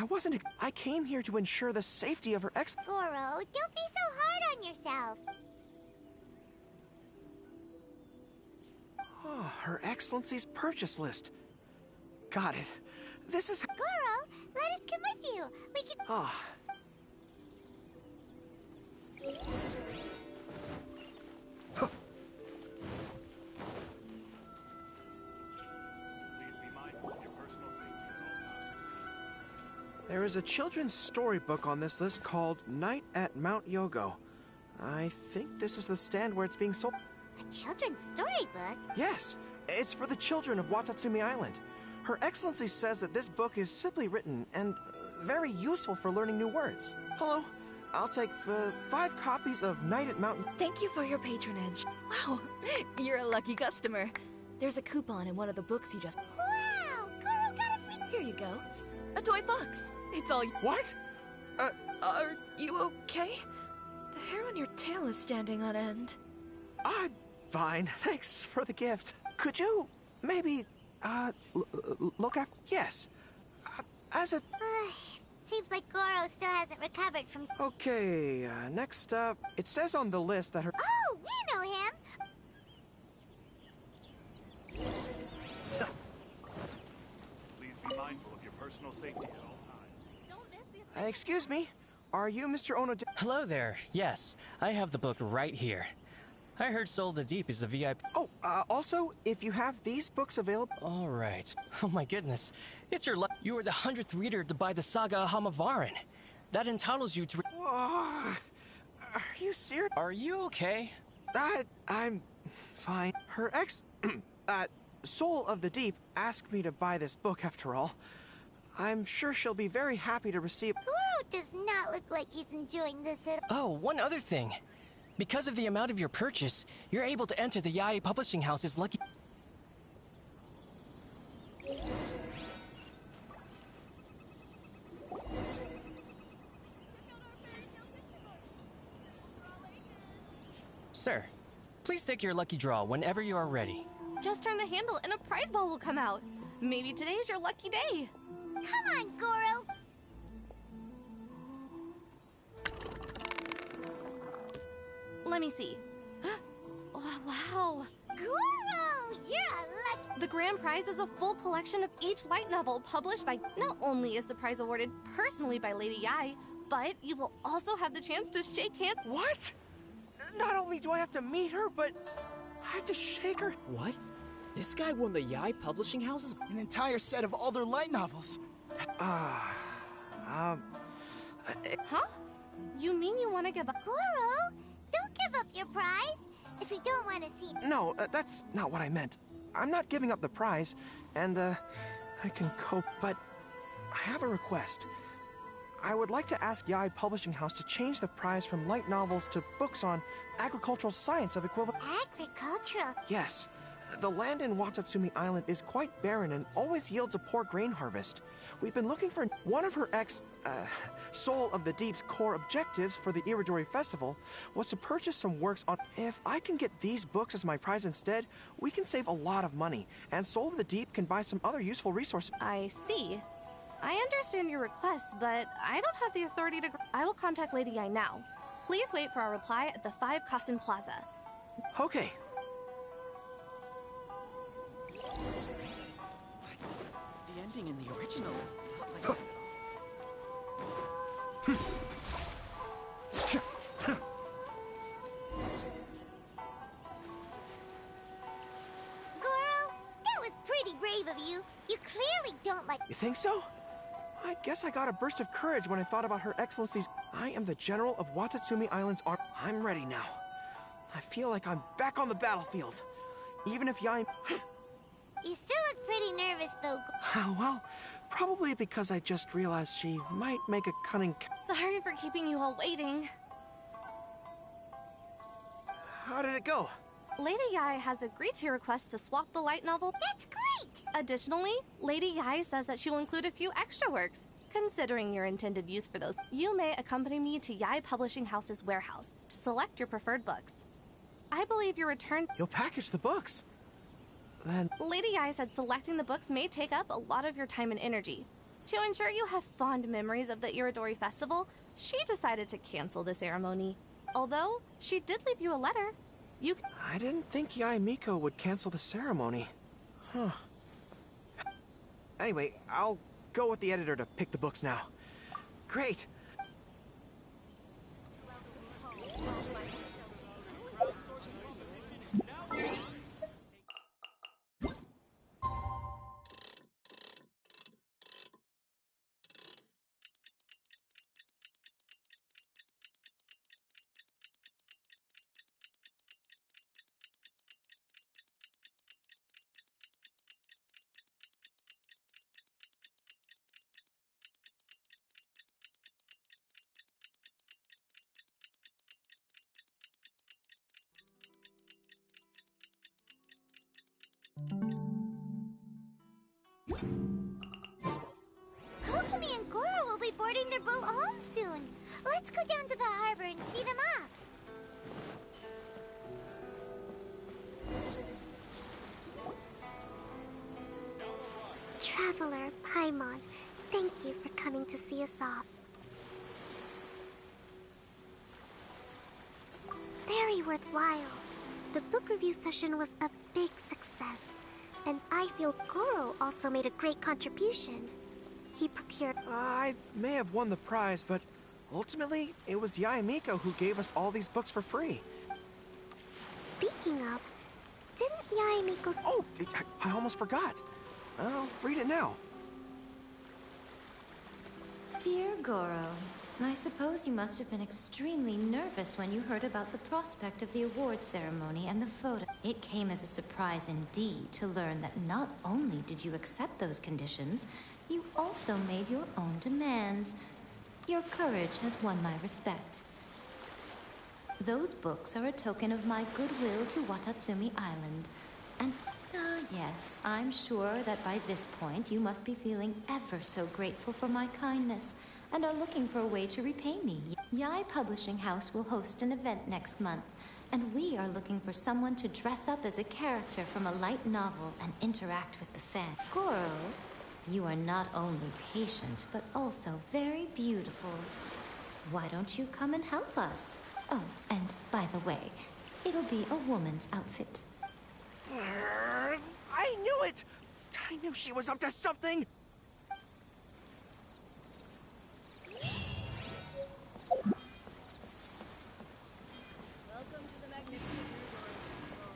wasn't... I came here to ensure the safety of her ex... Goro, don't be so hard on yourself. Oh, Her Excellency's purchase list. Got it. This is... Goro, let us come with you. We can... Ah. There is a children's storybook on this list called Night at Mount Yogo. I think this is the stand where it's being sold. A children's storybook? Yes, it's for the children of Watatsumi Island. Her Excellency says that this book is simply written and very useful for learning new words. Hello, I'll take 5 copies of Night at Mount... Thank you for your patronage. Wow, you're a lucky customer. There's a coupon in one of the books you just... Wow, Goro got a free... Here you go. A toy fox. It's all... What? Are you okay? The hair on your tail is standing on end. Fine. Thanks for the gift. Could you maybe, look after... Yes. as it... Seems like Goro still hasn't recovered from... Okay, next up, it says on the list that her... Oh, we know him! Please be mindful of your personal safety at all times. Don't miss the... excuse me, are you Mr. Ono? Hello there, yes, I have the book right here. I heard Soul of the Deep is the VIP. Oh, also, if you have these books available... All right. Oh my goodness. It's your luck. You were the 100th reader to buy the Saga of Hamavaran. That entitles you to... Are you serious? Are you okay? I'm fine. Her Soul of the Deep asked me to buy this book after all. I'm sure she'll be very happy to receive... Goro does not look like he's enjoying this at all. Oh, one other thing. Because of the amount of your purchase, you're able to enter the Yae Publishing House's lucky... Sir, please take your lucky draw whenever you are ready. Just turn the handle and a prize ball will come out. Maybe today's your lucky day. Come on, Goro! Let me see. Oh, wow. Goro! You're a lucky... The grand prize is a full collection of each light novel published by... Not only is the prize awarded personally by Lady Yae, but you will also have the chance to shake hands... What? Not only do I have to meet her, but I have to shake her... What? This guy won the Yae Publishing House's... An entire set of all their light novels. Huh? You mean you want to give up... Goro! Don't give up your prize! If you don't want to see... No, that's not what I meant. I'm not giving up the prize, and, I can cope, but I have a request. I would like to ask Yae Publishing House to change the prize from light novels to books on agricultural science of equivalent... Agricultural? Yes. The land in Watatsumi Island is quite barren and always yields a poor grain harvest. We've been looking for one of her Soul of the Deep's core objectives for the Iridori Festival was to purchase some works on... If I can get these books as my prize instead, we can save a lot of money, and Soul of the Deep can buy some other useful resources. I see. I understand your request, but I don't have the authority to... I will contact Lady Yae now. Please wait for our reply at the 5 Kasen Plaza. Okay. The ending in the original. Goro, that was pretty brave of you. You clearly don't like... You think so? I guess I got a burst of courage when I thought about Her Excellency's... I am the General of Watatsumi Island's army. I'm ready now. I feel like I'm back on the battlefield. Even if Yae... You still look pretty nervous, though. Well, probably because I just realized she might make a cunning... Sorry for keeping you all waiting. How did it go? Lady Yae has agreed to your request to swap the light novel. That's great! Additionally, Lady Yae says that she will include a few extra works. Considering your intended use for those, you may accompany me to Yae Publishing House's warehouse to select your preferred books. I believe your return... You'll package the books. Then... Lady Yae said selecting the books may take up a lot of your time and energy. To ensure you have fond memories of the Iridori Festival, she decided to cancel the ceremony. Although, she did leave you a letter. You... I didn't think Yae Miko would cancel the ceremony. Huh. Anyway, I'll go with the editor to pick the books now. Great! Kokomi and Goro will be boarding their boat home soon. Let's go down to the harbor and see them off. Traveler Paimon, Thank you for coming to see us off. Very worthwhile. The book review session was a big success, and I feel Goro also made a great contribution. He procured... I may have won the prize, but ultimately, it was Yaemiko who gave us all these books for free. Speaking of, didn't Yaemiko... Oh, I almost forgot. I'll read it now. Dear Goro, I suppose you must have been extremely nervous when you heard about the prospect of the award ceremony and the photo. It came as a surprise indeed to learn that not only did you accept those conditions, you also made your own demands. Your courage has won my respect. Those books are a token of my goodwill to Watatsumi Island. And, yes, I'm sure that by this point you must be feeling ever so grateful for my kindness and are looking for a way to repay me. Yai Publishing House will host an event next month, and we are looking for someone to dress up as a character from a light novel and interact with the fan. Goro, you are not only patient, but also very beautiful. Why don't you come and help us? Oh, and by the way, it'll be a woman's outfit. I knew it! I knew she was up to something! Welcome to the magnificent Yuri Festival.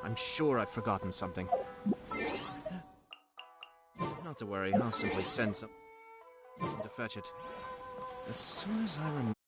I'm sure I've forgotten something. Not to worry, I'll simply send some to fetch it. As soon as I remember.